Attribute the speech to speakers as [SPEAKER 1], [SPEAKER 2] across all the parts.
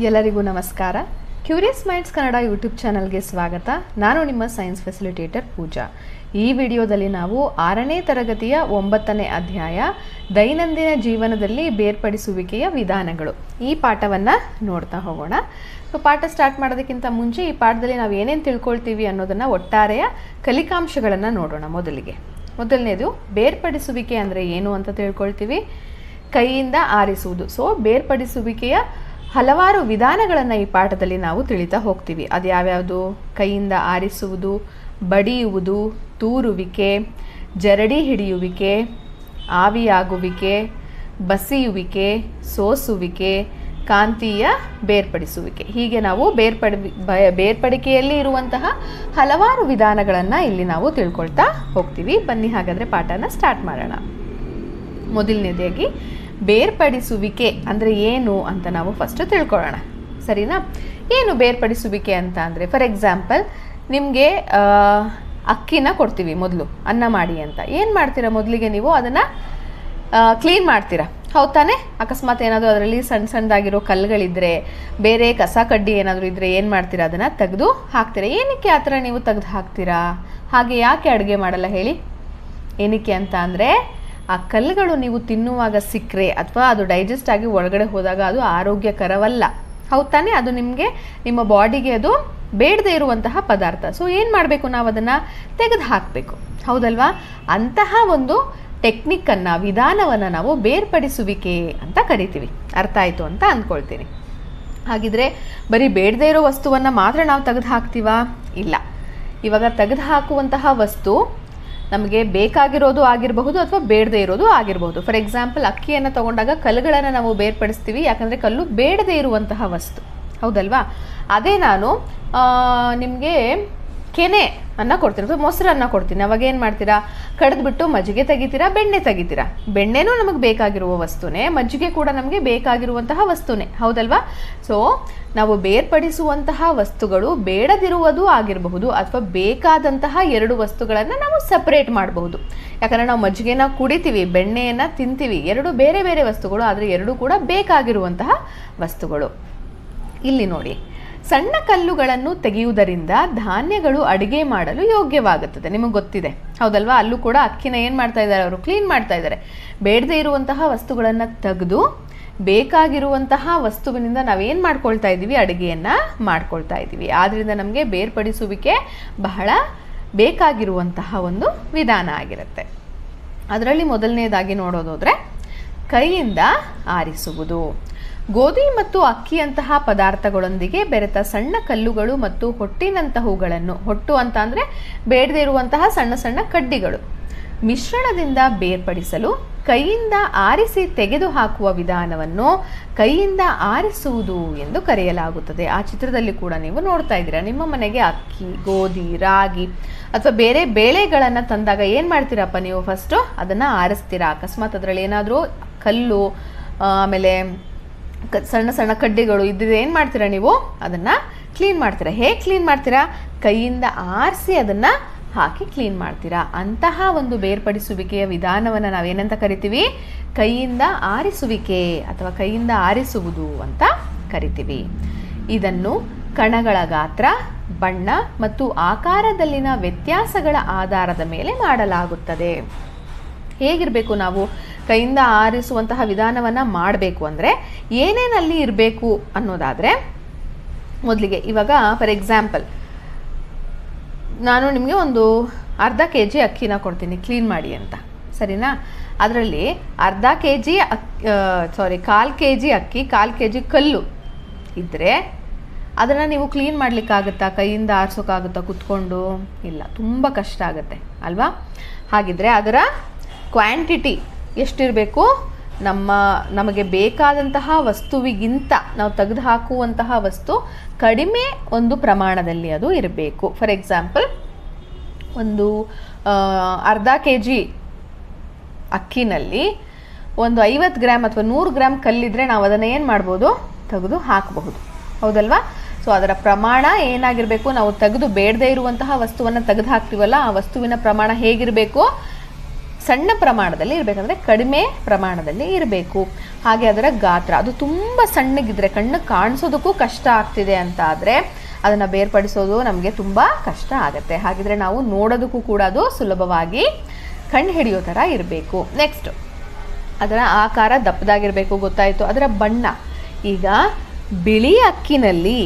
[SPEAKER 1] ಎಲ್ಲರಿಗೂ ನಮಸ್ಕಾರ. Curious minds Kannada YouTube ಚಾನಲ್ಗೆ ಸ್ವಾಗತ. ನಾನು ನಿಮ್ಮ ಸೈನ್ಸ್ ಫೆಸಿಲಿಟೇಟರ್ ಪೂಜಾ. ಈ ವಿಡಿಯೋದಲ್ಲಿ ನಾವು 6ನೇ ತರಗತಿಯ 9ನೇ ಅಧ್ಯಾಯ ದೈನಂದಿನ ಜೀವನದಲ್ಲಿ ಬೇರ್ಪಡಿಸುವಿಕೆಯ ವಿಧಾನಗಳು ಈ ಪಾಠವನ್ನು ನೋಡ್ತಾ ಹೋಗೋಣ. ಸೊ ಪಾಠ ಸ್ಟಾರ್ಟ್ ಮಾಡೋದಕ್ಕಿಂತ ಮುಂಚೆ ಈ ಪಾಠದಲ್ಲಿ ನಾವು ಏನೇನು ತಿಳ್ಕೊಳ್ತೀವಿ ಅನ್ನೋದನ್ನು ಒಟ್ಟಾರೆಯ ಕಲಿಕಾಂಶಗಳನ್ನು ನೋಡೋಣ. ಮೊದಲನೇದು ಬೇರ್ಪಡಿಸುವಿಕೆ ಅಂದರೆ ಏನು ಅಂತ ತಿಳ್ಕೊಳ್ತೀವಿ. ಕೈಯಿಂದ ಆರಿಸುವುದು. ಸೊ ಬೇರ್ಪಡಿಸುವಿಕೆಯ ಹಲವಾರು ವಿಧಾನಗಳನ್ನು ಈ ಪಾಠದಲ್ಲಿ ನಾವು ತಿಳಿತಾ ಹೋಗ್ತೀವಿ. ಅದು ಯಾವ್ಯಾವುದು? ಕೈಯಿಂದ ಆರಿಸುವುದು, ಬಡಿಯುವುದು, ತೂರುವಿಕೆ, ಜರಡಿ ಹಿಡಿಯುವಿಕೆ, ಆವಿಯಾಗುವಿಕೆ, ಬಸಿಯುವಿಕೆ, ಸೋಸುವಿಕೆ, ಕಾಂತೀಯ ಬೇರ್ಪಡಿಸುವಿಕೆ. ಹೀಗೆ ನಾವು ಬೇರ್ಪಡಿಕೆಯಲ್ಲಿ ಇರುವಂತಹ ಹಲವಾರು ವಿಧಾನಗಳನ್ನು ಇಲ್ಲಿ ನಾವು ತಿಳ್ಕೊಳ್ತಾ ಹೋಗ್ತೀವಿ. ಬನ್ನಿ ಹಾಗಾದರೆ ಪಾಠನ ಸ್ಟಾರ್ಟ್ ಮಾಡೋಣ. ಮೊದಲನೇದಾಗಿ ಬೇರ್ಪಡಿಸುವಿಕೆ ಅಂದರೆ ಏನು ಅಂತ ನಾವು ಫಸ್ಟ್ ತಿಳ್ಕೊಳ್ಳೋಣ, ಸರಿನಾ? ಏನು ಬೇರ್ಪಡಿಸುವಿಕೆ ಅಂತ ಅಂದರೆ, ಫಾರ್ ಎಕ್ಸಾಂಪಲ್ ನಿಮಗೆ ಅಕ್ಕಿನ ಕೊಡ್ತೀವಿ, ಮೊದಲು ಅನ್ನ ಮಾಡಿ ಅಂತ. ಏನು ಮಾಡ್ತೀರಾ? ಮೊದಲಿಗೆ ನೀವು ಅದನ್ನು ಕ್ಲೀನ್ ಮಾಡ್ತೀರಾ, ಹೌದು ತಾನೆ? ಅಕಸ್ಮಾತ್ ಏನಾದರೂ ಅದರಲ್ಲಿ ಸಣ್ಣ ಸಣ್ಣದಾಗಿರೋ ಕಲ್ಲುಗಳಿದ್ದರೆ, ಬೇರೆ ಕಸ ಕಡ್ಡಿ ಏನಾದರೂ ಇದ್ದರೆ ಏನು ಮಾಡ್ತೀರಾ? ಅದನ್ನು ತೆಗೆದು ಹಾಕ್ತೀರಾ. ಏನಕ್ಕೆ ಆ ಥರ ನೀವು ತೆಗೆದು ಹಾಕ್ತೀರಾ? ಹಾಗೆ ಯಾಕೆ ಅಡುಗೆ ಮಾಡಲ್ಲ ಹೇಳಿ? ಏನಕ್ಕೆ ಅಂತ ಅಂದರೆ, ಆ ಕಲ್ಲುಗಳು ನೀವು ತಿನ್ನುವಾಗ ಸಿಕ್ಕರೆ ಅಥವಾ ಅದು ಡೈಜೆಸ್ಟ್ ಆಗಿ ಒಳಗಡೆ ಹೋದಾಗ ಅದು ಆರೋಗ್ಯಕರವಲ್ಲ, ಹೌದು ತಾನೆ? ಅದು ನಿಮಗೆ, ನಿಮ್ಮ ಬಾಡಿಗೆ ಅದು ಬೇಡದೇ ಇರುವಂತಹ ಪದಾರ್ಥ. ಸೊ ಏನು ಮಾಡಬೇಕು? ನಾವು ಅದನ್ನು ತೆಗೆದು ಹಾಕಬೇಕು, ಹೌದಲ್ವಾ? ಅಂತಹ ಒಂದು ಟೆಕ್ನಿಕ್ಕನ್ನು, ವಿಧಾನವನ್ನು ನಾವು ಬೇರ್ಪಡಿಸುವಿಕೆ ಅಂತ ಕರಿತೀವಿ. ಅರ್ಥ ಆಯಿತು ಅಂತ ಅಂದ್ಕೊಳ್ತೀನಿ. ಹಾಗಿದ್ರೆ ಬರೀ ಬೇಡದೇ ಇರೋ ವಸ್ತುವನ್ನು ಮಾತ್ರ ನಾವು ತೆಗೆದು ಹಾಕ್ತೀವಾ? ಇಲ್ಲ. ಇವಾಗ ತೆಗೆದು ಹಾಕುವಂತಹ ವಸ್ತು ನಮಗೆ ಬೇಕಾಗಿರೋದು ಆಗಿರಬಹುದು ಅಥವಾ ಬೇಡದೇ ಇರೋದು ಆಗಿರಬಹುದು. ಫಾರ್ ಎಕ್ಸಾಂಪಲ್ ಅಕ್ಕಿಯನ್ನು ತಗೊಂಡಾಗ ಕಲ್ಲುಗಳನ್ನು ನಾವು ಬೇರ್ಪಡಿಸ್ತೀವಿ, ಯಾಕಂದರೆ ಕಲ್ಲು ಬೇಡದೇ ಇರುವಂತಹ ವಸ್ತು, ಹೌದಲ್ವಾ? ಅದೇ ನಾನು ನಿಮಗೆ ಕೆನೆ ಅನ್ನ ಕೊಡ್ತೀನಿ ಅಥವಾ ಮೊಸರನ್ನ ಕೊಡ್ತೀನಿ. ಅವಾಗ ಏನು ಮಾಡ್ತೀರಾ? ಕಡಿದ್ಬಿಟ್ಟು ಮಜ್ಜಿಗೆ ತೆಗಿತೀರಾ, ಬೆಣ್ಣೆ ತೆಗಿತೀರಾ. ಬೆಣ್ಣೆನೂ ನಮಗೆ ಬೇಕಾಗಿರುವ ವಸ್ತುನೇ, ಮಜ್ಜಿಗೆ ಕೂಡ ನಮಗೆ ಬೇಕಾಗಿರುವಂತಹ ವಸ್ತುನೇ, ಹೌದಲ್ವಾ? ಸೊ ನಾವು ಬೇರ್ಪಡಿಸುವಂತಹ ವಸ್ತುಗಳು ಬೇಡದಿರುವುದು ಆಗಿರಬಹುದು ಅಥವಾ ಬೇಕಾದಂತಹ ಎರಡು ವಸ್ತುಗಳನ್ನು ನಾವು ಸಪ್ರೇಟ್ ಮಾಡಬಹುದು. ಯಾಕಂದರೆ ನಾವು ಮಜ್ಜಿಗೆನ ಕುಡಿತೀವಿ, ಬೆಣ್ಣೆಯನ್ನು ತಿಂತೀವಿ, ಎರಡು ಬೇರೆ ಬೇರೆ ವಸ್ತುಗಳು, ಆದರೆ ಎರಡೂ ಕೂಡ ಬೇಕಾಗಿರುವಂತಹ ವಸ್ತುಗಳು. ಇಲ್ಲಿ ನೋಡಿ, ಸಣ್ಣ ಕಲ್ಲುಗಳನ್ನು ತೆಗೆಯುವುದರಿಂದ ಧಾನ್ಯಗಳು ಅಡುಗೆ ಮಾಡಲು ಯೋಗ್ಯವಾಗುತ್ತದೆ. ನಿಮಗೆ ಗೊತ್ತಿದೆ, ಹೌದಲ್ವಾ? ಅಲ್ಲೂ ಕೂಡ ಅಕ್ಕಿನ ಏನು ಮಾಡ್ತಾ ಇದ್ದಾರೆ? ಅವರು ಕ್ಲೀನ್ ಮಾಡ್ತಾ ಇದ್ದಾರೆ. ಬೇಡದೇ ಇರುವಂತಹ ವಸ್ತುಗಳನ್ನು ತೆಗೆದು ಬೇಕಾಗಿರುವಂತಹ ವಸ್ತುವಿನಿಂದ ನಾವೇನು ಮಾಡ್ಕೊಳ್ತಾ ಇದ್ದೀವಿ? ಅಡುಗೆಯನ್ನು ಮಾಡ್ಕೊಳ್ತಾ ಇದ್ದೀವಿ. ಆದ್ದರಿಂದ ನಮಗೆ ಬೇರ್ಪಡಿಸುವಿಕೆ ಬಹಳ ಬೇಕಾಗಿರುವಂತಹ ಒಂದು ವಿಧಾನ ಆಗಿರುತ್ತೆ. ಅದರಲ್ಲಿ ಮೊದಲನೇದಾಗಿ ನೋಡೋದಾದರೆ ಕೈಯಿಂದ ಆರಿಸುವುದು. ಗೋಧಿ ಮತ್ತು ಅಕ್ಕಿಯಂತಹ ಪದಾರ್ಥಗಳೊಂದಿಗೆ ಬೆರೆತ ಸಣ್ಣ ಕಲ್ಲುಗಳು ಮತ್ತು ಹೊಟ್ಟಿನಂತಹವುಗಳನ್ನು, ಹೊಟ್ಟು ಅಂತ ಅಂದರೆ ಬೇಡದೇ ಇರುವಂತಹ ಸಣ್ಣ ಸಣ್ಣ ಕಡ್ಡಿಗಳು, ಮಿಶ್ರಣದಿಂದ ಬೇರ್ಪಡಿಸಲು ಕೈಯಿಂದ ಆರಿಸಿ ತೆಗೆದುಹಾಕುವ ವಿಧಾನವನ್ನು ಕೈಯಿಂದ ಆರಿಸುವುದು ಎಂದು ಕರೆಯಲಾಗುತ್ತದೆ. ಆ ಚಿತ್ರದಲ್ಲಿ ಕೂಡ ನೀವು ನೋಡ್ತಾ ಇದ್ದೀರಾ. ನಿಮ್ಮ ಮನೆಗೆ ಅಕ್ಕಿ, ಗೋಧಿ, ರಾಗಿ ಅಥವಾ ಬೇರೆ ಬೇಳೆಗಳನ್ನು ತಂದಾಗ ಏನು ಮಾಡ್ತೀರಪ್ಪ ನೀವು? ಫಸ್ಟು ಅದನ್ನು ಆರಿಸ್ತೀರಾ. ಅಕಸ್ಮಾತ್ ಅದರಲ್ಲಿ ಏನಾದರೂ ಕಲ್ಲು, ಆಮೇಲೆ ಸಣ್ಣ ಸಣ್ಣ ಕಡ್ಡಿಗಳು ಇದ್ದಿದ್ದು ಏನು ಮಾಡ್ತೀರಾ ನೀವು? ಅದನ್ನು ಕ್ಲೀನ್ ಮಾಡ್ತೀರಾ. ಹೇಗೆ ಕ್ಲೀನ್ ಮಾಡ್ತೀರಾ? ಕೈಯಿಂದ ಆರಿಸಿ ಅದನ್ನು ಹಾಕಿ ಕ್ಲೀನ್ ಮಾಡ್ತೀರಾ. ಅಂತಹ ಒಂದು ಬೇರ್ಪಡಿಸುವಿಕೆಯ ವಿಧಾನವನ್ನು ನಾವೇನಂತ ಕರಿತೀವಿ? ಕೈಯಿಂದ ಆರಿಸುವಿಕೆ ಅಥವಾ ಕೈಯಿಂದ ಆರಿಸುವುದು ಅಂತ ಕರಿತೀವಿ. ಇದನ್ನು ಕಣಗಳ ಗಾತ್ರ, ಬಣ್ಣ ಮತ್ತು ಆಕಾರದಲ್ಲಿನ ವ್ಯತ್ಯಾಸಗಳ ಆಧಾರದ ಮೇಲೆ ಮಾಡಲಾಗುತ್ತದೆ. ಹೇಗಿರಬೇಕು? ನಾವು ಕೈಯಿಂದ ಆರಿಸುವಂತಹ ವಿಧಾನವನ್ನು ಮಾಡಬೇಕು ಅಂದರೆ ಏನೇನಲ್ಲಿ ಇರಬೇಕು ಅನ್ನೋದಾದರೆ, ಮೊದಲಿಗೆ ಇವಾಗ ಫಾರ್ ಎಕ್ಸಾಂಪಲ್ ನಾನು ನಿಮಗೆ ಒಂದು ಅರ್ಧ kg ಅಕ್ಕಿನ ಕೊಡ್ತೀನಿ ಕ್ಲೀನ್ ಮಾಡಿ ಅಂತ, ಸರಿನಾ? ಅದರಲ್ಲಿ ಕಾಲು ಕೆ ಜಿ ಅಕ್ಕಿ, ಕಾಲು kg ಕಲ್ಲು ಇದ್ದರೆ ಅದನ್ನು ನೀವು ಕ್ಲೀನ್ ಮಾಡಲಿಕ್ಕಾಗುತ್ತಾ? ಕೈಯಿಂದ ಆರಿಸೋಕ್ಕಾಗುತ್ತಾ ಕುತ್ಕೊಂಡು? ಇಲ್ಲ, ತುಂಬ ಕಷ್ಟ ಆಗುತ್ತೆ ಅಲ್ವಾ? ಹಾಗಿದ್ರೆ ಅದರ ಕ್ವಾಂಟಿಟಿ ಎಷ್ಟಿರಬೇಕು? ನಮಗೆ ಬೇಕಾದಂತಹ ವಸ್ತುವಿಗಿಂತ ನಾವು ತೆಗೆದು ಹಾಕುವಂತಹ ವಸ್ತು ಕಡಿಮೆ ಒಂದು ಪ್ರಮಾಣದಲ್ಲಿ ಅದು ಇರಬೇಕು. ಫಾರ್ ಎಕ್ಸಾಂಪಲ್ ಒಂದು ಅರ್ಧ kg ಅಕ್ಕಿನಲ್ಲಿ ಒಂದು 50 ಗ್ರಾಮ್ ಅಥವಾ 100 ಗ್ರಾಮ್ ಕಲ್ಲಿದ್ರೆ ನಾವು ಅದನ್ನು ಏನು ಮಾಡ್ಬೋದು? ತೆಗೆದು ಹಾಕಬಹುದು, ಹೌದಲ್ವಾ? ಸೊ ಅದರ ಪ್ರಮಾಣ ಏನಾಗಿರಬೇಕು? ನಾವು ತೆಗೆದು ಬೇಡದೇ ಇರುವಂತಹ ವಸ್ತುವನ್ನು ತೆಗೆದು ಹಾಕ್ತೀವಲ್ಲ, ಆ ವಸ್ತುವಿನ ಪ್ರಮಾಣ ಹೇಗಿರಬೇಕು? ಸಣ್ಣ ಪ್ರಮಾಣದಲ್ಲಿ ಇರಬೇಕಂದ್ರೆ ಕಡಿಮೆ ಪ್ರಮಾಣದಲ್ಲಿ ಇರಬೇಕು. ಹಾಗೆ ಅದರ ಗಾತ್ರ ಅದು ತುಂಬ ಸಣ್ಣಗಿದ್ರೆ ಕಣ್ಣಿಗೆ ಕಾಣಿಸೋದಕ್ಕೂ ಕಷ್ಟ ಆಗ್ತಿದೆ ಅಂತ ಆದರೆ ಅದನ್ನು ಬೇರ್ಪಡಿಸೋದು ನಮಗೆ ತುಂಬ ಕಷ್ಟ ಆಗುತ್ತೆ. ಹಾಗಿದ್ರೆ ನಾವು ನೋಡೋದಕ್ಕೂ ಕೂಡ ಅದು ಸುಲಭವಾಗಿ ಕಣ್ಣು ಹಿಡಿಯೋ ಥರ ಇರಬೇಕು. ನೆಕ್ಸ್ಟ್ ಅದರ ಆಕಾರ ದಪ್ಪದಾಗಿರಬೇಕು, ಗೊತ್ತಾಯಿತು. ಅದರ ಬಣ್ಣ, ಈಗ ಬಿಳಿ ಅಕ್ಕಿನಲ್ಲಿ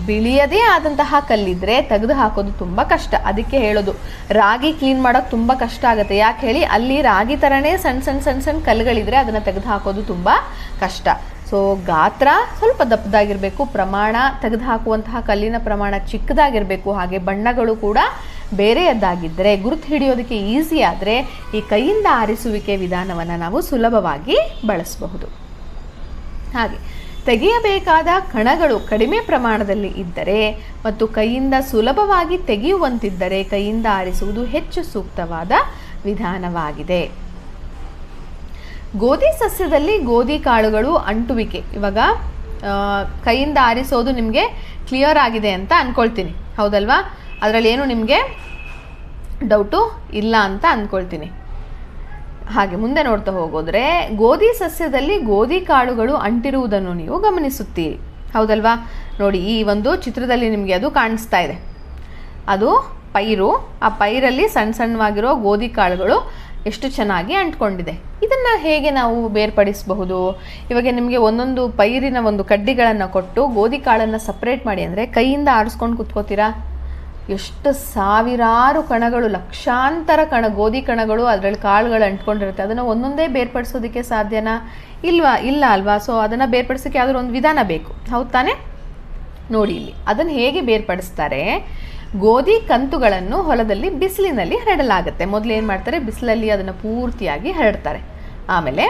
[SPEAKER 1] ಬಿಳಿಯದೇ ಆದಂತಹ ಕಲ್ಲಿದ್ದರೆ ತೆಗೆದು ಹಾಕೋದು ತುಂಬ ಕಷ್ಟ. ಅದಕ್ಕೆ ಹೇಳೋದು ರಾಗಿ ಕ್ಲೀನ್ ಮಾಡೋಕ್ಕೆ ತುಂಬ ಕಷ್ಟ ಆಗುತ್ತೆ. ಯಾಕೆ ಹೇಳಿ, ಅಲ್ಲಿ ರಾಗಿ ಥರನೇ ಸಣ್ಣ ಸಣ್ಣ ಸಣ್ಣ ಸಣ್ಣ ಕಲ್ಲುಗಳಿದ್ರೆ ಅದನ್ನು ತೆಗೆದು ಹಾಕೋದು ತುಂಬ ಕಷ್ಟ. ಸೊ ಗಾತ್ರ ಸ್ವಲ್ಪ ದಪ್ಪದಾಗಿರಬೇಕು, ಪ್ರಮಾಣ ತೆಗೆದು ಹಾಕುವಂತಹ ಕಲ್ಲಿನ ಪ್ರಮಾಣ ಚಿಕ್ಕದಾಗಿರಬೇಕು. ಹಾಗೆ ಬಣ್ಣಗಳು ಕೂಡ ಬೇರೆಯದ್ದಾಗಿದ್ದರೆ ಗುರುತು ಹಿಡಿಯೋದಕ್ಕೆ ಈಸಿ ಆದರೆ ಈ ಕೈಯಿಂದ ಆರಿಸುವಿಕೆ ವಿಧಾನವನ್ನು ನಾವು ಸುಲಭವಾಗಿ ಬಳಸಬಹುದು. ಹಾಗೆ ತೆಗೆಯಬೇಕಾದ ಕಣಗಳು ಕಡಿಮೆ ಪ್ರಮಾಣದಲ್ಲಿ ಇದ್ದರೆ ಮತ್ತು ಕೈಯಿಂದ ಸುಲಭವಾಗಿ ತೆಗೆಯುವಂತಿದ್ದರೆ ಕೈಯಿಂದ ಆರಿಸುವುದು ಹೆಚ್ಚು ಸೂಕ್ತವಾದ ವಿಧಾನವಾಗಿದೆ. ಗೋಧಿ ಸಸ್ಯದಲ್ಲಿ ಗೋಧಿ ಕಾಳುಗಳು ಅಂಟುವಿಕೆ, ಇವಾಗ ಕೈಯಿಂದ ಆರಿಸೋದು ನಿಮಗೆ ಕ್ಲಿಯರ್ ಆಗಿದೆ ಅಂತ ಅಂದ್ಕೊಳ್ತೀನಿ, ಹೌದಲ್ವಾ? ಅದರಲ್ಲಿ ಏನು ನಿಮಗೆ ಡೌಟು ಇಲ್ಲ ಅಂತ ಅಂದ್ಕೊಳ್ತೀನಿ. ಹಾಗೆ ಮುಂದೆ ನೋಡ್ತಾ ಹೋಗೋದ್ರೆ ಗೋಧಿ ಸಸ್ಯದಲ್ಲಿ ಗೋಧಿ ಕಾಳುಗಳು ಅಂಟಿರುವುದನ್ನು ನೀವು ಗಮನಿಸುತ್ತೀರಿ, ಹೌದಲ್ವಾ? ನೋಡಿ, ಈ ಒಂದು ಚಿತ್ರದಲ್ಲಿ ನಿಮಗೆ ಅದು ಕಾಣಿಸ್ತಾ ಇದೆ. ಅದು ಪೈರು, ಆ ಪೈರಲ್ಲಿ ಸಣ್ಣ ಸಣ್ಣವಾಗಿರೋ ಗೋಧಿ ಕಾಳುಗಳು ಎಷ್ಟು ಚೆನ್ನಾಗಿ ಅಂಟ್ಕೊಂಡಿದೆ. ಇದನ್ನು ಹೇಗೆ ನಾವು ಬೇರ್ಪಡಿಸಬಹುದು? ಇವಾಗ ನಿಮಗೆ ಒಂದೊಂದು ಪೈರಿನ ಒಂದು ಕಡ್ಡಿಗಳನ್ನು ಕೊಟ್ಟು ಗೋಧಿ ಕಾಳನ್ನು ಸಪ್ರೇಟ್ ಮಾಡಿ ಅಂದರೆ ಕೈಯಿಂದ ಆರಿಸ್ಕೊಂಡು ಕುತ್ಕೋತೀರಾ? ಎಷ್ಟು ಸಾವಿರಾರು ಕಣಗಳು, ಲಕ್ಷಾಂತರ ಗೋಧಿ ಕಣಗಳು ಅದರಲ್ಲಿ ಕಾಳುಗಳು ಅಂಟ್ಕೊಂಡಿರುತ್ತೆ. ಅದನ್ನು ಒಂದೊಂದೇ ಬೇರ್ಪಡಿಸೋದಕ್ಕೆ ಸಾಧ್ಯನಾ? ಇಲ್ಲ ಅಲ್ವಾ? ಸೊ ಅದನ್ನು ಬೇರ್ಪಡಿಸೋಕ್ಕೆ ಯಾವುದಾದ್ರು ಒಂದು ವಿಧಾನ ಬೇಕು, ಹೌದು ತಾನೆ? ನೋಡಿ ಇಲ್ಲಿ ಅದನ್ನು ಹೇಗೆ ಬೇರ್ಪಡಿಸ್ತಾರೆ. ಗೋಧಿ ಕಂತುಗಳನ್ನು ಹೊಲದಲ್ಲಿ ಬಿಸಿಲಿನಲ್ಲಿ ಹರಡಲಾಗುತ್ತೆ. ಮೊದಲು ಏನು ಮಾಡ್ತಾರೆ, ಬಿಸಿಲಲ್ಲಿ ಅದನ್ನು ಪೂರ್ತಿಯಾಗಿ ಹರಡ್ತಾರೆ. ಆಮೇಲೆ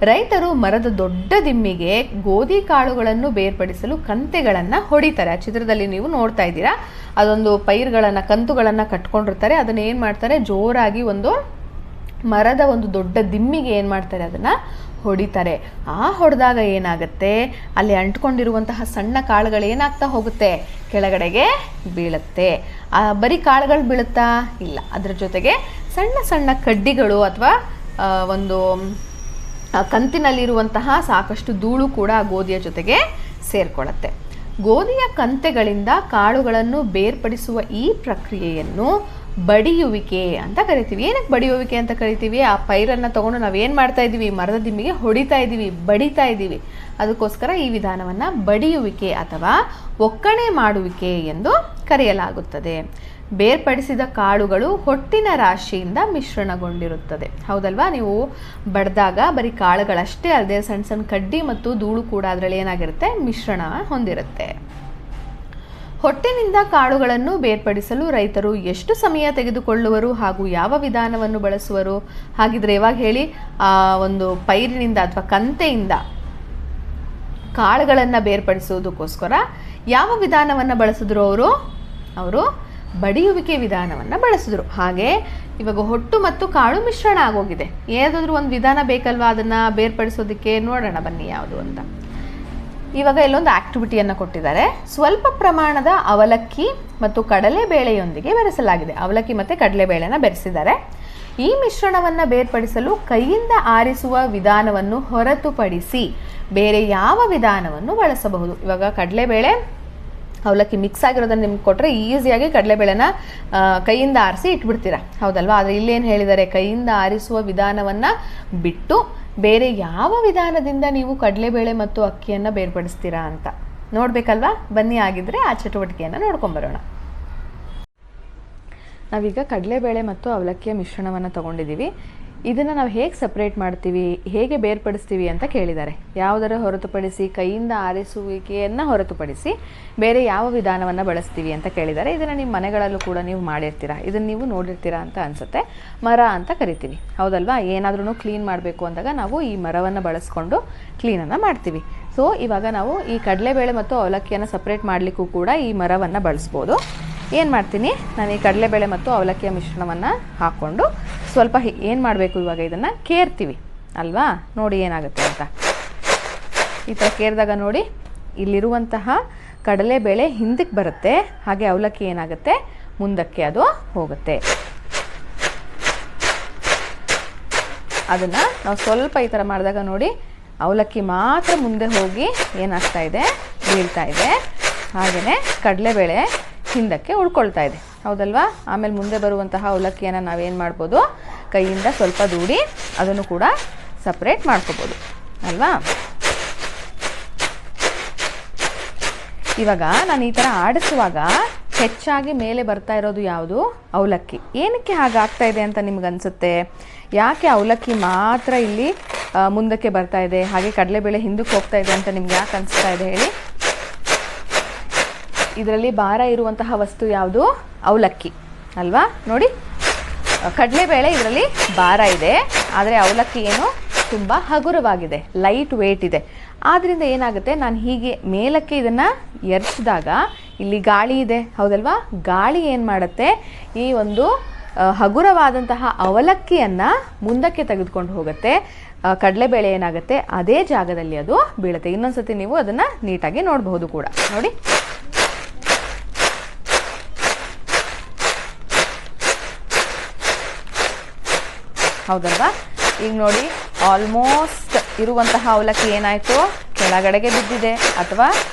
[SPEAKER 1] ರೈತರು ಮರದ ದೊಡ್ಡ ದಿಮ್ಮಿಗೆ ಗೋಧಿ ಕಾಳುಗಳನ್ನು ಬೇರ್ಪಡಿಸಲು ಕಂತೆಗಳನ್ನು ಹೊಡಿತಾರೆ. ಆ ಚಿತ್ರದಲ್ಲಿ ನೀವು ನೋಡ್ತಾ ಇದ್ದೀರಾ, ಅದೊಂದು ಪೈರುಗಳನ್ನು ಕಂತುಗಳನ್ನು ಕಟ್ಕೊಂಡಿರ್ತಾರೆ. ಅದನ್ನು ಏನು ಮಾಡ್ತಾರೆ, ಜೋರಾಗಿ ಒಂದು ಮರದ ಒಂದು ದೊಡ್ಡ ದಿಮ್ಮಿಗೆ ಏನು ಮಾಡ್ತಾರೆ, ಅದನ್ನು ಹೊಡಿತಾರೆ. ಆ ಹೊಡೆದಾಗ ಏನಾಗುತ್ತೆ, ಅಲ್ಲಿ ಅಂಟ್ಕೊಂಡಿರುವಂತಹ ಸಣ್ಣ ಕಾಳುಗಳು ಏನಾಗ್ತಾ ಹೋಗುತ್ತೆ, ಕೆಳಗಡೆಗೆ ಬೀಳುತ್ತೆ. ಬರೀ ಕಾಳುಗಳು ಬೀಳುತ್ತಾ? ಇಲ್ಲ, ಅದರ ಜೊತೆಗೆ ಸಣ್ಣ ಸಣ್ಣ ಕಡ್ಡಿಗಳು ಅಥವಾ ಒಂದು ಕಂತಿನಲ್ಲಿರುವಂತಹ ಸಾಕಷ್ಟು ಧೂಳು ಕೂಡ ಗೋಧಿಯ ಜೊತೆಗೆ ಸೇರಿಕೊಳ್ಳುತ್ತೆ. ಗೋಧಿಯ ಕಂತೆಗಳಿಂದ ಕಾಳುಗಳನ್ನು ಬೇರ್ಪಡಿಸುವ ಈ ಪ್ರಕ್ರಿಯೆಯನ್ನು ಬಡಿಯುವಿಕೆ ಅಂತ ಕರಿತೀವಿ. ಏನಕ್ಕೆ ಬಡಿಯುವಿಕೆ ಅಂತ ಕರಿತೀವಿ? ಆ ಪೈರನ್ನು ತಗೊಂಡು ನಾವೇನು ಮಾಡ್ತಾ ಇದ್ದೀವಿ, ಮರದ ದಿಮ್ಮಿಗೆ ಹೊಡಿತಾ ಇದ್ದೀವಿ, ಬಡಿತಾ ಇದ್ದೀವಿ. ಅದಕ್ಕೋಸ್ಕರ ಈ ವಿಧಾನವನ್ನು ಬಡಿಯುವಿಕೆ ಅಥವಾ ಒಕ್ಕಣೆ ಮಾಡುವಿಕೆ ಎಂದು ಕರೆಯಲಾಗುತ್ತದೆ. ಬೇರ್ಪಡಿಸಿದ ಕಾಳುಗಳು ಹೊಟ್ಟಿನ ರಾಶಿಯಿಂದ ಮಿಶ್ರಣಗೊಂಡಿರುತ್ತದೆ, ಹೌದಲ್ವಾ? ನೀವು ಬಡ್ದಾಗ ಬರೀ ಕಾಳುಗಳಷ್ಟೇ ಅಲ್ಲದೆ ಸಣ್ಣ ಸಣ್ಣ ಕಡ್ಡಿ ಮತ್ತು ಧೂಳು ಕೂಡ ಅದರಲ್ಲಿ ಏನಾಗಿರುತ್ತೆ, ಮಿಶ್ರಣ ಹೊಂದಿರುತ್ತೆ. ಹೊಟ್ಟಿನಿಂದ ಕಾಳುಗಳನ್ನು ಬೇರ್ಪಡಿಸಲು ರೈತರು ಎಷ್ಟು ಸಮಯ ತೆಗೆದುಕೊಳ್ಳುವರು ಹಾಗೂ ಯಾವ ವಿಧಾನವನ್ನು ಬಳಸುವರು? ಹಾಗಿದ್ರೆ ಇವಾಗ ಹೇಳಿ, ಒಂದು ಪೈರಿನಿಂದ ಅಥವಾ ಕಂತೆಯಿಂದ ಕಾಳುಗಳನ್ನು ಬೇರ್ಪಡಿಸುವುದಕ್ಕೋಸ್ಕರ ಯಾವ ವಿಧಾನವನ್ನು ಬಳಸಿದ್ರು? ಅವರು ಬಡಿಯುವಿಕೆ ವಿಧಾನವನ್ನು ಬಳಸಿದ್ರು. ಹಾಗೆ ಇವಾಗ ಹೊಟ್ಟು ಮತ್ತು ಕಾಳು ಮಿಶ್ರಣ ಆಗೋಗಿದೆ, ಏನಾದರೂ ಒಂದು ವಿಧಾನ ಬೇಕಲ್ವಾ ಅದನ್ನು ಬೇರ್ಪಡಿಸೋದಕ್ಕೆ? ನೋಡೋಣ ಬನ್ನಿ ಯಾವುದು ಅಂತ. ಇವಾಗ ಇಲ್ಲೊಂದು ಆಕ್ಟಿವಿಟಿಯನ್ನು ಕೊಟ್ಟಿದ್ದಾರೆ. ಸ್ವಲ್ಪ ಪ್ರಮಾಣದ ಅವಲಕ್ಕಿ ಮತ್ತು ಕಡಲೆಬೇಳೆಯೊಂದಿಗೆ ಬೆರೆಸಲಾಗಿದೆ. ಅವಲಕ್ಕಿ ಮತ್ತು ಕಡಲೆಬೇಳೆನ ಬೆರೆಸಿದ್ದಾರೆ. ಈ ಮಿಶ್ರಣವನ್ನು ಬೇರ್ಪಡಿಸಲು ಕೈಯಿಂದ ಆರಿಸುವ ವಿಧಾನವನ್ನು ಹೊರತುಪಡಿಸಿ ಬೇರೆ ಯಾವ ವಿಧಾನವನ್ನು ಬಳಸಬಹುದು? ಇವಾಗ ಕಡಲೆಬೇಳೆ ಅವಲಕ್ಕಿ ಮಿಕ್ಸ್ ಆಗಿರೋದನ್ನು ನಿಮ್ಗೆ ಕೊಟ್ಟರೆ ಈಸಿಯಾಗಿ ಕಡಲೆಬೇಳೆನ ಕೈಯಿಂದ ಆರಿಸಿ ಇಟ್ಬಿಡ್ತೀರಾ, ಹೌದಲ್ವಾ? ಆದರೆ ಇಲ್ಲೇನು ಹೇಳಿದ್ದಾರೆ, ಕೈಯಿಂದ ಆರಿಸುವ ವಿಧಾನವನ್ನು ಬಿಟ್ಟು ಬೇರೆ ಯಾವ ವಿಧಾನದಿಂದ ನೀವು ಕಡಲೆಬೇಳೆ ಮತ್ತು ಅಕ್ಕಿಯನ್ನು ಬೇರ್ಪಡಿಸ್ತೀರಾ ಅಂತ ನೋಡಬೇಕಲ್ವಾ? ಬನ್ನಿ, ಆಗಿದ್ರೆ ಆ ಚಟುವಟಿಕೆಯನ್ನು ನೋಡ್ಕೊಂಬರೋಣ. ನಾವೀಗ ಕಡಲೆಬೇಳೆ ಮತ್ತು ಅವಲಕ್ಕಿಯ ಮಿಶ್ರಣವನ್ನು ತೊಗೊಂಡಿದ್ದೀವಿ. ಇದನ್ನು ನಾವು ಹೇಗೆ ಸಪ್ರೇಟ್ ಮಾಡ್ತೀವಿ, ಹೇಗೆ ಬೇರ್ಪಡಿಸ್ತೀವಿ ಅಂತ ಕೇಳಿದ್ದಾರೆ. ಯಾವುದರ ಹೊರತುಪಡಿಸಿ, ಕೈಯಿಂದ ಆರಿಸುವಿಕೆಯನ್ನು ಹೊರತುಪಡಿಸಿ ಬೇರೆ ಯಾವ ವಿಧಾನವನ್ನು ಬಳಸ್ತೀವಿ ಅಂತ ಕೇಳಿದ್ದಾರೆ. ಇದನ್ನು ನಿಮ್ಮ ಮನೆಗಳಲ್ಲೂ ಕೂಡ ನೀವು ಮಾಡಿರ್ತೀರಾ, ಇದನ್ನು ನೀವು ನೋಡಿರ್ತೀರಾ ಅಂತ ಅನಿಸುತ್ತೆ. ಮರ ಅಂತ ಕರಿತೀವಿ, ಹೌದಲ್ವಾ? ಏನಾದ್ರೂ ಕ್ಲೀನ್ ಮಾಡಬೇಕು ಅಂದಾಗ ನಾವು ಈ ಮರವನ್ನು ಬಳಸ್ಕೊಂಡು ಕ್ಲೀನನ್ನು ಮಾಡ್ತೀವಿ. ಸೊ ಇವಾಗ ನಾವು ಈ ಕಡಲೆಬೇಳೆ ಮತ್ತು ಅವಲಕ್ಕಿಯನ್ನು ಸಪ್ರೇಟ್ ಮಾಡಲಿಕ್ಕೂ ಕೂಡ ಈ ಮರವನ್ನು ಬಳಸ್ಬೋದು. ಏನು ಮಾಡ್ತೀನಿ, ನಾನು ಈ ಕಡಲೆಬೇಳೆ ಮತ್ತು ಅವಲಕ್ಕಿಯ ಮಿಶ್ರಣವನ್ನು ಹಾಕ್ಕೊಂಡು ಸ್ವಲ್ಪ ಏನು ಮಾಡಬೇಕು, ಇವಾಗ ಇದನ್ನು ಕೇರ್ತೀವಿ ಅಲ್ವಾ? ನೋಡಿ ಏನಾಗುತ್ತೆ ಅಂತ. ಈ ಥರ ಕೇರಿದಾಗ ನೋಡಿ, ಇಲ್ಲಿರುವಂತಹ ಕಡಲೆಬೇಳೆ ಹಿಂದಕ್ಕೆ ಬರುತ್ತೆ, ಹಾಗೆ ಅವಲಕ್ಕಿ ಏನಾಗುತ್ತೆ, ಮುಂದಕ್ಕೆ ಅದು ಹೋಗುತ್ತೆ. ಅದನ್ನು ನಾವು ಸ್ವಲ್ಪ ಈ ಥರ ಮಾಡಿದಾಗ ನೋಡಿ ಅವಲಕ್ಕಿ ಮಾತ್ರ ಮುಂದೆ ಹೋಗಿ ಏನಾಗ್ತಾ ಇದೆ, ಬೀಳ್ತಾ ಇದೆ. ಹಾಗೆಯೇ ಕಡಲೆಬೇಳೆ ಹಿಂದಕ್ಕೆ ಉಳ್ಕೊಳ್ತಾ ಇದೆ, ಹೌದಲ್ವಾ? ಆಮೇಲೆ ಮುಂದೆ ಬರುವಂತಹ ಅವಲಕ್ಕಿಯನ್ನು ನಾವೇನು ಮಾಡ್ಬೋದು, ಕೈಯಿಂದ ಸ್ವಲ್ಪ ದೂಡಿ ಅದನ್ನು ಕೂಡ ಸಪ್ರೇಟ್ ಮಾಡ್ಕೋಬೋದು ಅಲ್ವಾ? ಇವಾಗ ನಾನು ಈ ಥರ ಆಡಿಸುವಾಗ ಹೆಚ್ಚಾಗಿ ಮೇಲೆ ಬರ್ತಾ ಇರೋದು ಯಾವುದು, ಅವಲಕ್ಕಿ. ಏನಕ್ಕೆ ಹಾಗಾಗ್ತಾ ಇದೆ ಅಂತ ನಿಮ್ಗೆ ಅನಿಸುತ್ತೆ? ಯಾಕೆ ಅವಲಕ್ಕಿ ಮಾತ್ರ ಇಲ್ಲಿ ಮುಂದಕ್ಕೆ ಬರ್ತಾ ಇದೆ, ಹಾಗೆ ಕಡಲೆಬೇಳೆ ಹಿಂದಕ್ಕೆ ಹೋಗ್ತಾ ಇದೆ ಅಂತ ನಿಮ್ಗೆ ಯಾಕೆ ಅನಿಸ್ತಾ ಇದೆ ಹೇಳಿ? ಇದರಲ್ಲಿ ಭಾರ ಇರುವಂತಹ ವಸ್ತು ಯಾವುದು, ಅವಲಕ್ಕಿ ಅಲ್ವಾ? ನೋಡಿ, ಕಡಲೆಬೇಳೆ ಇದರಲ್ಲಿ ಭಾರ ಇದೆ, ಆದರೆ ಅವಲಕ್ಕಿ ಏನು ತುಂಬ ಹಗುರವಾಗಿದೆ, ಲೈಟ್ ವೇಟ್ ಇದೆ. ಆದ್ದರಿಂದ ಏನಾಗುತ್ತೆ, ನಾನು ಹೀಗೆ ಮೇಲಕ್ಕೆ ಇದನ್ನು ಎರ್ಚಿದಾಗ ಇಲ್ಲಿ ಗಾಳಿ ಇದೆ, ಹೌದಲ್ವಾ? ಗಾಳಿ ಏನು ಮಾಡುತ್ತೆ, ಈ ಒಂದು ಹಗುರವಾದಂತಹ ಅವಲಕ್ಕಿಯನ್ನು ಮುಂದಕ್ಕೆ ತೆಗೆದುಕೊಂಡು ಹೋಗುತ್ತೆ. ಕಡಲೆಬೇಳೆ ಏನಾಗುತ್ತೆ, ಅದೇ ಜಾಗದಲ್ಲಿ ಅದು ಬೀಳುತ್ತೆ. ಇನ್ನೊಂದು ಸತಿ ನೀವು ಅದನ್ನು ನೀಟಾಗಿ ನೋಡಬಹುದು ಕೂಡ. ನೋಡಿ, ಹೌದಲ್ವಾ? ಈಗ ನೋಡಿ, ಆಲ್ಮೋಸ್ಟ್ ಇರುವಂತಹ ಅವಲಕ್ಕಿ ಏನಾಯಿತು, ಕೆಳಗಡೆಗೆ ಬಿದ್ದಿದೆ ಅಥವಾ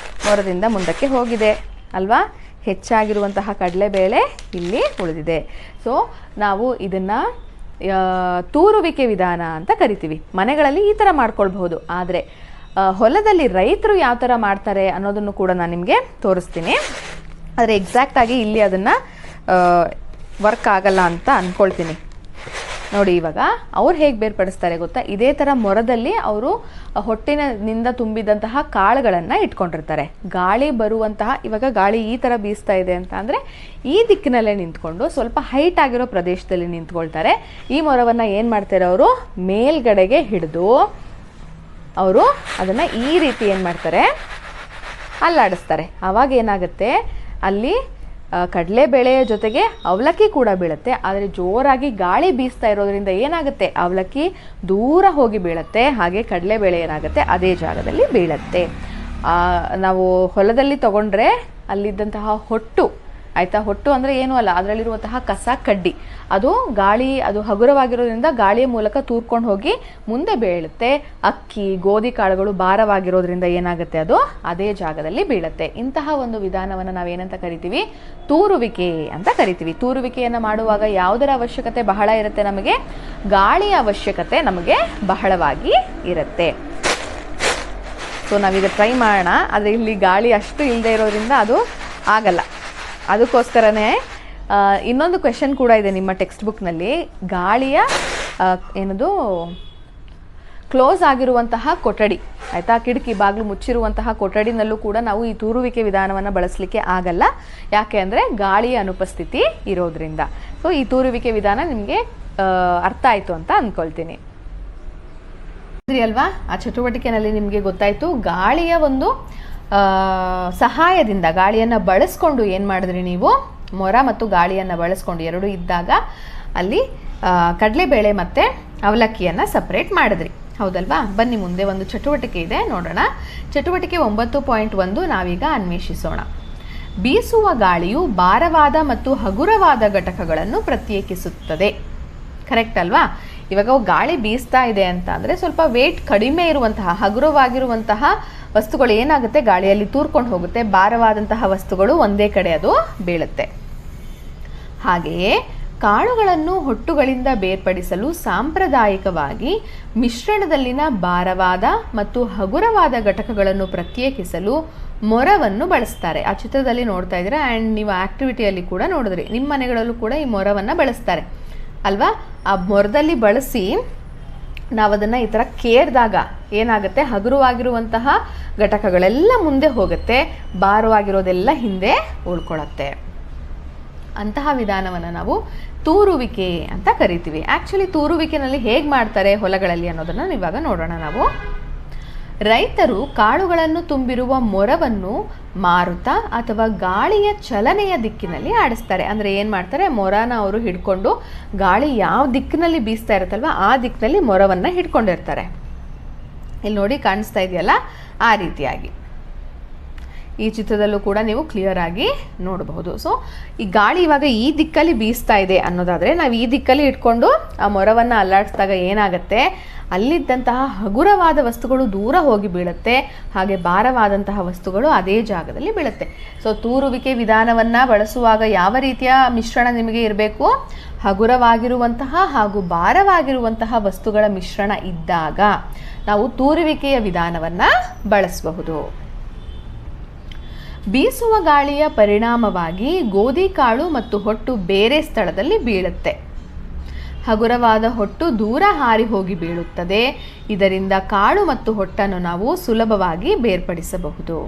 [SPEAKER 1] ಮೊರದಿಂದ ಮುಂದಕ್ಕೆ ಹೋಗಿದೆ ಅಲ್ವಾ? ಹೆಚ್ಚಾಗಿರುವಂತಹ ಕಡಲೆಬೇಳೆ ಇಲ್ಲಿ ಉಳಿದಿದೆ. ಸೊ ನಾವು ಇದನ್ನು ತೂರುವಿಕೆ ವಿಧಾನ ಅಂತ ಕರಿತೀವಿ. ಮನೆಗಳಲ್ಲಿ ಈ ಥರ ಮಾಡ್ಕೊಳ್ಬಹುದು. ಆದರೆ ಹೊಲದಲ್ಲಿ ರೈತರು ಯಾವ ಥರ ಮಾಡ್ತಾರೆ ಅನ್ನೋದನ್ನು ಕೂಡ ನಾನು ನಿಮಗೆ ತೋರಿಸ್ತೀನಿ. ಆದರೆ ಎಕ್ಸಾಕ್ಟಾಗಿ ಇಲ್ಲಿ ಅದನ್ನು ವರ್ಕ್ ಆಗಲ್ಲ ಅಂತ ಅಂದ್ಕೊಳ್ತೀನಿ. ನೋಡಿ, ಇವಾಗ ಅವ್ರು ಹೇಗೆ ಬೇರ್ಪಡಿಸ್ತಾರೆ ಗೊತ್ತಾ? ಇದೇ ಥರ ಮೊರದಲ್ಲಿ ಅವರು ಹೊಟ್ಟಿನಿಂದ ತುಂಬಿದಂತಹ ಕಾಳುಗಳನ್ನು ಇಟ್ಕೊಂಡಿರ್ತಾರೆ. ಗಾಳಿ ಬರುವಂತಹ, ಇವಾಗ ಗಾಳಿ ಈ ಥರ ಬೀಸ್ತಾ ಇದೆ ಅಂತ ಅಂದರೆ ಈ ದಿಕ್ಕಿನಲ್ಲೇ ನಿಂತ್ಕೊಂಡು ಸ್ವಲ್ಪ ಹೈಟ್ ಆಗಿರೋ ಪ್ರದೇಶದಲ್ಲಿ ನಿಂತ್ಕೊಳ್ತಾರೆ. ಈ ಮೊರವನ್ನು ಏನು ಮಾಡ್ತಾರೆ, ಅವರು ಮೇಲ್ಗಡೆಗೆ ಹಿಡಿದು ಅವರು ಅದನ್ನು ಈ ರೀತಿ ಏನು ಮಾಡ್ತಾರೆ, ಅಲ್ಲಾಡಿಸ್ತಾರೆ. ಆವಾಗ ಏನಾಗುತ್ತೆ, ಅಲ್ಲಿ ಕಡಲೆಬೇಳೆಯ ಜೊತೆಗೆ ಅವಲಕ್ಕಿ ಕೂಡ ಬೀಳುತ್ತೆ. ಆದರೆ ಜೋರಾಗಿ ಗಾಳಿ ಬೀಸ್ತಾ ಇರೋದ್ರಿಂದ ಏನಾಗುತ್ತೆ, ಅವಲಕ್ಕಿ ದೂರ ಹೋಗಿ ಬೀಳುತ್ತೆ, ಹಾಗೆ ಕಡಲೆಬೇಳೆ ಏನಾಗುತ್ತೆ, ಅದೇ ಜಾಗದಲ್ಲಿ ಬೀಳುತ್ತೆ. ನಾವು ಹೊಲದಲ್ಲಿ ತಗೊಂಡ್ರೆ ಅಲ್ಲಿದ್ದಂತಹ ಹೊಟ್ಟು, ಆಯಿತಾ? ಹೊಟ್ಟು ಅಂದರೆ ಏನೂ ಅಲ್ಲ, ಅದರಲ್ಲಿರುವಂತಹ ಕಸ ಕಡ್ಡಿ, ಅದು ಗಾಳಿ, ಅದು ಹಗುರವಾಗಿರೋದ್ರಿಂದ ಗಾಳಿಯ ಮೂಲಕ ತೂರ್ಕೊಂಡು ಹೋಗಿ ಮುಂದೆ ಬೀಳುತ್ತೆ. ಅಕ್ಕಿ, ಗೋಧಿ ಕಾಳುಗಳು ಭಾರವಾಗಿರೋದ್ರಿಂದ ಏನಾಗುತ್ತೆ, ಅದು ಅದೇ ಜಾಗದಲ್ಲಿ ಬೀಳುತ್ತೆ. ಇಂತಹ ಒಂದು ವಿಧಾನವನ್ನು ನಾವೇನಂತ ಕರಿತೀವಿ, ತೂರುವಿಕೆ ಅಂತ ಕರಿತೀವಿ. ತೂರುವಿಕೆಯನ್ನು ಮಾಡುವಾಗ ಯಾವುದರ ಅವಶ್ಯಕತೆ ಬಹಳ ಇರುತ್ತೆ, ನಮಗೆ ಗಾಳಿಯ ಅವಶ್ಯಕತೆ ನಮಗೆ ಬಹಳವಾಗಿ ಇರುತ್ತೆ. ಸೊ ನಾವೀಗ ಟ್ರೈ ಮಾಡೋಣ. ಆದರೆ ಇಲ್ಲಿ ಗಾಳಿ ಅಷ್ಟು ಇಲ್ಲದೆ ಇರೋದ್ರಿಂದ ಅದು ಆಗಲ್ಲ. ಅದಕ್ಕೋಸ್ಕರನೇ ಇನ್ನೊಂದು ಕ್ವೆಶನ್ ಕೂಡ ಇದೆ ನಿಮ್ಮ ಟೆಕ್ಸ್ಟ್ ಬುಕ್ನಲ್ಲಿ. ಗಾಳಿಯ ಏನದು ಕ್ಲೋಸ್ ಆಗಿರುವಂತಹ ಕೊಠಡಿ, ಆಯಿತಾ? ಕಿಟಕಿ ಬಾಗಿಲು ಮುಚ್ಚಿರುವಂತಹ ಕೊಠಡಿನಲ್ಲೂ ಕೂಡ ನಾವು ಈ ತೂರುವಿಕೆ ವಿಧಾನವನ್ನು ಬಳಸಲಿಕ್ಕೆ ಆಗಲ್ಲ. ಯಾಕೆ ಅಂದರೆ ಗಾಳಿಯ ಅನುಪಸ್ಥಿತಿ ಇರೋದ್ರಿಂದ. ಸೊ ಈ ತೂರುವಿಕೆ ವಿಧಾನ ನಿಮಗೆ ಅರ್ಥ ಆಯಿತು ಅಂತ ಅಂದ್ಕೊಳ್ತೀನಿ ಅಲ್ವಾ? ಆ ಚಟುವಟಿಕೆಯಲ್ಲಿ ನಿಮಗೆ ಗೊತ್ತಾಯಿತು, ಗಾಳಿಯ ಒಂದು ಸಹಾಯದಿಂದ, ಗಾಳಿಯನ್ನು ಬಳಸ್ಕೊಂಡು ಏನು ಮಾಡಿದ್ರಿ ನೀವು, ಮೊರ ಮತ್ತು ಗಾಳಿಯನ್ನು ಬಳಸ್ಕೊಂಡು ಎರಡೂ ಇದ್ದಾಗ ಅಲ್ಲಿ ಕಡಲೆಬೇಳೆ ಮತ್ತು ಅವಲಕ್ಕಿಯನ್ನು ಸಪ್ರೇಟ್ ಮಾಡಿದ್ರಿ, ಹೌದಲ್ವಾ? ಬನ್ನಿ, ಮುಂದೆ ಒಂದು ಚಟುವಟಿಕೆ ಇದೆ, ನೋಡೋಣ. ಚಟುವಟಿಕೆ 9.1 ನಾವೀಗ ಅನ್ವೇಷಿಸೋಣ. ಬೀಸುವ ಗಾಳಿಯು ಭಾರವಾದ ಮತ್ತು ಹಗುರವಾದ ಘಟಕಗಳನ್ನು ಪ್ರತ್ಯೇಕಿಸುತ್ತದೆ. ಕರೆಕ್ಟ್ ಅಲ್ವಾ? ಇವಾಗ ಗಾಳಿ ಬೀಸ್ತಾ ಇದೆ ಅಂತ ಅಂದರೆ ಸ್ವಲ್ಪ ವೇಟ್ ಕಡಿಮೆ ಇರುವಂತಹ, ಹಗುರವಾಗಿರುವಂತಹ ವಸ್ತುಗಳು ಏನಾಗುತ್ತೆ, ಗಾಳಿಯಲ್ಲಿ ತೂರ್ಕೊಂಡು ಹೋಗುತ್ತೆ. ಭಾರವಾದಂತಹ ವಸ್ತುಗಳು ಒಂದೇ ಕಡೆ ಅದು ಬೀಳುತ್ತೆ. ಹಾಗೆಯೇ ಕಾಳುಗಳನ್ನು ಹೊಟ್ಟುಗಳಿಂದ ಬೇರ್ಪಡಿಸಲು ಸಾಂಪ್ರದಾಯಿಕವಾಗಿ ಮಿಶ್ರಣದಲ್ಲಿನ ಭಾರವಾದ ಮತ್ತು ಹಗುರವಾದ ಘಟಕಗಳನ್ನು ಪ್ರತ್ಯೇಕಿಸಲು ಮೊರವನ್ನು ಬಳಸ್ತಾರೆ. ಆ ಚಿತ್ರದಲ್ಲಿ ನೋಡ್ತಾ ಇದ್ದೀರಾ, ಆ್ಯಂಡ್ ನೀವು ಆಕ್ಟಿವಿಟಿಯಲ್ಲಿ ಕೂಡ ನೋಡಿದ್ರಿ, ನಿಮ್ಮ ಮನೆಗಳಲ್ಲೂ ಕೂಡ ಈ ಮೊರವನ್ನು ಬಳಸ್ತಾರೆ ಅಲ್ವಾ? ಆ ಮೊರದಲ್ಲಿ ಬಳಸಿ ನಾವು ಅದನ್ನು ಈ ಥರ ಕೇರಿದಾಗ ಏನಾಗುತ್ತೆ, ಹಗುರವಾಗಿರುವಂತಹ ಘಟಕಗಳೆಲ್ಲ ಮುಂದೆ ಹೋಗುತ್ತೆ, ಭಾರವಾಗಿರೋದೆಲ್ಲ ಹಿಂದೆ ಉಳ್ಕೊಳ್ಳುತ್ತೆ. ಅಂತಹ ವಿಧಾನವನ್ನು ನಾವು ತೂರುವಿಕೆ ಅಂತ ಕರಿತೀವಿ. ಆ್ಯಕ್ಚುಲಿ ತೂರುವಿಕೆನಲ್ಲಿ ಹೇಗೆ ಮಾಡ್ತಾರೆ ಹೊಲಗಳಲ್ಲಿ ಅನ್ನೋದನ್ನು ಇವಾಗ ನೋಡೋಣ ನಾವು. ರೈತರು ಕಾಳುಗಳನ್ನು ತುಂಬಿರುವ ಮೊರವನ್ನು ಮಾರುತ ಅಥವಾ ಗಾಳಿಯ ಚಲನೆಯ ದಿಕ್ಕಿನಲ್ಲಿ ಆಡಿಸ್ತಾರೆ. ಅಂದರೆ ಏನು ಮಾಡ್ತಾರೆ, ಮೊರನ ಅವರು ಹಿಡ್ಕೊಂಡು ಗಾಳಿ ಯಾವ ದಿಕ್ಕಿನಲ್ಲಿ ಬೀಸ್ತಾ ಇರುತ್ತಲ್ವ ಆ ದಿಕ್ಕಿನಲ್ಲಿ ಮೊರವನ್ನು ಹಿಡ್ಕೊಂಡಿರ್ತಾರೆ. ಇಲ್ಲಿ ನೋಡಿ ಕಾಣಿಸ್ತಾ ಇದೆಯಲ್ಲ, ಆ ರೀತಿಯಾಗಿ. ಈ ಚಿತ್ರದಲ್ಲೂ ಕೂಡ ನೀವು ಕ್ಲಿಯರ್ ಆಗಿ ನೋಡಬಹುದು. ಸೊ ಈ ಗಾಳಿ ಇವಾಗ ಈ ದಿಕ್ಕಲ್ಲಿ ಬೀಸ್ತಾ ಇದೆ ಅನ್ನೋದಾದರೆ ನಾವು ಈ ದಿಕ್ಕಲ್ಲಿ ಇಟ್ಕೊಂಡು ಆ ಮೊರವನ್ನು ಅಲ್ಲಾಡಿಸಿದಾಗ ಏನಾಗುತ್ತೆ, ಅಲ್ಲಿದ್ದಂತಹ ಹಗುರವಾದ ವಸ್ತುಗಳು ದೂರ ಹೋಗಿ ಬೀಳುತ್ತೆ, ಹಾಗೆ ಭಾರವಾದಂತಹ ವಸ್ತುಗಳು ಅದೇ ಜಾಗದಲ್ಲಿ ಬೀಳುತ್ತೆ. ಸೊ ತೂರುವಿಕೆ ವಿಧಾನವನ್ನು ಬಳಸುವಾಗ ಯಾವ ರೀತಿಯ ಮಿಶ್ರಣ ನಿಮಗೆ ಇರಬೇಕು, ಹಗುರವಾಗಿರುವಂತಹ ಹಾಗೂ ಭಾರವಾಗಿರುವಂತಹ ವಸ್ತುಗಳ ಮಿಶ್ರಣ ಇದ್ದಾಗ ನಾವು ತೂರುವಿಕೆಯ ವಿಧಾನವನ್ನು ಬಳಸಬಹುದು. ಬೀಸುವ ಗಾಳಿಯ ಪರಿಣಾಮವಾಗಿ ಗೋಧಿ ಕಾಳು ಮತ್ತು ಹೊಟ್ಟು ಬೇರೆ ಸ್ಥಳದಲ್ಲಿ ಬೀಳುತ್ತೆ. ಹಗುರವಾದ ಹೊಟ್ಟು ದೂರ ಹಾರಿ ಹೋಗಿ ಬೀಳುತ್ತದೆ. ಇದರಿಂದ ಕಾಳು ಮತ್ತು ಹೊಟ್ಟನ್ನು ನಾವು ಸುಲಭವಾಗಿ ಬೇರ್ಪಡಿಸಬಹುದು.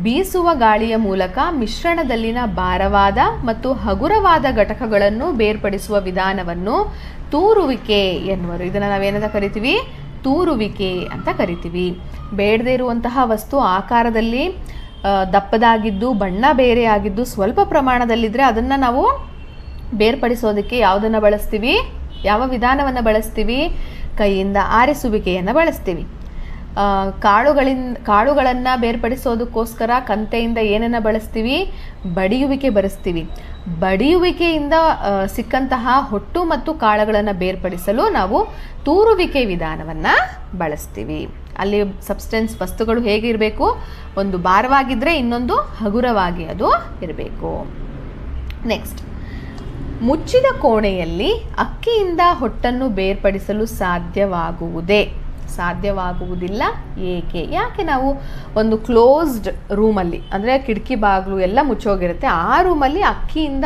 [SPEAKER 1] ಬೀಸುವ ಗಾಳಿಯ ಮೂಲಕ ಮಿಶ್ರಣದಲ್ಲಿನ ಭಾರವಾದ ಮತ್ತು ಹಗುರವಾದ ಘಟಕಗಳನ್ನು ಬೇರ್ಪಡಿಸುವ ವಿಧಾನವನ್ನು ತೂರುವಿಕೆ ಎನ್ನುವರು. ಇದನ್ನು ನಾವೇನಂತ ಕರಿತೀವಿ, ತೂರುವಿಕೆ ಅಂತ ಕರಿತೀವಿ. ಬೇಡದೇ ಇರುವಂತಹ ವಸ್ತು ಆಕಾರದಲ್ಲಿ ದಪ್ಪದಾಗಿದ್ದು ಬಣ್ಣ ಬೇರೆ ಆಗಿದ್ದು ಸ್ವಲ್ಪ ಪ್ರಮಾಣದಲ್ಲಿದ್ದರೆ ಅದನ್ನು ನಾವು ಬೇರ್ಪಡಿಸೋದಕ್ಕೆ ಯಾವುದನ್ನು ಬಳಸ್ತೀವಿ, ಯಾವ ವಿಧಾನವನ್ನು ಬಳಸ್ತೀವಿ, ಕೈಯಿಂದ ಆರಿಸುವಿಕೆಯನ್ನು ಬಳಸ್ತೀವಿ. ಕಾಳುಗಳನ್ನು ಬೇರ್ಪಡಿಸೋದಕ್ಕೋಸ್ಕರ ಕಂತೆಯಿಂದ ಏನನ್ನು ಬಳಸ್ತೀವಿ, ಬಡಿಯುವಿಕೆ ಬಳಸ್ತೀವಿ. ಬಡಿಯುವಿಕೆಯಿಂದ ಸಿಕ್ಕಂತಹ ಹೊಟ್ಟು ಮತ್ತು ಕಾಳುಗಳನ್ನು ಬೇರ್ಪಡಿಸಲು ನಾವು ತೂರುವಿಕೆ ವಿಧಾನವನ್ನು ಬಳಸ್ತೀವಿ. ಅಲ್ಲಿ ಸಬ್ಸ್ಟೆನ್ಸ್ ವಸ್ತುಗಳು ಹೇಗಿರಬೇಕು, ಒಂದು ಭಾರವಾಗಿದ್ದರೆ ಇನ್ನೊಂದು ಹಗುರವಾಗಿ ಅದು ಇರಬೇಕು. ನೆಕ್ಸ್ಟ್, ಮುಚ್ಚಿದ ಕೋಣೆಯಲ್ಲಿ ಅಕ್ಕಿಯಿಂದ ಹೊಟ್ಟನ್ನು ಬೇರ್ಪಡಿಸಲು ಸಾಧ್ಯವಾಗುವುದಿಲ್ಲ. ಯಾಕೆ ನಾವು ಒಂದು ಕ್ಲೋಸ್ಡ್ ರೂಮಲ್ಲಿ, ಅಂದರೆ ಕಿಟಕಿ ಬಾಗಿಲು ಎಲ್ಲ ಮುಚ್ಚೋಗಿರುತ್ತೆ, ಆ ರೂಮಲ್ಲಿ ಅಕ್ಕಿಯಿಂದ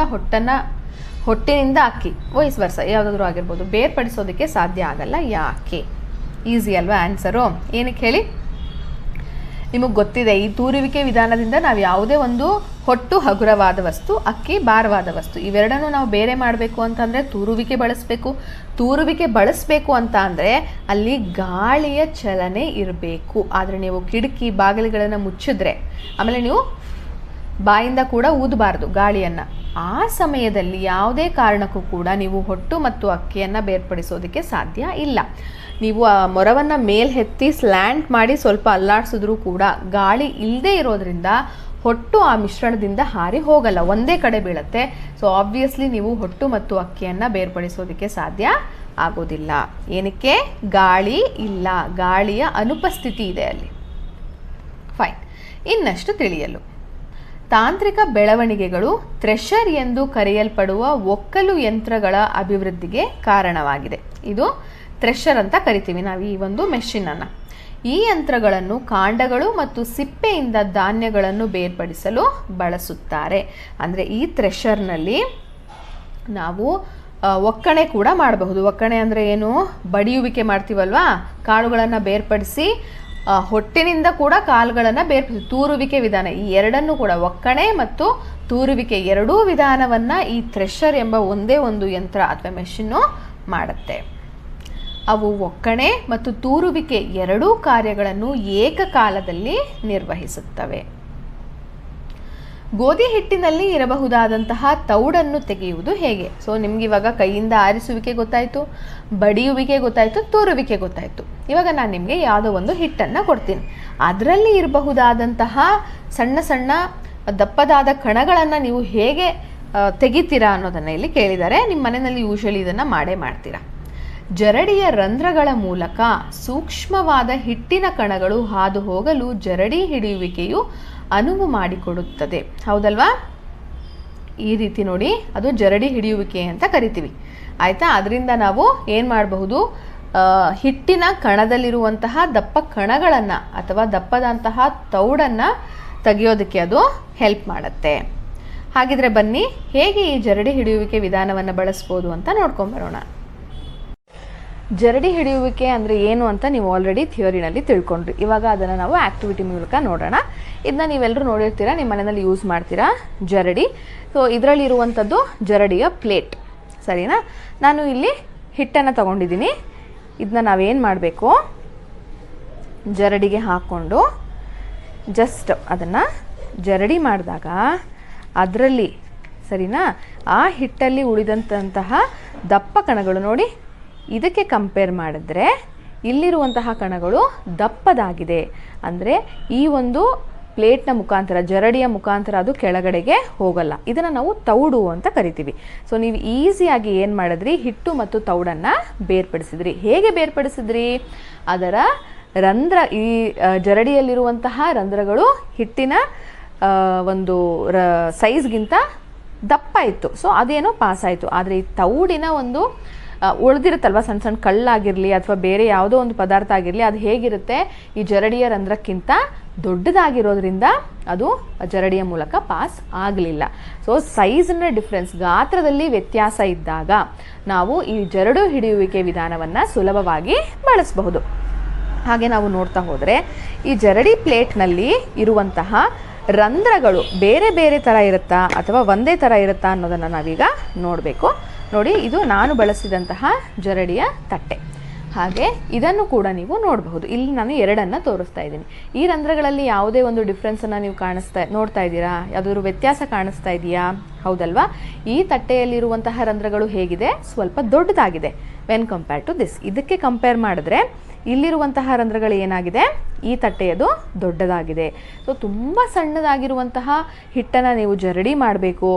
[SPEAKER 1] ಹೊಟ್ಟೆನಿಂದ ಅಕ್ಕಿ ವೈಸ್ ವರ್ಸ ಯಾವುದಾದ್ರೂ ಆಗಿರ್ಬೋದು ಬೇರ್ಪಡಿಸೋದಕ್ಕೆ ಸಾಧ್ಯ ಆಗಲ್ಲ. ಯಾಕೆ? ಈಸಿ ಅಲ್ವಾ ಆನ್ಸರು? ಏನಕ್ಕೆ ಹೇಳಿ? ನಿಮಗೆ ಗೊತ್ತಿದೆ, ಈ ತೂರುವಿಕೆ ವಿಧಾನದಿಂದ ನಾವು ಯಾವುದೇ ಒಂದು ಹೊಟ್ಟು ಹಗುರವಾದ ವಸ್ತು, ಅಕ್ಕಿ ಭಾರವಾದ ವಸ್ತು, ಇವೆರಡನ್ನು ನಾವು ಬೇರೆ ಮಾಡಬೇಕು ಅಂತಂದರೆ ತೂರುವಿಕೆ ಬಳಸಬೇಕು. ತೂರುವಿಕೆ ಬಳಸಬೇಕು ಅಂತ ಅಂದರೆ ಅಲ್ಲಿ ಗಾಳಿಯ ಚಲನೆ ಇರಬೇಕು. ಆದರೆ ನೀವು ಕಿಟಕಿ ಬಾಗಿಲುಗಳನ್ನು ಮುಚ್ಚಿದ್ರೆ, ಆಮೇಲೆ ನೀವು ಬಾಯಿಂದ ಕೂಡ ಊದಬಾರ್ದು ಗಾಳಿಯನ್ನು, ಆ ಸಮಯದಲ್ಲಿ ಯಾವುದೇ ಕಾರಣಕ್ಕೂ ಕೂಡ ನೀವು ಹೊಟ್ಟು ಮತ್ತು ಅಕ್ಕಿಯನ್ನು ಬೇರ್ಪಡಿಸೋದಕ್ಕೆ ಸಾಧ್ಯ ಇಲ್ಲ. ನೀವು ಆ ಮೊರವನ್ನು ಮೇಲ್ಎತ್ತಿ ಸ್ಲ್ಯಾಂಟ್ ಮಾಡಿ ಸ್ವಲ್ಪ ಅಲ್ಲಾಡಿಸಿದ್ರೂ ಕೂಡ ಗಾಳಿ ಇಲ್ಲದೆ ಇರೋದ್ರಿಂದ ಹೊಟ್ಟು ಆ ಮಿಶ್ರಣದಿಂದ ಹಾರಿ ಹೋಗಲ್ಲ, ಒಂದೇ ಕಡೆ ಬೀಳುತ್ತೆ. ಸೊ ಆಬ್ವಿಯಸ್ಲಿ ನೀವು ಹೊಟ್ಟು ಮತ್ತು ಅಕ್ಕಿಯನ್ನು ಬೇರ್ಪಡಿಸೋದಕ್ಕೆ ಸಾಧ್ಯ ಆಗೋದಿಲ್ಲ. ಏನಕ್ಕೆ? ಗಾಳಿ ಇಲ್ಲ, ಗಾಳಿಯ ಅನುಪಸ್ಥಿತಿ ಇದೆ ಅಲ್ಲಿ. ಫೈನ್. ಇನ್ನಷ್ಟು ತಿಳಿಯಲು, ತಾಂತ್ರಿಕ ಬೆಳವಣಿಗೆಗಳು ಥ್ರೆಷರ್ ಎಂದು ಕರೆಯಲ್ಪಡುವ ಒಕ್ಕಲು ಯಂತ್ರಗಳ ಅಭಿವೃದ್ಧಿಗೆ ಕಾರಣವಾಗಿದೆ. ಇದು ಥ್ರೆಷರ್ ಅಂತ ಕರಿತೀವಿ ನಾವು ಈ ಒಂದು ಮೆಷಿನನ್ನು. ಈ ಯಂತ್ರಗಳನ್ನು ಕಾಂಡಗಳು ಮತ್ತು ಸಿಪ್ಪೆಯಿಂದ ಧಾನ್ಯಗಳನ್ನು ಬೇರ್ಪಡಿಸಲು ಬಳಸುತ್ತಾರೆ. ಅಂದರೆ ಈ ಥ್ರೆಷರ್ನಲ್ಲಿ ನಾವು ಒಕ್ಕಣೆ ಕೂಡ ಮಾಡಬಹುದು. ಒಕ್ಕಣೆ ಅಂದರೆ ಏನು? ಬಡಿಯುವಿಕೆ ಮಾಡ್ತೀವಲ್ವಾ, ಕಾಳುಗಳನ್ನು ಬೇರ್ಪಡಿಸಿ ಹೊಟ್ಟಿನಿಂದ ಕೂಡ ಕಾಳುಗಳನ್ನು ಬೇರ್ಪಡಿಸಿ ತೂರುವಿಕೆ ವಿಧಾನ, ಈ ಎರಡನ್ನೂ ಕೂಡ ಒಕ್ಕಣೆ ಮತ್ತು ತೂರುವಿಕೆ ಎರಡೂ ವಿಧಾನವನ್ನು ಈ ಥ್ರೆಷರ್ ಎಂಬ ಒಂದೇ ಒಂದು ಯಂತ್ರ ಅಥವಾ ಮೆಷಿನ್ನು ಮಾಡುತ್ತೆ. ಅವು ಒಕ್ಕಣೆ ಮತ್ತು ತೂರುವಿಕೆ ಎರಡೂ ಕಾರ್ಯಗಳನ್ನು ಏಕಕಾಲದಲ್ಲಿ ನಿರ್ವಹಿಸುತ್ತವೆ. ಗೋಧಿ ಹಿಟ್ಟಿನಲ್ಲಿ ಇರಬಹುದಾದಂತಹ ತೌಡನ್ನು ತೆಗೆಯುವುದು ಹೇಗೆ? ಸೊ ನಿಮ್ಗೆ ಇವಾಗ ಕೈಯಿಂದ ಆರಿಸುವಿಕೆ ಗೊತ್ತಾಯಿತು, ಬಡಿಯುವಿಕೆ ಗೊತ್ತಾಯಿತು, ತೂರುವಿಕೆ ಗೊತ್ತಾಯಿತು. ಇವಾಗ ನಾನು ನಿಮಗೆ ಯಾವುದೋ ಒಂದು ಹಿಟ್ಟನ್ನು ಕೊಡ್ತೀನಿ, ಅದರಲ್ಲಿ ಇರಬಹುದಾದಂತಹ ಸಣ್ಣ ಸಣ್ಣ ದಪ್ಪದಾದ ಕಣಗಳನ್ನು ನೀವು ಹೇಗೆ ತೆಗಿತೀರಾ ಅನ್ನೋದನ್ನು ಇಲ್ಲಿ ಕೇಳಿದ್ದಾರೆ. ನಿಮ್ಮ ಮನೆಯಲ್ಲಿ ಯೂಶಲಿ ಇದನ್ನು ಮಾಡ್ತೀರಾ. ಜರಡಿಯ ರಂಧ್ರಗಳ ಮೂಲಕ ಸೂಕ್ಷ್ಮವಾದ ಹಿಟ್ಟಿನ ಕಣಗಳು ಹಾದು ಹೋಗಲು ಜರಡಿ ಹಿಡಿಯುವಿಕೆಯು ಅನುವು ಮಾಡಿಕೊಡುತ್ತದೆ. ಹೌದಲ್ವಾ? ಈ ರೀತಿ ನೋಡಿ, ಅದು ಜರಡಿ ಹಿಡಿಯುವಿಕೆ ಅಂತ ಕರಿತೀವಿ. ಆಯಿತಾ? ಅದರಿಂದ ನಾವು ಏನು ಮಾಡಬಹುದು, ಹಿಟ್ಟಿನ ಕಣದಲ್ಲಿರುವಂತಹ ದಪ್ಪ ಕಣಗಳನ್ನು ಅಥವಾ ದಪ್ಪದಂತಹ ತೌಡನ್ನು ತೆಗೆಯೋದಕ್ಕೆ ಅದು ಹೆಲ್ಪ್ ಮಾಡುತ್ತೆ. ಹಾಗಿದ್ರೆ ಬನ್ನಿ, ಹೇಗೆ ಈ ಜರಡಿ ಹಿಡಿಯುವಿಕೆ ವಿಧಾನವನ್ನು ಬಳಸ್ಬೋದು ಅಂತ ನೋಡ್ಕೊಂಬರೋಣ. ಜರಡಿ ಹಿಡಿಯುವಿಕೆ ಅಂದರೆ ಏನು ಅಂತ ನೀವು ಆಲ್ರೆಡಿ ಥಿಯರಿನಲ್ಲಿ ತಿಳ್ಕೊಂಡ್ರಿ. ಇವಾಗ ಅದನ್ನು ನಾವು ಆ್ಯಕ್ಟಿವಿಟಿ ಮೂಲಕ ನೋಡೋಣ. ಇದನ್ನ ನೀವೆಲ್ಲರೂ ನೋಡಿರ್ತೀರಾ, ನಿಮ್ಮ ಮನೆಯಲ್ಲಿ ಯೂಸ್ ಮಾಡ್ತೀರಾ ಜರಡಿ. ಸೊ ಇದರಲ್ಲಿರುವಂಥದ್ದು ಜರಡಿಯ ಪ್ಲೇಟ್, ಸರಿನಾ? ನಾನು ಇಲ್ಲಿ ಹಿಟ್ಟನ್ನು ತಗೊಂಡಿದ್ದೀನಿ. ಇದನ್ನ ನಾವೇನು ಮಾಡಬೇಕು, ಜರಡಿಗೆ ಹಾಕ್ಕೊಂಡು ಜಸ್ಟ್ ಅದನ್ನು ಜರಡಿ ಮಾಡಿದಾಗ ಅದರಲ್ಲಿ, ಸರಿನಾ, ಆ ಹಿಟ್ಟಲ್ಲಿ ಉಳಿದಂತಹ ದಪ್ಪ ಕಣಗಳು ನೋಡಿ, ಇದಕ್ಕೆ ಕಂಪೇರ್ ಮಾಡಿದ್ರೆ ಇಲ್ಲಿರುವಂತಹ ಕಣಗಳು ದಪ್ಪದಾಗಿದೆ. ಅಂದರೆ ಈ ಒಂದು ಪ್ಲೇಟ್ನ ಮುಖಾಂತರ, ಜರಡಿಯ ಮುಖಾಂತರ ಅದು ಕೆಳಗಡೆಗೆ ಹೋಗಲ್ಲ. ಇದನ್ನು ನಾವು ತೌಡು ಅಂತ ಕರಿತೀವಿ. ಸೊ ನೀವು ಈಸಿಯಾಗಿ ಏನು ಮಾಡಿದ್ರಿ, ಹಿಟ್ಟು ಮತ್ತು ತೌಡನ್ನು ಬೇರ್ಪಡಿಸಿದ್ರಿ. ಹೇಗೆ ಬೇರ್ಪಡಿಸಿದ್ರಿ? ಅದರ ರಂಧ್ರ, ಈ ಜರಡಿಯಲ್ಲಿರುವಂತಹ ರಂಧ್ರಗಳು ಹಿಟ್ಟಿನ ಒಂದು ಸೈಜ್ಗಿಂತ ದಪ್ಪ ಇತ್ತು. ಸೊ ಅದೇನೋ ಪಾಸ್ ಆಯಿತು. ಆದರೆ ಈ ತೌಡಿನ ಒಂದು ಉಳಿದಿರುತ್ತಲ್ವ, ಸಣ್ಣ ಸಣ್ಣ ಕಳ್ಳಾಗಿರಲಿ ಅಥವಾ ಬೇರೆ ಯಾವುದೋ ಒಂದು ಪದಾರ್ಥ ಆಗಿರಲಿ, ಅದು ಹೇಗಿರುತ್ತೆ, ಈ ಜರಡಿಯ ರಂಧ್ರಕ್ಕಿಂತ ದೊಡ್ಡದಾಗಿರೋದ್ರಿಂದ ಅದು ಜರಡಿಯ ಮೂಲಕ ಪಾಸ್ ಆಗಲಿಲ್ಲ. ಸೊ ಸೈಜ್ನ ಡಿಫ್ರೆನ್ಸ್, ಗಾತ್ರದಲ್ಲಿ ವ್ಯತ್ಯಾಸ ಇದ್ದಾಗ ನಾವು ಈ ಜರಡು ಹಿಡಿಯುವಿಕೆ ವಿಧಾನವನ್ನು ಸುಲಭವಾಗಿ ಬಳಸಬಹುದು. ಹಾಗೆ ನಾವು ನೋಡ್ತಾ ಹೋದರೆ ಈ ಜರಡಿ ಪ್ಲೇಟ್ನಲ್ಲಿ ಇರುವಂತಹ ರಂಧ್ರಗಳು ಬೇರೆ ಬೇರೆ ಥರ ಇರುತ್ತಾ ಅಥವಾ ಒಂದೇ ಥರ ಇರುತ್ತಾ ಅನ್ನೋದನ್ನು ನಾವೀಗ ನೋಡಬೇಕು. ನೋಡಿ, ಇದು ನಾನು ಬಳಸಿದಂತಹ ಜರಡಿಯ ತಟ್ಟೆ. ಹಾಗೆ ಇದನ್ನು ಕೂಡ ನೀವು ನೋಡಬಹುದು. ಇಲ್ಲಿ ನಾನು ಎರಡನ್ನು ತೋರಿಸ್ತಾ ಇದ್ದೀನಿ. ಈ ರಂಧ್ರಗಳಲ್ಲಿ ಯಾವುದೇ ಒಂದು ಡಿಫ್ರೆನ್ಸನ್ನು ನೀವು ನೋಡ್ತಾ ಇದ್ದೀರಾ? ಯಾವುದಾದ್ರು ವ್ಯತ್ಯಾಸ ಕಾಣಿಸ್ತಾ ಇದೆಯಾ? ಹೌದಲ್ವಾ? ಈ ತಟ್ಟೆಯಲ್ಲಿರುವಂತಹ ರಂಧ್ರಗಳು ಹೇಗಿದೆ, ಸ್ವಲ್ಪ ದೊಡ್ಡದಾಗಿದೆ ವೆನ್ ಕಂಪೇರ್ ಟು ದಿಸ್. ಇದಕ್ಕೆ ಕಂಪೇರ್ ಮಾಡಿದ್ರೆ ಇಲ್ಲಿರುವಂತಹ ರಂಧ್ರಗಳು ಏನಾಗಿದೆ, ಈ ತಟ್ಟೆಯದು ದೊಡ್ಡದಾಗಿದೆ. ಸೊ ತುಂಬ ಸಣ್ಣದಾಗಿರುವಂತಹ ಹಿಟ್ಟನ್ನು ನೀವು ಜರಡಿ ಮಾಡಬೇಕು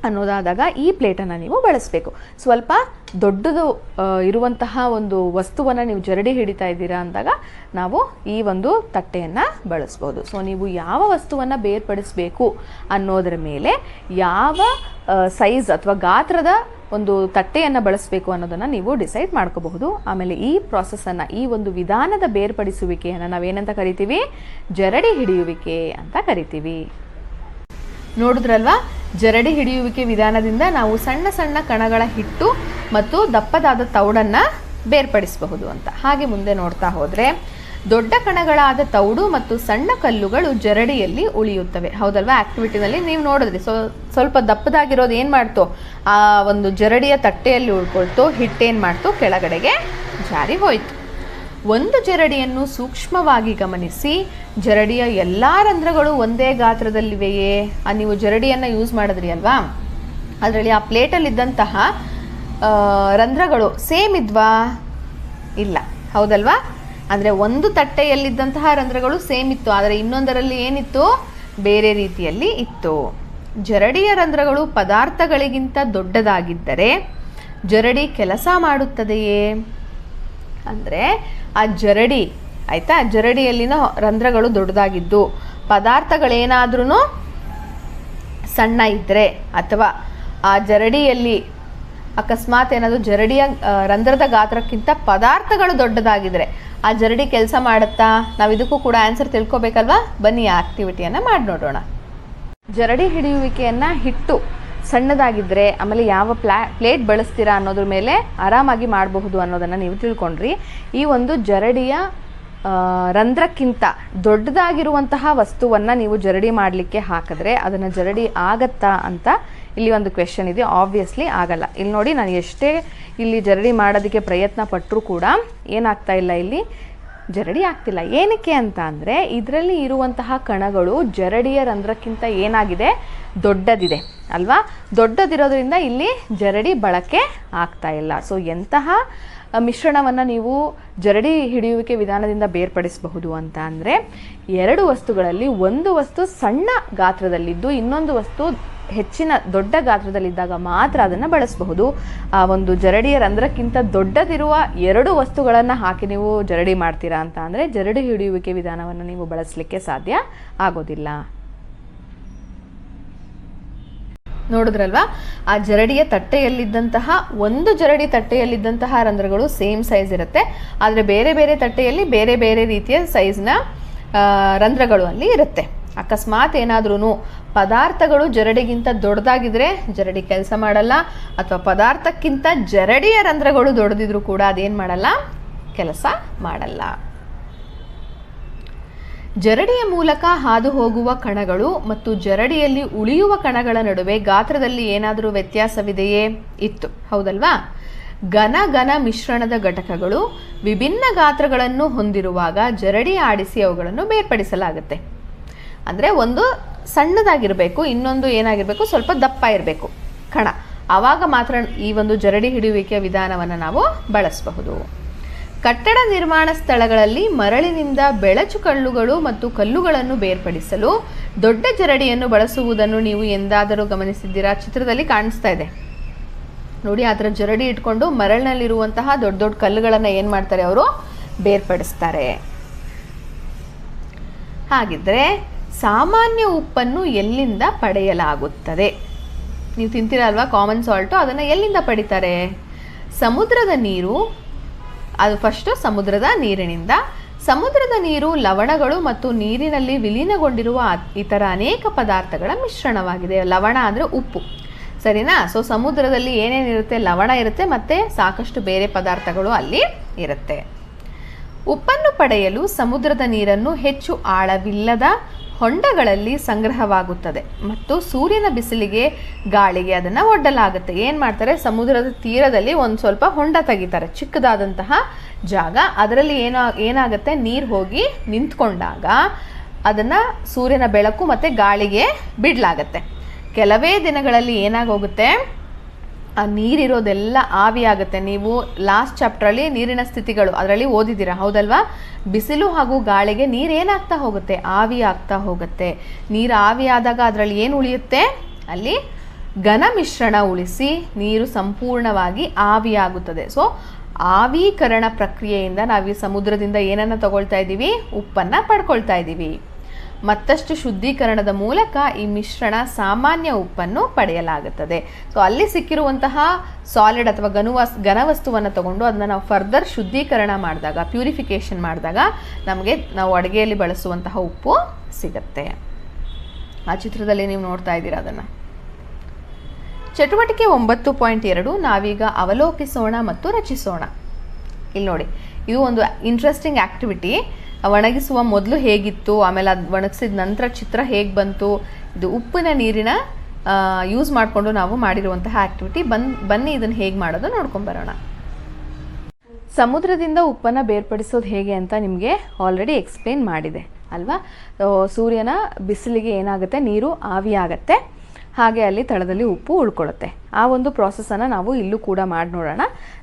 [SPEAKER 1] ಅನ್ನೋದಾದಾಗ ಈ ಪ್ಲೇಟನ್ನು ನೀವು ಬಳಸಬೇಕು. ಸ್ವಲ್ಪ ದೊಡ್ಡದು ಇರುವಂತಹ ಒಂದು ವಸ್ತುವನ್ನು ನೀವು ಜರಡಿ ಹಿಡಿತಾ ಇದ್ದೀರಾ ಅಂದಾಗ ನಾವು ಈ ಒಂದು ತಟ್ಟೆಯನ್ನು ಬಳಸ್ಬೋದು. ಸೊ ನೀವು ಯಾವ ವಸ್ತುವನ್ನು ಬೇರ್ಪಡಿಸಬೇಕು ಅನ್ನೋದರ ಮೇಲೆ ಯಾವ ಸೈಜ್ ಅಥವಾ ಗಾತ್ರದ ಒಂದು ತಟ್ಟೆಯನ್ನು ಬಳಸಬೇಕು ಅನ್ನೋದನ್ನು ನೀವು ಡಿಸೈಡ್ ಮಾಡ್ಕೋಬಹುದು. ಆಮೇಲೆ ಈ ಪ್ರಾಸೆಸ್ಸನ್ನು, ಈ ಒಂದು ವಿಧಾನದ ಬೇರ್ಪಡಿಸುವಿಕೆಯನ್ನು ನಾವೇನಂತ ಕರಿತೀವಿ, ಜರಡಿ ಹಿಡಿಯುವಿಕೆ ಅಂತ ಕರಿತೀವಿ. ನೋಡಿದ್ರಲ್ವಾ, ಜರಡಿ ಹಿಡಿಯುವಿಕೆ ವಿಧಾನದಿಂದ ನಾವು ಸಣ್ಣ ಸಣ್ಣ ಕಣಗಳ ಹಿಟ್ಟು ಮತ್ತು ದಪ್ಪದಾದ ತೌಡನ್ನು ಬೇರ್ಪಡಿಸಬಹುದು ಅಂತ. ಹಾಗೆ ಮುಂದೆ ನೋಡ್ತಾ ಹೋದರೆ ದೊಡ್ಡ ಕಣಗಳಾದ ತೌಡು ಮತ್ತು ಸಣ್ಣ ಕಲ್ಲುಗಳು ಜರಡಿಯಲ್ಲಿ ಉಳಿಯುತ್ತವೆ. ಹೌದಲ್ವಾ? ಆಕ್ಟಿವಿಟಿನಲ್ಲಿ ನೀವು ನೋಡಿದ್ರಿ, ಸ್ವಲ್ಪ ದಪ್ಪದಾಗಿರೋದು ಏನು ಮಾಡ್ತು, ಆ ಒಂದು ಜರಡಿಯ ತಟ್ಟೆಯಲ್ಲಿ ಉಳ್ಕೊಳ್ತು, ಹಿಟ್ಟೇನು ಮಾಡ್ತು, ಕೆಳಗಡೆಗೆ ಜಾರಿ ಹೋಯಿತು. ಒಂದು ಜರಡಿಯನ್ನು ಸೂಕ್ಷ್ಮವಾಗಿ ಗಮನಿಸಿ, ಜರಡಿಯ ಎಲ್ಲ ರಂಧ್ರಗಳು ಒಂದೇ ಗಾತ್ರದಲ್ಲಿವೆಯೇ? ನೀವು ಜರಡಿಯನ್ನು ಯೂಸ್ ಮಾಡಿದ್ರಿ ಅಲ್ವಾ, ಅದರಲ್ಲಿ ಆ ಪ್ಲೇಟಲ್ಲಿದ್ದಂತಹ ರಂಧ್ರಗಳು ಸೇಮ್ ಇದ್ವಾ? ಇಲ್ಲ. ಹೌದಲ್ವಾ? ಅಂದರೆ ಒಂದು ತಟ್ಟೆಯಲ್ಲಿದ್ದಂತಹ ರಂಧ್ರಗಳು ಸೇಮ್ ಇತ್ತು, ಆದರೆ ಇನ್ನೊಂದರಲ್ಲಿ ಏನಿತ್ತು, ಬೇರೆ ರೀತಿಯಲ್ಲಿ ಇತ್ತು. ಜರಡಿಯ ರಂಧ್ರಗಳು ಪದಾರ್ಥಗಳಿಗಿಂತ ದೊಡ್ಡದಾಗಿದ್ದರೆ ಜರಡಿ ಕೆಲಸ ಮಾಡುತ್ತದೆಯೇ? ಅಂದರೆ ಆ ಜರಡಿ ಆಯಿತಾ, ಜರಡಿಯಲ್ಲಿನ ರಂಧ್ರಗಳು ದೊಡ್ಡದಾಗಿದ್ದು ಪದಾರ್ಥಗಳೇನಾದ್ರೂ ಸಣ್ಣ ಇದ್ದರೆ ಅಥವಾ ಆ ಜರಡಿಯಲ್ಲಿ ಅಕಸ್ಮಾತ್ ಏನಾದರೂ ಜರಡಿಯ ರಂಧ್ರದ ಗಾತ್ರಕ್ಕಿಂತ ಪದಾರ್ಥಗಳು ದೊಡ್ಡದಾಗಿದ್ದರೆ ಆ ಜರಡಿ ಕೆಲಸ ಮಾಡುತ್ತಾ? ನಾವು ಇದಕ್ಕೂ ಕೂಡ ಆನ್ಸರ್ ತಿಳ್ಕೊಬೇಕಲ್ವಾ? ಬನ್ನಿ ಆ ಆಕ್ಟಿವಿಟಿಯನ್ನು ಮಾಡಿ ನೋಡೋಣ. ಜರಡಿ ಹಿಡಿಯುವಿಕೆಯನ್ನು ಹಿಟ್ಟು ಸಣ್ಣದಾಗಿದ್ದರೆ ಆಮೇಲೆ ಯಾವ ಪ್ಲೇಟ್ ಬಳಸ್ತೀರಾ ಅನ್ನೋದ್ರ ಮೇಲೆ ಆರಾಮಾಗಿ ಮಾಡಬಹುದು ಅನ್ನೋದನ್ನು ನೀವು ತಿಳ್ಕೊಂಡ್ರಿ. ಈ ಒಂದು ಜರಡಿಯ ರಂಧ್ರಕ್ಕಿಂತ ದೊಡ್ಡದಾಗಿರುವಂತಹ ವಸ್ತುವನ್ನು ನೀವು ಜರಡಿ ಮಾಡಲಿಕ್ಕೆ ಹಾಕಿದ್ರೆ ಅದನ್ನು ಜರಡಿ ಆಗತ್ತಾ ಅಂತ ಇಲ್ಲಿ ಒಂದು ಕ್ವೆಶನ್ ಇದೆ. ಆಬ್ವಿಯಸ್ಲಿ ಆಗಲ್ಲ. ಇಲ್ಲಿ ನೋಡಿ, ನಾನು ಎಷ್ಟೇ ಇಲ್ಲಿ ಜರಡಿ ಮಾಡೋದಕ್ಕೆ ಪ್ರಯತ್ನ ಪಟ್ಟರೂ ಕೂಡ ಏನಾಗ್ತಾ ಇಲ್ಲ, ಇಲ್ಲಿ ಜರಡಿ ಆಗ್ತಿಲ್ಲ. ಏನಕ್ಕೆ ಅಂತ ಅಂದರೆ ಇದರಲ್ಲಿ ಇರುವಂತಹ ಕಣಗಳು ಜರಡಿಯ ರಂಧ್ರಕ್ಕಿಂತ ಏನಾಗಿದೆ, ದೊಡ್ಡದಿದೆ ಅಲ್ವಾ? ದೊಡ್ಡದಿರೋದ್ರಿಂದ ಇಲ್ಲಿ ಜರಡಿ ಬಳಕೆ ಆಗ್ತಾ ಇಲ್ಲ. ಸೊ ಎಂತಹ ಮಿಶ್ರಣವನ್ನು ನೀವು ಜರಡಿ ಹಿಡಿಯುವಿಕೆ ವಿಧಾನದಿಂದ ಬೇರ್ಪಡಿಸಬಹುದು ಅಂತ ಅಂದರೆ, ಎರಡು ವಸ್ತುಗಳಲ್ಲಿ ಒಂದು ವಸ್ತು ಸಣ್ಣ ಗಾತ್ರದಲ್ಲಿದ್ದು ಇನ್ನೊಂದು ವಸ್ತು ಹೆಚ್ಚಿನ ದೊಡ್ಡ ಗಾತ್ರದಲ್ಲಿದ್ದಾಗ ಮಾತ್ರ ಅದನ್ನು ಬಳಸಬಹುದು. ಆ ಒಂದು ಜರಡಿಯ ರಂಧ್ರಕ್ಕಿಂತ ದೊಡ್ಡದಿರುವ ಎರಡು ವಸ್ತುಗಳನ್ನು ಹಾಕಿ ನೀವು ಜರಡಿ ಮಾಡ್ತೀರಾ ಅಂತ ಅಂದರೆ ಜರಡಿ ಹಿಡಿಯುವಿಕೆ ವಿಧಾನವನ್ನು ನೀವು ಬಳಸಲಿಕ್ಕೆ ಸಾಧ್ಯ ಆಗೋದಿಲ್ಲ. ನೋಡಿದ್ರಲ್ವಾ, ಆ ಜರಡಿಯ ತಟ್ಟೆಯಲ್ಲಿದ್ದಂತಹ ಒಂದು ಜರಡಿ ತಟ್ಟೆಯಲ್ಲಿದ್ದಂತಹ ರಂಧ್ರಗಳು ಸೇಮ್ ಸೈಜ್ ಇರುತ್ತೆ, ಆದರೆ ಬೇರೆ ಬೇರೆ ತಟ್ಟೆಯಲ್ಲಿ ಬೇರೆ ಬೇರೆ ರೀತಿಯ ಸೈಜ್ನ ರಂಧ್ರಗಳು ಅಲ್ಲಿ ಇರುತ್ತೆ. ಅಕಸ್ಮಾತ್ ಏನಾದ್ರೂ ಪದಾರ್ಥಗಳು ಜರಡಿಗಿಂತ ದೊಡ್ಡದಾಗಿದ್ರೆ ಜರಡಿ ಕೆಲಸ ಮಾಡಲ್ಲ, ಅಥವಾ ಪದಾರ್ಥಕ್ಕಿಂತ ಜರಡಿಯ ರಂಧ್ರಗಳು ದೊಡ್ಡದಿದ್ರೂ ಕೂಡ ಅದೇನು ಮಾಡಲ್ಲ, ಕೆಲಸ ಮಾಡಲ್ಲ. ಜರಡಿಯ ಮೂಲಕ ಹಾದು ಹೋಗುವ ಕಣಗಳು ಮತ್ತು ಜರಡಿಯಲ್ಲಿ ಉಳಿಯುವ ಕಣಗಳ ನಡುವೆ ಗಾತ್ರದಲ್ಲಿ ಏನಾದರೂ ವ್ಯತ್ಯಾಸವಿದೆಯೇ? ಇತ್ತು. ಹೌದಲ್ವಾ? ಘನ ಮಿಶ್ರಣದ ಘಟಕಗಳು ವಿಭಿನ್ನ ಗಾತ್ರಗಳನ್ನು ಹೊಂದಿರುವಾಗ ಜರಡಿ ಆಡಿಸಿ ಅವುಗಳನ್ನು ಬೇರ್ಪಡಿಸಲಾಗುತ್ತೆ. ಅಂದರೆ ಒಂದು ಸಣ್ಣದಾಗಿರಬೇಕು, ಇನ್ನೊಂದು ಏನಾಗಿರಬೇಕು, ಸ್ವಲ್ಪ ದಪ್ಪ ಇರಬೇಕು ಕಣ. ಆವಾಗ ಮಾತ್ರ ಈ ಒಂದು ಜರಡಿ ಹಿಡಿಯುವಿಕೆಯ ವಿಧಾನವನ್ನು ನಾವು ಬಳಸಬಹುದು. ಕಟ್ಟಡ ನಿರ್ಮಾಣ ಸ್ಥಳಗಳಲ್ಲಿ ಮರಳಿನಿಂದ ಬೆಳಚು ಕಲ್ಲುಗಳು ಮತ್ತು ಕಲ್ಲುಗಳನ್ನು ಬೇರ್ಪಡಿಸಲು ದೊಡ್ಡ ಜರಡಿಯನ್ನು ಬಳಸುವುದನ್ನು ನೀವು ಎಂದಾದರೂ ಗಮನಿಸಿದ್ದೀರಾ? ಚಿತ್ರದಲ್ಲಿ ಕಾಣಿಸ್ತಾ ಇದೆ ನೋಡಿ, ಆ ಥರ ಜರಡಿ ಇಟ್ಕೊಂಡು ಮರಳಿನಲ್ಲಿರುವಂತಹ ದೊಡ್ಡ ದೊಡ್ಡ ಕಲ್ಲುಗಳನ್ನು ಏನು ಮಾಡ್ತಾರೆ, ಅವರು ಬೇರ್ಪಡಿಸ್ತಾರೆ. ಹಾಗಿದ್ರೆ ಸಾಮಾನ್ಯ ಉಪ್ಪನ್ನು ಎಲ್ಲಿಂದ ಪಡೆಯಲಾಗುತ್ತದೆ? ನೀವು ತಿಂತೀರಲ್ವಾ ಕಾಮನ್ ಸಾಲ್ಟು, ಅದನ್ನು ಎಲ್ಲಿಂದ ಪಡಿತಾರೆ? ಸಮುದ್ರದ ನೀರು, ಅದು ಫಸ್ಟು ಸಮುದ್ರದ ನೀರಿನಿಂದ. ಸಮುದ್ರದ ನೀರು ಲವಣಗಳು ಮತ್ತು ನೀರಿನಲ್ಲಿ ವಿಲೀನಗೊಂಡಿರುವ ಇತರ ಅನೇಕ ಪದಾರ್ಥಗಳ ಮಿಶ್ರಣವಾಗಿದೆ. ಲವಣ ಅಂದರೆ ಉಪ್ಪು, ಸರಿನಾ? ಸೊ ಸಮುದ್ರದಲ್ಲಿ ಏನೇನಿರುತ್ತೆ, ಲವಣ ಇರುತ್ತೆ ಮತ್ತು ಸಾಕಷ್ಟು ಬೇರೆ ಪದಾರ್ಥಗಳು ಅಲ್ಲಿ ಇರುತ್ತೆ. ಉಪ್ಪನ್ನು ಪಡೆಯಲು ಸಮುದ್ರದ ನೀರನ್ನು ಹೆಚ್ಚು ಆಳವಿಲ್ಲದ ಹೊಂಡಗಳಲ್ಲಿ ಸಂಗ್ರಹವಾಗುತ್ತದೆ ಮತ್ತು ಸೂರ್ಯನ ಬಿಸಿಲಿಗೆ ಗಾಳಿಗೆ ಅದನ್ನು ಒಡ್ಡಲಾಗುತ್ತೆ. ಏನು ಮಾಡ್ತಾರೆ, ಸಮುದ್ರದ ತೀರದಲ್ಲಿ ಒಂದು ಸ್ವಲ್ಪ ಹೊಂಡ ತೆಗಿತಾರೆ, ಚಿಕ್ಕದಾದಂತಹ ಜಾಗ. ಅದರಲ್ಲಿ ಏನಾಗುತ್ತೆ, ನೀರು ಹೋಗಿ ನಿಂತ್ಕೊಂಡಾಗ ಅದನ್ನು ಸೂರ್ಯನ ಬೆಳಕು ಮತ್ತು ಗಾಳಿಗೆ ಬಿಡಲಾಗತ್ತೆ. ಕೆಲವೇ ದಿನಗಳಲ್ಲಿ ಏನಾಗೋಗುತ್ತೆ, ಆ ನೀರಿರೋದೆಲ್ಲ ಆವಿಯಾಗುತ್ತೆ. ನೀವು ಲಾಸ್ಟ್ ಚಾಪ್ಟ್ರಲ್ಲಿ ನೀರಿನ ಸ್ಥಿತಿಗಳು ಅದರಲ್ಲಿ ಓದಿದ್ದೀರಾ, ಹೌದಲ್ವಾ? ಬಿಸಿಲು ಹಾಗೂ ಗಾಳಿಗೆ ನೀರು ಏನಾಗ್ತಾ ಹೋಗುತ್ತೆ, ಆವಿ ಆಗ್ತಾ ಹೋಗುತ್ತೆ. ನೀರು ಆವಿ ಆದಾಗ ಅದರಲ್ಲಿ ಏನು ಉಳಿಯುತ್ತೆ, ಅಲ್ಲಿ ಘನ ಮಿಶ್ರಣ ಉಳಿಸಿ ನೀರು ಸಂಪೂರ್ಣವಾಗಿ ಆವಿಯಾಗುತ್ತದೆ. ಸೊ ಆವೀಕರಣ ಪ್ರಕ್ರಿಯೆಯಿಂದ ನಾವು ಈ ಸಮುದ್ರದಿಂದ ಏನನ್ನು ತಗೊಳ್ತಾ ಇದ್ದೀವಿ, ಉಪ್ಪನ್ನು ಪಡ್ಕೊಳ್ತಾ ಇದ್ದೀವಿ. ಮತ್ತಷ್ಟು ಶುದ್ಧೀಕರಣದ ಮೂಲಕ ಈ ಮಿಶ್ರಣ ಸಾಮಾನ್ಯ ಉಪ್ಪನ್ನು ಪಡೆಯಲಾಗುತ್ತದೆ. ಸೊ ಅಲ್ಲಿ ಸಿಕ್ಕಿರುವಂತಹ ಸಾಲಿಡ್ ಅಥವಾ ಘನವಸ್ತುವನ್ನು ತಗೊಂಡು ಅದನ್ನು ನಾವು ಫರ್ದರ್ ಶುದ್ಧೀಕರಣ ಮಾಡಿದಾಗ, ಪ್ಯೂರಿಫಿಕೇಷನ್ ಮಾಡಿದಾಗ ನಮಗೆ ನಾವು ಅಡುಗೆಯಲ್ಲಿ ಬಳಸುವಂತಹ ಉಪ್ಪು ಸಿಗುತ್ತೆ. ಆ ಚಿತ್ರದಲ್ಲಿ ನೀವು ನೋಡ್ತಾ ಇದ್ದೀರಾ ಅದನ್ನು. ಚಟುವಟಿಕೆ 9.2 ನಾವೀಗ ಅವಲೋಕಿಸೋಣ ಮತ್ತು ರಚಿಸೋಣ. ಇಲ್ಲಿ ನೋಡಿ, ಇದು ಒಂದು ಇಂಟ್ರೆಸ್ಟಿಂಗ್ ಆ್ಯಕ್ಟಿವಿಟಿ. ಒಣಗಿಸುವ ಮೊದಲು ಹೇಗಿತ್ತು, ಆಮೇಲೆ ಅದು ಒಣಗಿಸಿದ ನಂತರ ಚಿತ್ರ ಹೇಗೆ ಬಂತು, ಇದು ಉಪ್ಪಿನ ನೀರಿನ ಯೂಸ್ ಮಾಡಿಕೊಂಡು ನಾವು ಮಾಡಿರುವಂತಹ ಆ್ಯಕ್ಟಿವಿಟಿ. ಬನ್ನಿ ಇದನ್ನು ಹೇಗೆ ಮಾಡೋದು ನೋಡ್ಕೊಂಬರೋಣ. ಸಮುದ್ರದಿಂದ ಉಪ್ಪನ್ನು ಬೇರ್ಪಡಿಸೋದು ಹೇಗೆ ಅಂತ ನಿಮಗೆ ಆಲ್ರೆಡಿ ಎಕ್ಸ್ಪ್ಲೇನ್ ಮಾಡಿದೆ ಅಲ್ವಾ? ಸೂರ್ಯನ ಬಿಸಿಲಿಗೆ ಏನಾಗುತ್ತೆ, ನೀರು ಆವಿಯಾಗತ್ತೆ, ಹಾಗೆ ಅಲ್ಲಿ ತಳದಲ್ಲಿ ಉಪ್ಪು ಉಳ್ಕೊಳ್ಳುತ್ತೆ. ಆ ಒಂದು ಪ್ರಾಸೆಸನ್ನು ನಾವು ಇಲ್ಲೂ ಕೂಡ ಮಾಡಿ ನೋಡೋಣ.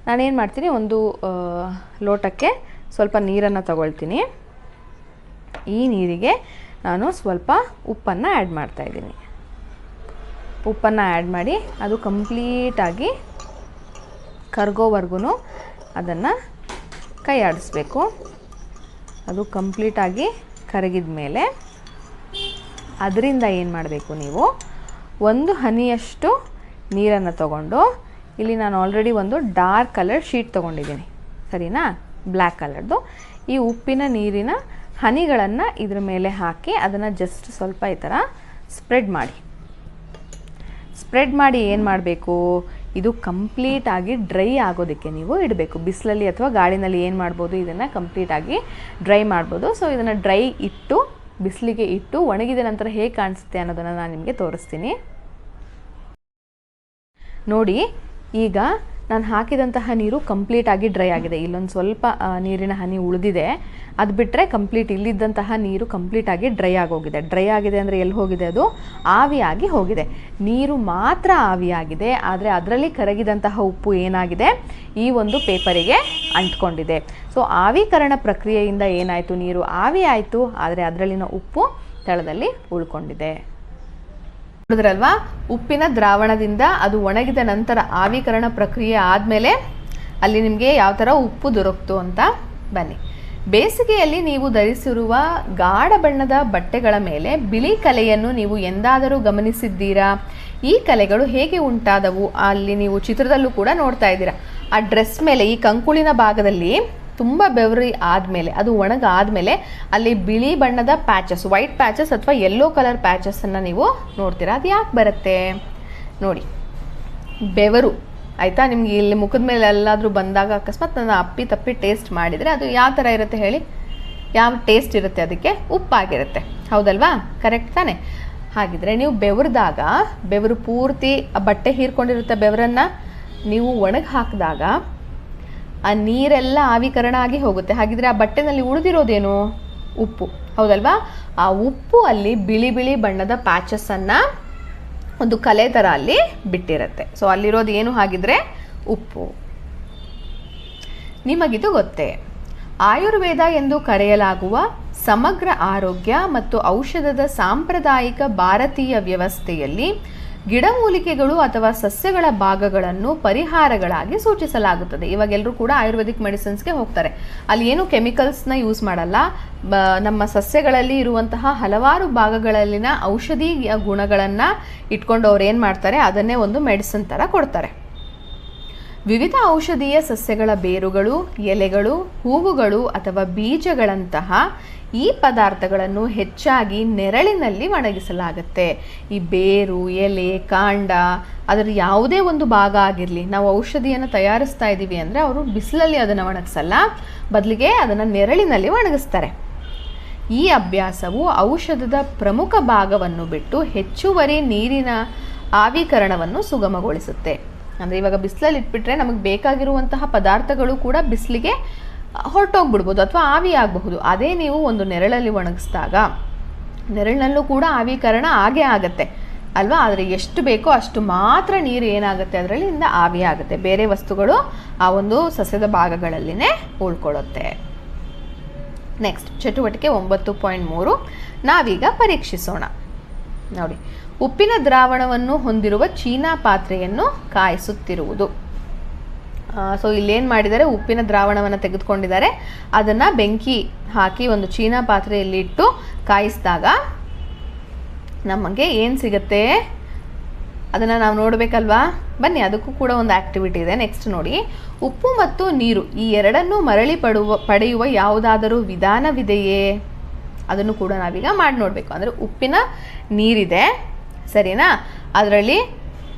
[SPEAKER 1] ನಾನೇನು ಮಾಡ್ತೀನಿ, ಒಂದು ಲೋಟಕ್ಕೆ ಸ್ವಲ್ಪ ನೀರನ್ನು ತಗೊಳ್ತೀನಿ. ಈ ನೀರಿಗೆ ನಾನು ಸ್ವಲ್ಪ ಉಪ್ಪನ್ನು ಆ್ಯಡ್ ಮಾಡ್ತಾಯಿದ್ದೀನಿ. ಉಪ್ಪನ್ನು ಆ್ಯಡ್ ಮಾಡಿ ಅದು ಕಂಪ್ಲೀಟಾಗಿ ಕರಗೋವರೆಗೂ ಅದನ್ನು ಕೈ ಆಡಿಸ್ಬೇಕು. ಅದು ಕಂಪ್ಲೀಟಾಗಿ ಕರಗಿದ ಮೇಲೆ ಅದರಿಂದ ಏನು ಮಾಡಬೇಕು, ನೀವು ಒಂದು ಹನಿಯಷ್ಟು ನೀರನ್ನು ತಗೊಂಡು, ಇಲ್ಲಿ ನಾನು ಆಲ್ರೆಡಿ ಒಂದು ಡಾರ್ಕ್ ಕಲರ್ ಶೀಟ್ ತೊಗೊಂಡಿದ್ದೀನಿ, ಸರಿನಾ, ಬ್ಲ್ಯಾಕ್ ಕಲರ್ದು. ಈ ಉಪ್ಪಿನ ನೀರಿನ ಹನಿಗಳನ್ನು ಇದ್ರ ಮೇಲೆ ಹಾಕಿ ಅದನ್ನು ಜಸ್ಟ್ ಸ್ವಲ್ಪ ಈ ಥರ ಸ್ಪ್ರೆಡ್ ಮಾಡಿ ಏನು ಮಾಡಬೇಕು, ಇದು ಕಂಪ್ಲೀಟಾಗಿ ಡ್ರೈ ಆಗೋದಕ್ಕೆ ನೀವು ಇಡಬೇಕು. ಬಿಸಿಲಲ್ಲಿ ಅಥವಾ ಗಾಳಿನಲ್ಲಿ ಏನು ಮಾಡ್ಬೋದು, ಇದನ್ನು ಕಂಪ್ಲೀಟಾಗಿ ಡ್ರೈ ಮಾಡ್ಬೋದು. ಸೊ ಇದನ್ನು ಡ್ರೈ ಇಟ್ಟು ಬಿಸಿಲಿಗೆ ಇಟ್ಟು ಒಣಗಿದ ನಂತರ ಹೇಗೆ ಕಾಣಿಸುತ್ತೆ ಅನ್ನೋದನ್ನು ನಾನು ನಿಮಗೆ ತೋರಿಸ್ತೀನಿ. ನೋಡಿ, ಈಗ ನಾನು ಹಾಕಿದಂತಹ ನೀರು ಕಂಪ್ಲೀಟಾಗಿ ಡ್ರೈ ಆಗಿದೆ. ಇಲ್ಲೊಂದು ಸ್ವಲ್ಪ ನೀರಿನ ಹನಿ ಉಳಿದಿದೆ, ಅದು ಬಿಟ್ಟರೆ ಕಂಪ್ಲೀಟ್ ಇಲ್ಲಿದ್ದಂತಹ ನೀರು ಕಂಪ್ಲೀಟಾಗಿ ಡ್ರೈ ಆಗೋಗಿದೆ. ಡ್ರೈ ಆಗಿದೆ ಅಂದರೆ ಎಲ್ಲಿ ಹೋಗಿದೆ, ಅದು ಆವಿಯಾಗಿ ಹೋಗಿದೆ. ನೀರು ಮಾತ್ರ ಆವಿಯಾಗಿದೆ, ಆದರೆ ಅದರಲ್ಲಿ ಕರಗಿದಂತಹ ಉಪ್ಪು ಏನಾಗಿದೆ, ಈ ಒಂದು ಪೇಪರಿಗೆ ಅಂಟ್ಕೊಂಡಿದೆ. ಸೊ ಆವಿಕರಣ ಪ್ರಕ್ರಿಯೆಯಿಂದ ಏನಾಯಿತು, ನೀರು ಆವಿ ಆಯಿತು, ಆದರೆ ಅದರಲ್ಲಿನ ಉಪ್ಪು ತಳದಲ್ಲಿ ಉಳ್ಕೊಂಡಿದೆ. ನೋಡಿದ್ರಲ್ವಾ, ಉಪ್ಪಿನ ದ್ರಾವಣದಿಂದ ಅದು ಒಣಗಿದ ನಂತರ ಆವಿಕರಣ ಪ್ರಕ್ರಿಯೆ ಆದಮೇಲೆ ಅಲ್ಲಿ ನಿಮಗೆ ಯಾವ ಥರ ಉಪ್ಪು ದೊರಕ್ತು ಅಂತ. ಬನ್ನಿ, ಬೇಸಿಗೆಯಲ್ಲಿ ನೀವು ಧರಿಸಿರುವ ಗಾಢ ಬಣ್ಣದ ಬಟ್ಟೆಗಳ ಮೇಲೆ ಬಿಳಿ ಕಲೆಯನ್ನು ನೀವು ಎಂದಾದರೂ ಗಮನಿಸಿದ್ದೀರಾ? ಈ ಕಲೆಗಳು ಹೇಗೆ ಉಂಟಾದವು? ಅಲ್ಲಿ ನೀವು ಚಿತ್ರದಲ್ಲೂ ಕೂಡ ನೋಡ್ತಾ ಇದ್ದೀರಾ. ಆ ಡ್ರೆಸ್ ಮೇಲೆ ಈ ಕಂಕುಳಿನ ಭಾಗದಲ್ಲಿ ತುಂಬ ಬೆವರಿ ಆದಮೇಲೆ, ಅದು ಒಣಗಾದಮೇಲೆ ಅಲ್ಲಿ ಬಿಳಿ ಬಣ್ಣದ ಪ್ಯಾಚಸ್, ವೈಟ್ ಪ್ಯಾಚಸ್ ಅಥವಾ ಯೆಲ್ಲೋ ಕಲರ್ ಪ್ಯಾಚಸ್ಸನ್ನು ನೀವು ನೋಡ್ತೀರಾ. ಅದು ಯಾಕೆ ಬರುತ್ತೆ ನೋಡಿ, ಬೆವರು ಆಯಿತಾ. ನಿಮ್ಗೆ ಇಲ್ಲಿ ಮುಖದ ಮೇಲೆ ಎಲ್ಲಾದರೂ ಬಂದಾಗ ಅಕಸ್ಮಾತ್ ನಾನು ಅಪ್ಪಿ ಟೇಸ್ಟ್ ಮಾಡಿದರೆ ಅದು ಯಾವ ಥರ ಇರುತ್ತೆ ಹೇಳಿ, ಯಾವ ಟೇಸ್ಟ್ ಇರುತ್ತೆ, ಅದಕ್ಕೆ ಉಪ್ಪಾಗಿರುತ್ತೆ, ಹೌದಲ್ವಾ? ಕರೆಕ್ಟ್ ತಾನೆ? ಹಾಗಿದ್ರೆ ನೀವು ಬೆವರಿದಾಗ, ಬೆವರು ಪೂರ್ತಿ ಆ ಬಟ್ಟೆ ಹೀರ್ಕೊಂಡಿರುತ್ತೆ, ಬೆವರನ್ನು ನೀವು ಒಣಗಿ ಹಾಕಿದಾಗ ಆ ನೀರೆಲ್ಲ ಆವಿಕರಣ ಆಗಿ ಹೋಗುತ್ತೆ. ಹಾಗಿದ್ರೆ ಆ ಬಟ್ಟೆನಲ್ಲಿ ಉಳಿದಿರೋದೇನು, ಉಪ್ಪು, ಹೌದಲ್ವಾ? ಆ ಉಪ್ಪು ಅಲ್ಲಿ ಬಿಳಿ ಬಿಳಿ ಬಣ್ಣದ ಪ್ಯಾಚಸ್ಸನ್ನು ಒಂದು ಕಲೆ ಥರ ಅಲ್ಲಿ ಬಿಟ್ಟಿರುತ್ತೆ. ಸೊ ಅಲ್ಲಿರೋದು ಏನು ಹಾಗಿದ್ರೆ ಉಪ್ಪು. ನಿಮಗಿದು ಗೊತ್ತೇ. ಆಯುರ್ವೇದ ಎಂದು ಕರೆಯಲಾಗುವ ಸಮಗ್ರ ಆರೋಗ್ಯ ಮತ್ತು ಔಷಧದ ಸಾಂಪ್ರದಾಯಿಕ ಭಾರತೀಯ ವ್ಯವಸ್ಥೆಯಲ್ಲಿ ಗಿಡಮೂಲಿಕೆಗಳು ಅಥವಾ ಸಸ್ಯಗಳ ಭಾಗಗಳನ್ನು ಪರಿಹಾರಗಳಾಗಿ ಸೂಚಿಸಲಾಗುತ್ತದೆ. ಇವಾಗೆಲ್ಲರೂ ಕೂಡ ಆಯುರ್ವೇದಿಕ್ ಮೆಡಿಸಿನ್ಸ್ಗೆ ಹೋಗ್ತಾರೆ. ಅಲ್ಲಿ ಏನು ಕೆಮಿಕಲ್ಸ್ನ ಯೂಸ್ ಮಾಡಲ್ಲ. ನಮ್ಮ ಸಸ್ಯಗಳಲ್ಲಿ ಇರುವಂತಹ ಹಲವಾರು ಭಾಗಗಳಲ್ಲಿನ ಔಷಧಿ ಗುಣಗಳನ್ನು ಇಟ್ಕೊಂಡು ಅವ್ರು ಏನು ಮಾಡ್ತಾರೆ, ಅದನ್ನೇ ಒಂದು ಮೆಡಿಸಿನ್ ಥರ ಕೊಡ್ತಾರೆ. ವಿವಿಧ ಔಷಧೀಯ ಸಸ್ಯಗಳ ಬೇರುಗಳು, ಎಲೆಗಳು, ಹೂವುಗಳು ಅಥವಾ ಬೀಜಗಳಂತಹ ಈ ಪದಾರ್ಥಗಳನ್ನು ಹೆಚ್ಚಾಗಿ ನೆರಳಿನಲ್ಲಿ ಒಣಗಿಸಲಾಗುತ್ತೆ. ಈ ಬೇರು, ಎಲೆ, ಕಾಂಡ, ಅದರ ಯಾವುದೇ ಒಂದು ಭಾಗ ಆಗಿರಲಿ, ನಾವು ಔಷಧಿಯನ್ನು ತಯಾರಿಸ್ತಾ ಇದ್ದೀವಿ ಅಂದರೆ ಅವರು ಬಿಸಿಲಲ್ಲಿ ಅದನ್ನು ಒಣಗಿಸಲ್ಲ, ಬದಲಿಗೆ ಅದನ್ನು ನೆರಳಿನಲ್ಲಿ ಒಣಗಿಸ್ತಾರೆ. ಈ ಅಭ್ಯಾಸವು ಔಷಧದ ಪ್ರಮುಖ ಭಾಗವನ್ನು ಬಿಟ್ಟು ಹೆಚ್ಚುವರಿ ನೀರಿನ ಆವಿಕರಣವನ್ನು ಸುಗಮಗೊಳಿಸುತ್ತೆ. ಅಂದರೆ ಇವಾಗ ಬಿಸಿಲಲ್ಲಿ ಇಟ್ಬಿಟ್ರೆ ನಮಗೆ ಬೇಕಾಗಿರುವಂತಹ ಪದಾರ್ಥಗಳು ಕೂಡ ಬಿಸಿಲಿಗೆ ಹೊರಟೋಗ್ಬಿಡ್ಬೋದು ಅಥವಾ ಆವಿ ಆಗಬಹುದು. ಅದೇ ನೀವು ಒಂದು ನೆರಳಲ್ಲಿ ಒಣಗಿಸಿದಾಗ ನೆರಳಿನಲ್ಲೂ ಕೂಡ ಆವಿಕರಣ ಆಗೇ ಆಗುತ್ತೆ ಅಲ್ವಾ. ಆದರೆ ಎಷ್ಟು ಬೇಕೋ ಅಷ್ಟು ಮಾತ್ರ ನೀರು ಏನಾಗುತ್ತೆ, ಅದರಲ್ಲಿಂದ ಆವಿ ಆಗುತ್ತೆ. ಬೇರೆ ವಸ್ತುಗಳು ಆ ಒಂದು ಸಸ್ಯದ ಭಾಗಗಳಲ್ಲಿನೇ ಉಳ್ಕೊಳ್ಳುತ್ತೆ. ನೆಕ್ಸ್ಟ್ ಚಟುವಟಿಕೆ 9.3 ನಾವೀಗ ಪರೀಕ್ಷಿಸೋಣ. ನೋಡಿ, ಉಪ್ಪಿನ ದ್ರಾವಣವನ್ನು ಹೊಂದಿರುವ ಚೀನಾ ಪಾತ್ರೆಯನ್ನು ಕಾಯಿಸುತ್ತಿರುವುದು. ಸೊ ಇಲ್ಲೇನು ಮಾಡಿದ್ದಾರೆ, ಉಪ್ಪಿನ ದ್ರಾವಣವನ್ನು ತೆಗೆದುಕೊಂಡಿದ್ದಾರೆ, ಅದನ್ನು ಬೆಂಕಿ ಹಾಕಿ ಒಂದು ಚೀನಾ ಪಾತ್ರೆಯಲ್ಲಿ ಇಟ್ಟು ಕಾಯಿಸಿದಾಗ ನಮಗೆ ಏನು ಸಿಗುತ್ತೆ ಅದನ್ನು ನಾವು ನೋಡಬೇಕಲ್ವಾ. ಬನ್ನಿ, ಅದಕ್ಕೂ ಕೂಡ ಒಂದು ಆ್ಯಕ್ಟಿವಿಟಿ ಇದೆ. ನೆಕ್ಸ್ಟ್ ನೋಡಿ, ಉಪ್ಪು ಮತ್ತು ನೀರು ಈ ಎರಡನ್ನೂ ಮರಳಿ ಪಡೆಯುವ ಯಾವುದಾದರೂ ವಿಧಾನವಿದೆಯೇ? ಅದನ್ನು ಕೂಡ ನಾವೀಗ ಮಾಡಿ ನೋಡಬೇಕು. ಅಂದರೆ ಉಪ್ಪಿನ ನೀರಿದೆ ಸರಿನಾ, ಅದರಲ್ಲಿ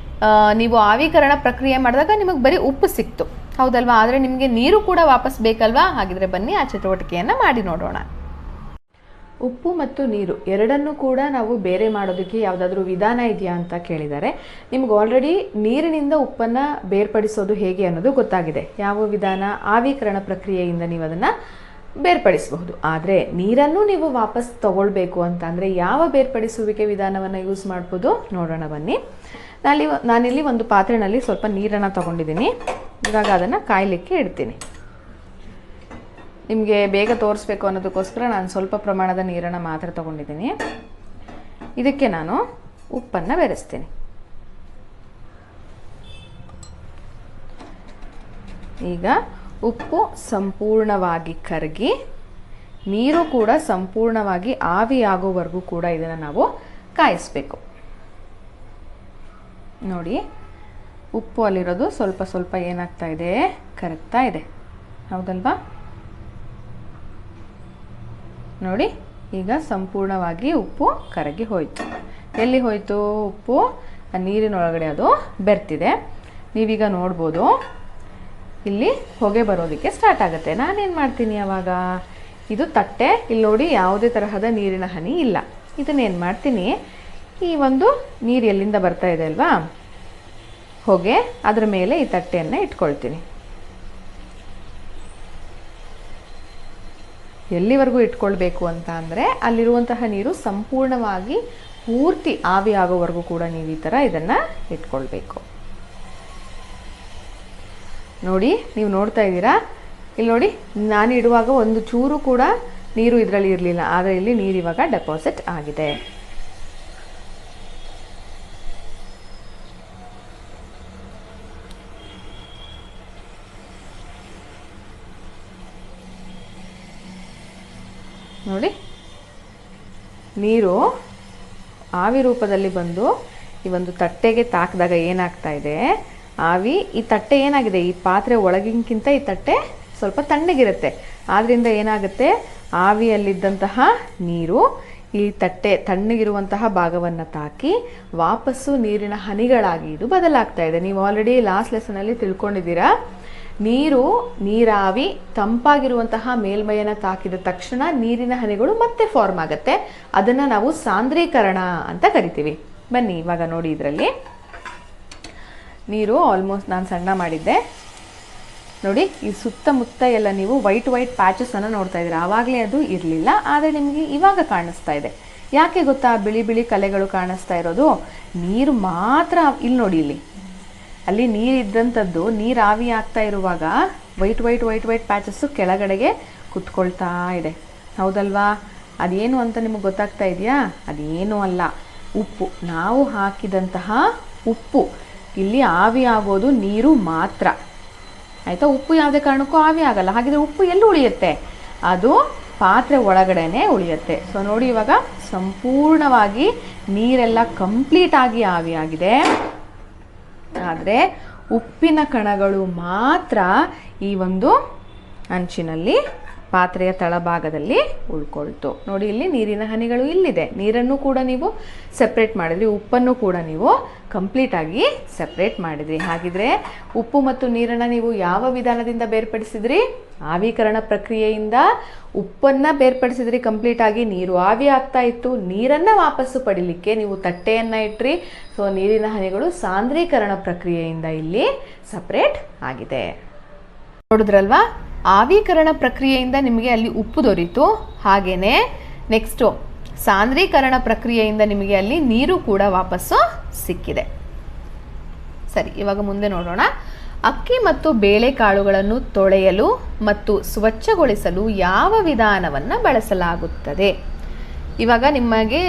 [SPEAKER 1] ನೀವು ಆವಿಕರಣ ಪ್ರಕ್ರಿಯೆ ಮಾಡಿದಾಗ ನಿಮಗೆ ಬರೀ ಉಪ್ಪು ಸಿಕ್ತು ಹೌದಲ್ವಾ, ಆದರೆ ನಿಮಗೆ ನೀರು ಕೂಡ ವಾಪಸ್ ಬೇಕಲ್ವಾ. ಹಾಗಿದ್ರೆ ಬನ್ನಿ ಆ ಚಟುವಟಿಕೆಯನ್ನು ಮಾಡಿ ನೋಡೋಣ. ಉಪ್ಪು ಮತ್ತು ನೀರು ಎರಡನ್ನೂ ಕೂಡ ನಾವು ಬೇರೆ ಮಾಡೋದಕ್ಕೆ ಯಾವುದಾದ್ರೂ ವಿಧಾನ ಇದೆಯಾ ಅಂತ ಕೇಳಿದ್ದಾರೆ. ನಿಮ್ಗೆ ಆಲ್ರೆಡಿ ನೀರಿನಿಂದ ಉಪ್ಪನ್ನು ಬೇರ್ಪಡಿಸೋದು ಹೇಗೆ ಅನ್ನೋದು ಗೊತ್ತಾಗಿದೆ. ಯಾವ ವಿಧಾನ? ಆವಿಕರಣ ಪ್ರಕ್ರಿಯೆಯಿಂದ ನೀವು ಅದನ್ನು ಬೇರ್ಪಡಿಸಬಹುದು. ಆದರೆ ನೀರನ್ನು ನೀವು ವಾಪಸ್ ತಗೊಳ್ಬೇಕು ಅಂತ ಅಂದರೆ ಯಾವ ಬೇರ್ಪಡಿಸುವಿಕೆ ವಿಧಾನವನ್ನು ಯೂಸ್ ಮಾಡ್ಬೋದು ನೋಡೋಣ ಬನ್ನಿ. ನಾನಿಲ್ಲಿ ಒಂದು ಪಾತ್ರೆಯಲ್ಲಿ ಸ್ವಲ್ಪ ನೀರನ್ನು ತಗೊಂಡಿದ್ದೀನಿ. ಇವಾಗ ಅದನ್ನು ಕಾಯಲಿಕ್ಕೆ ಇಡ್ತೀನಿ. ನಿಮಗೆ ಬೇಗ ತೋರಿಸ್ಬೇಕು ಅನ್ನೋದಕ್ಕೋಸ್ಕರ ನಾನು ಸ್ವಲ್ಪ ಪ್ರಮಾಣದ ನೀರನ್ನು ಮಾತ್ರ ತಗೊಂಡಿದ್ದೀನಿ. ಇದಕ್ಕೆ ನಾನು ಉಪ್ಪನ್ನು ಬೆರೆಸ್ತೀನಿ. ಈಗ ಉಪ್ಪು ಸಂಪೂರ್ಣವಾಗಿ ಕರಗಿ ನೀರು ಕೂಡ ಸಂಪೂರ್ಣವಾಗಿ ಆವಿಯಾಗೋವರೆಗೂ ಕೂಡ ಇದನ್ನು ನಾವು ಕಾಯಿಸಬೇಕು. ನೋಡಿ, ಉಪ್ಪು ಅಲ್ಲಿರೋದು ಸ್ವಲ್ಪ ಸ್ವಲ್ಪ ಏನಾಗ್ತಾ ಇದೆ, ಕರಗ್ತಾ ಇದೆ ಹೌದಲ್ವಾ. ನೋಡಿ, ಈಗ ಸಂಪೂರ್ಣವಾಗಿ ಉಪ್ಪು ಕರಗಿ ಹೋಯಿತು. ಎಲ್ಲಿ ಹೋಯಿತು ಉಪ್ಪು? ನೀರಿನೊಳಗಡೆ ಅದು ಬೆರ್ತಿದೆ. ನೀವೀಗ ನೋಡ್ಬೋದು ಇಲ್ಲಿ ಹೊಗೆ ಬರೋದಕ್ಕೆ ಸ್ಟಾರ್ಟ್ ಆಗುತ್ತೆ. ನಾನೇನು ಮಾಡ್ತೀನಿ ಆವಾಗ, ಇದು ತಟ್ಟೆ, ಇಲ್ಲಿ ನೋಡಿ ಯಾವುದೇ ತರಹದ ನೀರಿನ ಹನಿ ಇಲ್ಲ. ಇದನ್ನೇನು ಮಾಡ್ತೀನಿ, ಈ ಒಂದು ನೀರು ಎಲ್ಲಿಂದ ಬರ್ತಾ ಇದೆ ಅಲ್ವಾ ಹೊಗೆ, ಅದರ ಮೇಲೆ ಈ ತಟ್ಟೆಯನ್ನು ಇಟ್ಕೊಳ್ತೀನಿ. ಎಲ್ಲಿವರೆಗೂ ಇಟ್ಕೊಳ್ಬೇಕು ಅಂತ ಅಂದರೆ ಅಲ್ಲಿರುವಂತಹ ನೀರು ಸಂಪೂರ್ಣವಾಗಿ ಪೂರ್ತಿ ಆವಿ ಆಗೋವರೆಗೂ ಕೂಡ ನೀವು ಈ ಥರ ಇದನ್ನು ಇಟ್ಕೊಳ್ಬೇಕು. ನೋಡಿ, ನೀವು ನೋಡ್ತಾ ಇದ್ದೀರಾ, ಇಲ್ಲಿ ನೋಡಿ ನಾನು ಇಡುವಾಗ ಒಂದು ಚೂರು ಕೂಡ ನೀರು ಇದರಲ್ಲಿ ಇರಲಿಲ್ಲ, ಆದರೆ ಇಲ್ಲಿ ನೀರು ಇವಾಗ ಡೆಪಾಸಿಟ್ ಆಗಿದೆ. ನೋಡಿ, ನೀರು ಆವಿ ರೂಪದಲ್ಲಿ ಬಂದು ಈ ಒಂದು ತಟ್ಟೆಗೆ ತಾಕಿದಾಗ ಏನಾಗ್ತಾ ಇದೆ, ಆವಿ, ಈ ತಟ್ಟೆ ಏನಾಗಿದೆ, ಈ ಪಾತ್ರೆ ಒಳಗಿನಕ್ಕಿಂತ ಈ ತಟ್ಟೆ ಸ್ವಲ್ಪ ತಣ್ಣಗಿರುತ್ತೆ. ಆದ್ದರಿಂದ ಏನಾಗುತ್ತೆ, ಆವಿಯಲ್ಲಿದ್ದಂತಹ ನೀರು ಈ ತಟ್ಟೆ ತಣ್ಣಗಿರುವಂತಹ ಭಾಗವನ್ನು ತಾಕಿ ವಾಪಸ್ಸು ನೀರಿನ ಹನಿಗಳಾಗಿ ಇದು ಬದಲಾಗ್ತಾ ಇದೆ. ನೀವು ಆಲ್ರೆಡಿ ಲಾಸ್ಟ್ ಲೆಸನಲ್ಲಿ ತಿಳ್ಕೊಂಡಿದ್ದೀರಾ, ನೀರಾವಿ ತಂಪಾಗಿರುವಂತಹ ಮೇಲ್ಮೈಯನ್ನು ತಾಕಿದ ತಕ್ಷಣ ನೀರಿನ ಹನಿಗಳು ಮತ್ತೆ ಫಾರ್ಮ್ ಆಗುತ್ತೆ. ಅದನ್ನು ನಾವು ಸಾಂದ್ರೀಕರಣ ಅಂತ ಕರಿತೀವಿ. ಬನ್ನಿ ಇವಾಗ ನೋಡಿ, ಇದರಲ್ಲಿ ನೀರು ಆಲ್ಮೋಸ್ಟ್ ನಾನು ಸಣ್ಣ ಮಾಡಿದ್ದೆ. ನೋಡಿ, ಈ ಸುತ್ತಮುತ್ತ ಎಲ್ಲ ನೀವು ವೈಟ್ ಪ್ಯಾಚಸನ್ನು ನೋಡ್ತಾ ಇದ್ದೀರಾ. ಆವಾಗಲೇ ಅದು ಇರಲಿಲ್ಲ, ಆದರೆ ನಿಮಗೆ ಇವಾಗ ಕಾಣಿಸ್ತಾ ಇದೆ. ಯಾಕೆ ಗೊತ್ತಾ, ಬಿಳಿ ಬಿಳಿ ಕಲೆಗಳು ಕಾಣಿಸ್ತಾ ಇರೋದು? ನೀರು ಮಾತ್ರ ಇಲ್ಲಿ ನೋಡಿ, ಅಲ್ಲಿ ನೀರಿದ್ದಂಥದ್ದು ನೀರು ಆವಿ ಆಗ್ತಾ ಇರುವಾಗ ವೈಟ್ ಪ್ಯಾಚಸ್ಸು ಕೆಳಗಡೆಗೆ ಕುತ್ಕೊಳ್ತಾ ಇದೆ. ಹೌದಲ್ವಾ? ಅದೇನು ಅಂತ ನಿಮಗೆ ಗೊತ್ತಾಗ್ತಾ ಇದೆಯಾ? ಅದೇನೂ ಅಲ್ಲ, ಉಪ್ಪು. ನಾವು ಹಾಕಿದಂತಹ ಉಪ್ಪು. ಇಲ್ಲಿ ಆವಿ ಆಗೋದು ನೀರು ಮಾತ್ರ, ಆಯಿತಾ? ಉಪ್ಪು ಯಾವುದೇ ಕಾರಣಕ್ಕೂ ಆವಿ ಆಗಲ್ಲ. ಹಾಗಿದ್ರೆ ಉಪ್ಪು ಎಲ್ಲಿ ಉಳಿಯುತ್ತೆ? ಅದು ಪಾತ್ರೆ ಒಳಗಡೆನೆ ಉಳಿಯುತ್ತೆ. ಸೊ ನೋಡಿ, ಇವಾಗ ಸಂಪೂರ್ಣವಾಗಿ ನೀರೆಲ್ಲ ಕಂಪ್ಲೀಟಾಗಿ ಆವಿಯಾಗಿದೆ. ಆದರೆ ಉಪ್ಪಿನ ಕಣಗಳು ಮಾತ್ರ ಈ ಒಂದು ಅಂಚಿನಲ್ಲಿ ಪಾತ್ರೆಯ ತಳಭಾಗದಲ್ಲಿ ಉಳ್ಕೊಳ್ತು. ನೋಡಿ, ಇಲ್ಲಿ ನೀರಿನ ಹನಿಗಳು ಇಲ್ಲಿದೆ. ನೀರನ್ನು ಕೂಡ ನೀವು ಸೆಪ್ರೇಟ್ ಮಾಡಿದ್ರಿ, ಉಪ್ಪನ್ನು ಕೂಡ ನೀವು ಕಂಪ್ಲೀಟಾಗಿ ಸೆಪ್ರೇಟ್ ಮಾಡಿದ್ರಿ. ಹಾಗಿದ್ರೆ ಉಪ್ಪು ಮತ್ತು ನೀರನ್ನು ನೀವು ಯಾವ ವಿಧಾನದಿಂದ ಬೇರ್ಪಡಿಸಿದ್ರಿ? ಆವಿಕರಣ ಪ್ರಕ್ರಿಯೆಯಿಂದ ಉಪ್ಪನ್ನು ಬೇರ್ಪಡಿಸಿದ್ರಿ ಕಂಪ್ಲೀಟಾಗಿ. ನೀರು ಆವಿ ಆಗ್ತಾ ಇತ್ತು. ನೀರನ್ನು ವಾಪಸ್ಸು ಪಡಿಲಿಕ್ಕೆ ನೀವು ತಟ್ಟೆಯನ್ನು ಇಟ್ರಿ. ಸೊ ನೀರಿನ ಹನಿಗಳು ಸಾಂದ್ರೀಕರಣ ಪ್ರಕ್ರಿಯೆಯಿಂದ ಇಲ್ಲಿ ಸಪ್ರೇಟ್ ಆಗಿದೆ. ನೋಡಿದ್ರಲ್ವಾ? ಆವಿಕರಣ ಪ್ರಕ್ರಿಯೆಯಿಂದ ನಿಮಗೆ ಅಲ್ಲಿ ಉಪ್ಪು ದೊರೀತು. ಹಾಗೇನೆ ನೆಕ್ಸ್ಟು ಸಾಂದ್ರೀಕರಣ ಪ್ರಕ್ರಿಯೆಯಿಂದ ನಿಮಗೆ ಅಲ್ಲಿ ನೀರು ಕೂಡ ವಾಪಸ್ಸು ಸಿಕ್ಕಿದೆ. ಸರಿ, ಇವಾಗ ಮುಂದೆ ನೋಡೋಣ. ಅಕ್ಕಿ ಮತ್ತು ಬೇಳೆಕಾಳುಗಳನ್ನು ತೊಳೆಯಲು ಮತ್ತು ಸ್ವಚ್ಛಗೊಳಿಸಲು ಯಾವ ವಿಧಾನವನ್ನು ಬಳಸಲಾಗುತ್ತದೆ? ಇವಾಗ ನಿಮಗೆ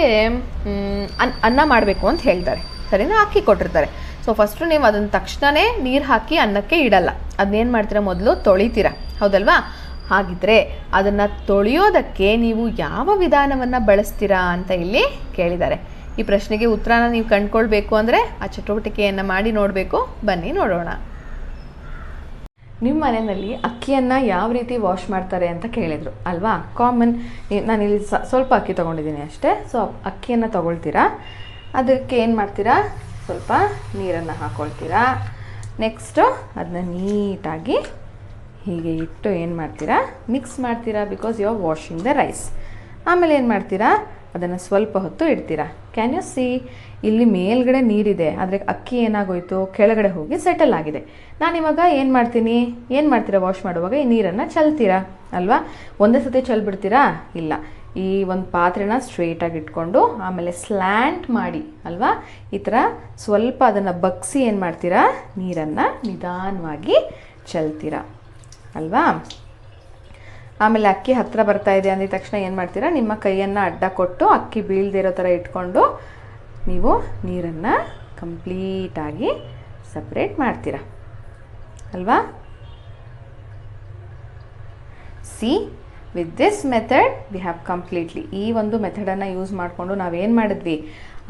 [SPEAKER 1] ಅನ್ನ ಮಾಡಬೇಕು ಅಂತ ಹೇಳ್ತಾರೆ, ಸರಿನಾ? ಅಕ್ಕಿ ಕೊಟ್ಟಿರ್ತಾರೆ. ಸೊ ಫಸ್ಟು ನೀವು ಅದನ್ನು ತಕ್ಷಣವೇ ನೀರು ಹಾಕಿ ಅನ್ನಕ್ಕೆ ಇಡಲ್ಲ. ಅದನ್ನೇನು ಮಾಡ್ತೀರಾ? ಮೊದಲು ತೊಳಿತೀರಾ, ಹೌದಲ್ವಾ? ಹಾಗಿದ್ರೆ ಅದನ್ನು ತೊಳೆಯೋದಕ್ಕೆ ನೀವು ಯಾವ ವಿಧಾನವನ್ನು ಬಳಸ್ತೀರಾ ಅಂತ ಇಲ್ಲಿ ಕೇಳಿದ್ದಾರೆ. ಈ ಪ್ರಶ್ನೆಗೆ ಉತ್ತರನ ನೀವು ಕಂಡುಕೊಳ್ಬೇಕು ಅಂದರೆ ಆ ಚಟುವಟಿಕೆಯನ್ನು ಮಾಡಿ ನೋಡಬೇಕು. ಬನ್ನಿ ನೋಡೋಣ. ನಿಮ್ಮ ಮನೆಯಲ್ಲಿ ಅಕ್ಕಿಯನ್ನು ಯಾವ ರೀತಿ ವಾಶ್ ಮಾಡ್ತಾರೆ ಅಂತ ಕೇಳಿದರು ಅಲ್ವಾ? ಕಾಮನ್. ನಾನಿಲ್ಲಿ ಸ್ವಲ್ಪ ಅಕ್ಕಿ ತೊಗೊಂಡಿದ್ದೀನಿ ಅಷ್ಟೇ. ಸೊ ಅಕ್ಕಿಯನ್ನು ತೊಗೊಳ್ತೀರಾ, ಅದಕ್ಕೆ ಏನು ಮಾಡ್ತೀರಾ? ಸ್ವಲ್ಪ ನೀರನ್ನು ಹಾಕ್ಕೊಳ್ತೀರಾ. ನೆಕ್ಸ್ಟು ಅದನ್ನ ನೀಟಾಗಿ ಹೀಗೆ ಇಟ್ಟು ಏನು ಮಾಡ್ತೀರಾ? ಮಿಕ್ಸ್ ಮಾಡ್ತೀರಾ, because you are washing the rice. ಆಮೇಲೆ ಏನು ಮಾಡ್ತೀರಾ? ಅದನ್ನು ಸ್ವಲ್ಪ ಹೊತ್ತು ಇಡ್ತೀರಾ. Can U C? ಇಲ್ಲಿ ಮೇಲ್ಗಡೆ ನೀರಿದೆ, ಆದರೆ ಅಕ್ಕಿ ಏನಾಗೋಯ್ತು? ಕೆಳಗಡೆ ಹೋಗಿ ಸೆಟಲ್ ಆಗಿದೆ. ನಾನಿವಾಗ ಏನು ಮಾಡ್ತೀರಾ? ವಾಶ್ ಮಾಡುವಾಗ ಈ ನೀರನ್ನು ಚೆಲ್ತೀರಾ ಅಲ್ವಾ? ಒಂದೇ ಸತಿ ಚೆಲ್ಬಿಡ್ತೀರಾ? ಇಲ್ಲ. ಈ ಒಂದು ಪಾತ್ರೆನ ಸ್ಟ್ರೇಟಾಗಿ ಇಟ್ಕೊಂಡು ಆಮೇಲೆ ಸ್ಲ್ಯಾಂಟ್ ಮಾಡಿ ಅಲ್ವಾ, ಈ ಥರ ಸ್ವಲ್ಪ ಅದನ್ನು ಬಗ್ಸಿ ಏನು ಮಾಡ್ತೀರಾ? ನೀರನ್ನು ನಿಧಾನವಾಗಿ ಚೆಲ್ತೀರಾ ಅಲ್ವಾ? ಆಮೇಲೆ ಅಕ್ಕಿ ಹತ್ತಿರ ಬರ್ತಾ ಇದೆ ಅಂದಿದ ತಕ್ಷಣ ಏನು ಮಾಡ್ತೀರಾ? ನಿಮ್ಮ ಕೈಯನ್ನು ಅಡ್ಡ ಕೊಟ್ಟು ಅಕ್ಕಿ ಬೀಳ್ದಿರೋ ಥರ ಇಟ್ಕೊಂಡು ನೀವು ನೀರನ್ನು ಕಂಪ್ಲೀಟಾಗಿ ಸಪ್ರೇಟ್ ಮಾಡ್ತೀರಾ ಅಲ್ವಾ? C, with this method we have completely, ಈ ಒಂದು ಮೆಥಡನ್ನು ಯೂಸ್ ಮಾಡಿಕೊಂಡು ನಾವೇನು ಮಾಡಿದ್ವಿ?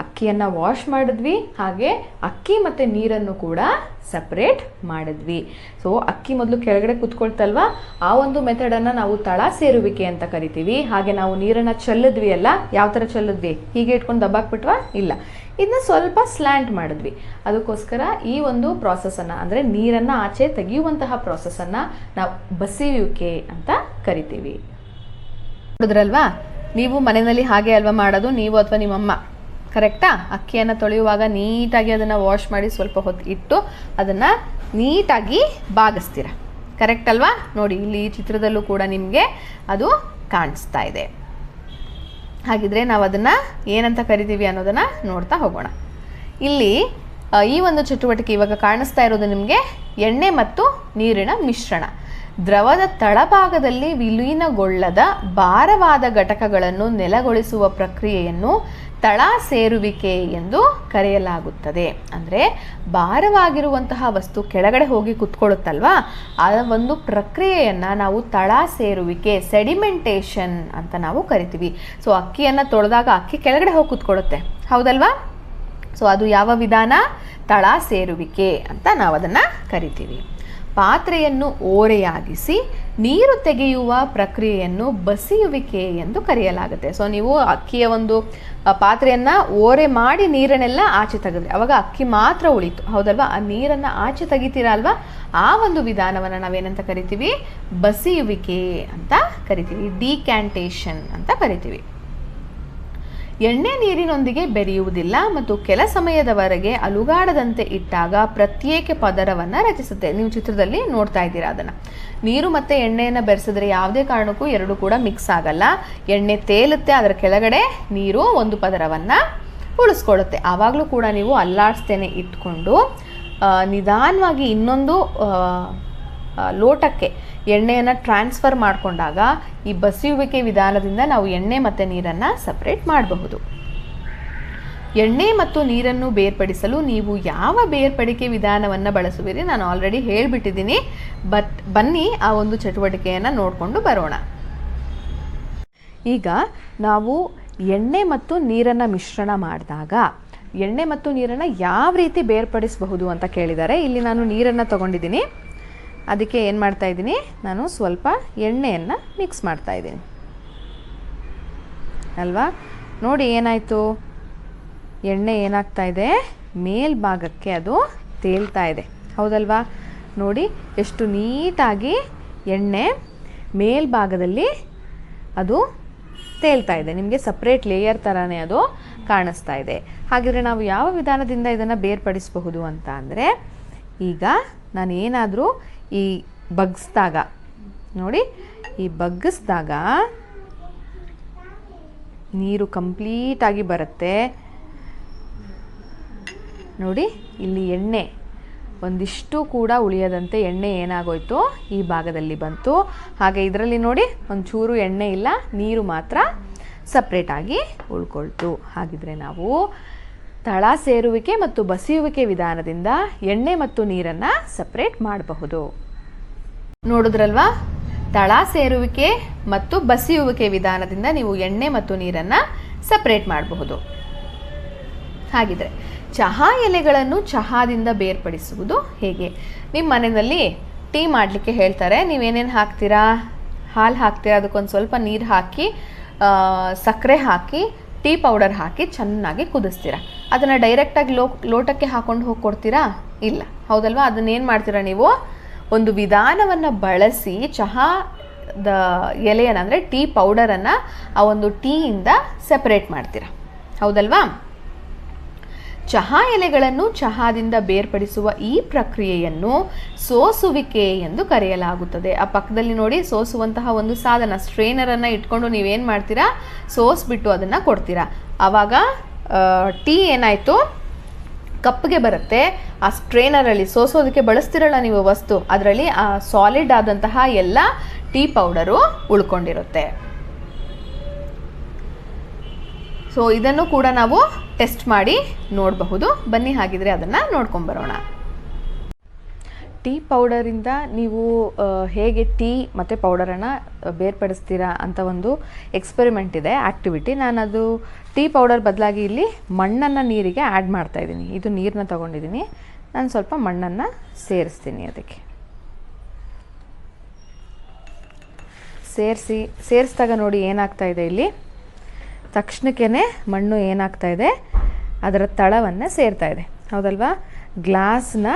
[SPEAKER 1] ಅಕ್ಕಿಯನ್ನು ವಾಶ್ ಮಾಡಿದ್ವಿ, ಹಾಗೆ ಅಕ್ಕಿ ಮತ್ತು ನೀರನ್ನು ಕೂಡ ಸಪ್ರೇಟ್ ಮಾಡಿದ್ವಿ. ಸೊ ಅಕ್ಕಿ ಮೊದಲು ಕೆಳಗಡೆ ಕೂತ್ಕೊಳ್ತಲ್ವ, ಆ ಒಂದು ಮೆಥಡನ್ನು ನಾವು ತಳ ಸೇರುವಿಕೆ ಅಂತ ಕರಿತೀವಿ. ಹಾಗೆ ನಾವು ನೀರನ್ನು ಚೆಲ್ಲಿದ್ವಿ ಅಲ್ಲ, ಯಾವ ಥರ ಚೆಲ್ಲಿದ್ವಿ? ಹೀಗೆ ಇಟ್ಕೊಂಡು ದಬ್ಬಾಕ್ಬಿಟ್ವಾ? ಇಲ್ಲ, ಇದನ್ನ ಸ್ವಲ್ಪ ಸ್ಲ್ಯಾಂಟ್ ಮಾಡಿದ್ವಿ. ಅದಕ್ಕೋಸ್ಕರ ಈ ಒಂದು ಪ್ರಾಸೆಸನ್ನು, ಅಂದರೆ ನೀರನ್ನು ಆಚೆ ತೆಗೆಯುವಂತಹ ಪ್ರಾಸೆಸನ್ನು ನಾವು ಬಸಿಯುವಿಕೆ ಅಂತ ಕರಿತೀವಿ. ನೋಡಿದ್ರಲ್ವಾ? ನೀವು ಮನೆಯಲ್ಲಿ ಹಾಗೆ ಅಲ್ವಾ ಮಾಡೋದು, ನೀವು ಅಥವಾ ನಿಮ್ಮಮ್ಮ? ಕರೆಕ್ಟಾ? ಅಕ್ಕಿಯನ್ನು ತೊಳೆಯುವಾಗ ನೀಟಾಗಿ ಅದನ್ನು ವಾಶ್ ಮಾಡಿ ಸ್ವಲ್ಪ ಹೊತ್ತು ಇಟ್ಟು ಅದನ್ನು ನೀಟಾಗಿ ಬಾಗಿಸ್ತೀರ. ಕರೆಕ್ಟ್ ಅಲ್ವಾ? ನೋಡಿ, ಇಲ್ಲಿ ಈ ಚಿತ್ರದಲ್ಲೂ ಕೂಡ ನಿಮಗೆ ಅದು ಕಾಣಿಸ್ತಾ ಇದೆ. ಹಾಗಿದ್ರೆ ನಾವು ಅದನ್ನು ಏನಂತ ಕರಿತೀವಿ ಅನ್ನೋದನ್ನು ನೋಡ್ತಾ ಹೋಗೋಣ. ಇಲ್ಲಿ ಈ ಒಂದು ಚಟುವಟಿಕೆ ಇವಾಗ ಕಾಣಿಸ್ತಾ ಇರೋದು ನಿಮಗೆ ಎಣ್ಣೆ ಮತ್ತು ನೀರಿನ ಮಿಶ್ರಣ. ದ್ರವದ ತಳಭಾಗದಲ್ಲಿ ವಿಲೀನಗೊಳ್ಳದ ಭಾರವಾದ ಘಟಕಗಳನ್ನು ನೆಲೆಗೊಳಿಸುವ ಪ್ರಕ್ರಿಯೆಯನ್ನು ತಳ ಸೇರುವಿಕೆ ಎಂದು ಕರೆಯಲಾಗುತ್ತದೆ. ಅಂದರೆ ಭಾರವಾಗಿರುವಂತಹ ವಸ್ತು ಕೆಳಗಡೆ ಹೋಗಿ ಕುತ್ಕೊಳ್ಳುತ್ತಲ್ವಾ, ಆ ಒಂದು ಪ್ರಕ್ರಿಯೆಯನ್ನು ನಾವು ತಳ ಸೇರುವಿಕೆ, ಸೆಡಿಮೆಂಟೇಷನ್ ಅಂತ ನಾವು ಕರಿತೀವಿ. ಸೊ ಅಕ್ಕಿಯನ್ನು ತೊಳೆದಾಗ ಅಕ್ಕಿ ಕೆಳಗಡೆ ಹೋಗಿ ಕುತ್ಕೊಳ್ಳುತ್ತೆ, ಹೌದಲ್ವಾ? ಸೊ ಅದು ಯಾವ ವಿಧಾನ? ತಳ ಸೇರುವಿಕೆ ಅಂತ ನಾವು ಅದನ್ನು ಕರಿತೀವಿ. ಪಾತ್ರೆಯನ್ನು ಓರೆಯಾಗಿಸಿ ನೀರು ತೆಗೆಯುವ ಪ್ರಕ್ರಿಯೆಯನ್ನು ಬಸಿಯುವಿಕೆ ಎಂದು ಕರೆಯಲಾಗುತ್ತೆ. ಸೊ ನೀವು ಅಕ್ಕಿಯ ಒಂದು ಪಾತ್ರೆಯನ್ನು ಓರೆ ಮಾಡಿ ನೀರನ್ನೆಲ್ಲ ಆಚೆ ತೆಗೆದ್ರಿ, ಅವಾಗ ಅಕ್ಕಿ ಮಾತ್ರ ಉಳಿತು, ಹೌದಲ್ವಾ? ಆ ನೀರನ್ನು ಆಚೆ ತೆಗಿತೀರಾ ಅಲ್ವಾ, ಆ ಒಂದು ವಿಧಾನವನ್ನು ನಾವೇನಂತ ಕರಿತೀವಿ? ಬಸಿಯುವಿಕೆ ಅಂತ ಕರಿತೀವಿ, ಡಿಕ್ಯಾಂಟೇಷನ್ ಅಂತ ಕರಿತೀವಿ. ಎಣ್ಣೆ ನೀರಿನೊಂದಿಗೆ ಬೆರೆಯುವುದಿಲ್ಲ ಮತ್ತು ಕೆಲ ಸಮಯದವರೆಗೆ ಅಲುಗಾಡದಂತೆ ಇಟ್ಟಾಗ ಪ್ರತ್ಯೇಕ ಪದರವನ್ನು ರಚಿಸುತ್ತೆ. ನೀವು ಚಿತ್ರದಲ್ಲಿ ನೋಡ್ತಾ ಇದ್ದೀರಾ ಅದನ್ನು. ನೀರು ಮತ್ತು ಎಣ್ಣೆಯನ್ನು ಬೆರೆಸಿದ್ರೆ ಯಾವುದೇ ಕಾರಣಕ್ಕೂ ಎರಡು ಕೂಡ ಮಿಕ್ಸ್ ಆಗಲ್ಲ. ಎಣ್ಣೆ ತೇಲುತ್ತೆ, ಅದರ ಕೆಳಗಡೆ ನೀರು ಒಂದು ಪದರವನ್ನು ಉಳಿಸ್ಕೊಳ್ಳುತ್ತೆ. ಆವಾಗಲೂ ಕೂಡ ನೀವು ಅಲ್ಲಾಡಿಸ್ತೇನೆ ಇಟ್ಕೊಂಡು ನಿಧಾನವಾಗಿ ಇನ್ನೊಂದು ಲೋಟಕ್ಕೆ ಎಣ್ಣೆಯನ್ನು ಟ್ರಾನ್ಸ್ಫರ್ ಮಾಡಿಕೊಂಡಾಗ ಈ ಬಸಿಯುವಿಕೆ ವಿಧಾನದಿಂದ ನಾವು ಎಣ್ಣೆ ಮತ್ತು ನೀರನ್ನು ಸಪ್ರೇಟ್ ಮಾಡಬಹುದು. ಎಣ್ಣೆ ಮತ್ತು ನೀರನ್ನು ಬೇರ್ಪಡಿಸಲು ನೀವು ಯಾವ ಬೇರ್ಪಡಿಕೆ ವಿಧಾನವನ್ನು ಬಳಸುವಿರಿ? ನಾನು ಆಲ್ರೆಡಿ ಹೇಳಿಬಿಟ್ಟಿದ್ದೀನಿ. ಬನ್ನಿ ಆ ಒಂದು ಚಟುವಟಿಕೆಯನ್ನು ನೋಡಿಕೊಂಡು ಬರೋಣ. ಈಗ ನಾವು ಎಣ್ಣೆ ಮತ್ತು ನೀರನ್ನು ಮಿಶ್ರಣ ಮಾಡಿದಾಗ ಎಣ್ಣೆ ಮತ್ತು ನೀರನ್ನು ಯಾವ ರೀತಿ ಬೇರ್ಪಡಿಸಬಹುದು ಅಂತ ಕೇಳಿದ್ದಾರೆ. ಇಲ್ಲಿ ನಾನು ನೀರನ್ನು ತಗೊಂಡಿದ್ದೀನಿ, ಅದಕ್ಕೆ ಏನು ಮಾಡ್ತಾ ಇದ್ದೀನಿ, ನಾನು ಸ್ವಲ್ಪ ಎಣ್ಣೆಯನ್ನು ಮಿಕ್ಸ್ ಮಾಡ್ತಾ ಇದ್ದೀನಿ ಅಲ್ವಾ. ನೋಡಿ ಏನಾಯಿತು, ಎಣ್ಣೆ ಏನಾಗ್ತಾ ಇದೆ, ಮೇಲ್ಭಾಗಕ್ಕೆ ಅದು ತೇಲ್ತಾ ಇದೆ, ಹೌದಲ್ವಾ. ನೋಡಿ ಎಷ್ಟು ನೀಟಾಗಿ ಎಣ್ಣೆ ಮೇಲ್ಭಾಗದಲ್ಲಿ ಅದು ತೇಲ್ತಾ ಇದೆ, ನಿಮಗೆ ಸಪ್ರೇಟ್ ಲೇಯರ್ ಥರನೇ ಅದು ಕಾಣಿಸ್ತಾ ಇದೆ. ಹಾಗಿದ್ರೆ ನಾವು ಯಾವ ವಿಧಾನದಿಂದ ಇದನ್ನು ಬೇರ್ಪಡಿಸಬಹುದು ಅಂತ ಅಂದರೆ, ಈಗ ನಾನು ಏನಾದರೂ ಈ ಬಗ್ಗಿಸಿದಾಗ, ನೋಡಿ ಈ ಬಗ್ಗಿಸಿದಾಗ ನೀರು ಕಂಪ್ಲೀಟಾಗಿ ಬರುತ್ತೆ. ನೋಡಿ ಇಲ್ಲಿ ಎಣ್ಣೆ ಒಂದಿಷ್ಟು ಕೂಡ ಉಳಿಯದಂತೆ ಎಣ್ಣೆ ಏನಾಗೋಯ್ತು, ಈ ಭಾಗದಲ್ಲಿ ಬಂತು. ಹಾಗೆ ಇದರಲ್ಲಿ ನೋಡಿ ಒಂಚೂರು ಎಣ್ಣೆ ಇಲ್ಲ, ನೀರು ಮಾತ್ರ ಸಪ್ರೇಟಾಗಿ ಉಳ್ಕೊಳ್ತು. ಹಾಗಿದ್ರೆ ನಾವು ತಳ ಸೇರುವಿಕೆ ಮತ್ತು ಬಸಿಯುವಿಕೆ ವಿಧಾನದಿಂದ ಎಣ್ಣೆ ಮತ್ತು ನೀರನ್ನು ಸಪ್ರೇಟ್ ಮಾಡಬಹುದು. ನೋಡಿದ್ರಲ್ವಾ, ತಳ ಸೇರುವಿಕೆ ಮತ್ತು ಬಸಿಯುವಿಕೆ ವಿಧಾನದಿಂದ ನೀವು ಎಣ್ಣೆ ಮತ್ತು ನೀರನ್ನು ಸಪ್ರೇಟ್ ಮಾಡಬಹುದು. ಹಾಗಿದ್ರೆ ಚಹಾ ಎಲೆಗಳನ್ನು ಚಹಾದಿಂದ ಬೇರ್ಪಡಿಸುವುದು ಹೇಗೆ? ನಿಮ್ಮ ಮನೆಯಲ್ಲಿ ಟೀ ಮಾಡಲಿಕ್ಕೆ ಹೇಳ್ತಾರೆ, ನೀವೇನೇನು ಹಾಕ್ತೀರಾ, ಹಾಲು ಹಾಕ್ತೀರಾ, ಅದಕ್ಕೊಂದು ಸ್ವಲ್ಪ ನೀರು ಹಾಕಿ ಸಕ್ಕರೆ ಹಾಕಿ ಟೀ ಪೌಡರ್ ಹಾಕಿ ಚೆನ್ನಾಗಿ ಕುದಿಸ್ತೀರಾ. ಅದನ್ನು ಡೈರೆಕ್ಟಾಗಿ ಲೋಟಕ್ಕೆ ಹಾಕೊಂಡು ಹೋಗಿ ಕೊಡ್ತೀರಾ? ಇಲ್ಲ, ಹೌದಲ್ವಾ. ಅದನ್ನೇನು ಮಾಡ್ತೀರಾ ನೀವು, ಒಂದು ವಿಧಾನವನ್ನು ಬಳಸಿ ಚಹಾದ ಎಲೆಯನ್ನು ಅಂದರೆ ಟೀ ಪೌಡರನ್ನು ಆ ಒಂದು ಟೀಯಿಂದ ಸೆಪರೇಟ್ ಮಾಡ್ತೀರಾ, ಹೌದಲ್ವಾ. ಚಹಾ ಎಲೆಗಳನ್ನು ಚಹಾದಿಂದ ಬೇರ್ಪಡಿಸುವ ಈ ಪ್ರಕ್ರಿಯೆಯನ್ನು ಸೋಸುವಿಕೆ ಎಂದು ಕರೆಯಲಾಗುತ್ತದೆ. ಆ ಪಕ್ಕದಲ್ಲಿ ನೋಡಿ ಸೋಸುವಂತಹ ಒಂದು ಸಾಧನ, ಸ್ಟ್ರೇನರನ್ನು ಇಟ್ಕೊಂಡು ನೀವೇನು ಮಾಡ್ತೀರಾ, ಸೋಸ್ಬಿಟ್ಟು ಅದನ್ನು ಕೊಡ್ತೀರಾ. ಆವಾಗ ಟೀ ಏನಾಯಿತು, ಕಪ್ಪಿಗೆ ಬರುತ್ತೆ. ಆ ಸ್ಟ್ರೇನರಲ್ಲಿ ಸೋಸೋದಕ್ಕೆ ಬಳಸ್ತಿರಲ್ಲ ನೀವು ವಸ್ತು, ಅದರಲ್ಲಿ ಆ ಸಾಲಿಡ್ ಆದಂತಹ ಎಲ್ಲ ಟೀ ಪೌಡರು ಉಳ್ಕೊಂಡಿರುತ್ತೆ. ಸೊ ಇದನ್ನು ಕೂಡ ನಾವು ಟೆಸ್ಟ್ ಮಾಡಿ ನೋಡಬಹುದು. ಬನ್ನಿ ಹಾಗಿದ್ರೆ ಅದನ್ನು ನೋಡ್ಕೊಂಬರೋಣ. ಟೀ ಪೌಡರಿಂದ ನೀವು ಹೇಗೆ ಟೀ ಮತ್ತು ಪೌಡರನ್ನು ಬೇರ್ಪಡಿಸ್ತೀರಾ ಅಂತ ಒಂದು ಎಕ್ಸ್ಪೆರಿಮೆಂಟ್ ಇದೆ, ಆ್ಯಕ್ಟಿವಿಟಿ. ನಾನು ಅದು ಟೀ ಪೌಡರ್ ಬದಲಾಗಿ ಇಲ್ಲಿ ಮಣ್ಣನ್ನು ನೀರಿಗೆ ಆ್ಯಡ್ ಮಾಡ್ತಾಯಿದ್ದೀನಿ. ಇದು ನೀರನ್ನ ತೊಗೊಂಡಿದ್ದೀನಿ, ನಾನು ಸ್ವಲ್ಪ ಮಣ್ಣನ್ನು ಸೇರಿಸ್ತೀನಿ. ಅದಕ್ಕೆ ಸೇರಿಸಿದಾಗ ನೋಡಿ ಏನಾಗ್ತಾ ಇದೆ, ಇಲ್ಲಿ ತಕ್ಷಣಕ್ಕೇ ಮಣ್ಣು ಏನಾಗ್ತಾ ಇದೆ, ಅದರ ತಳವನ್ನು ಸೇರ್ತಾ ಇದೆ, ಹೌದಲ್ವಾ. ಗ್ಲಾಸ್ನ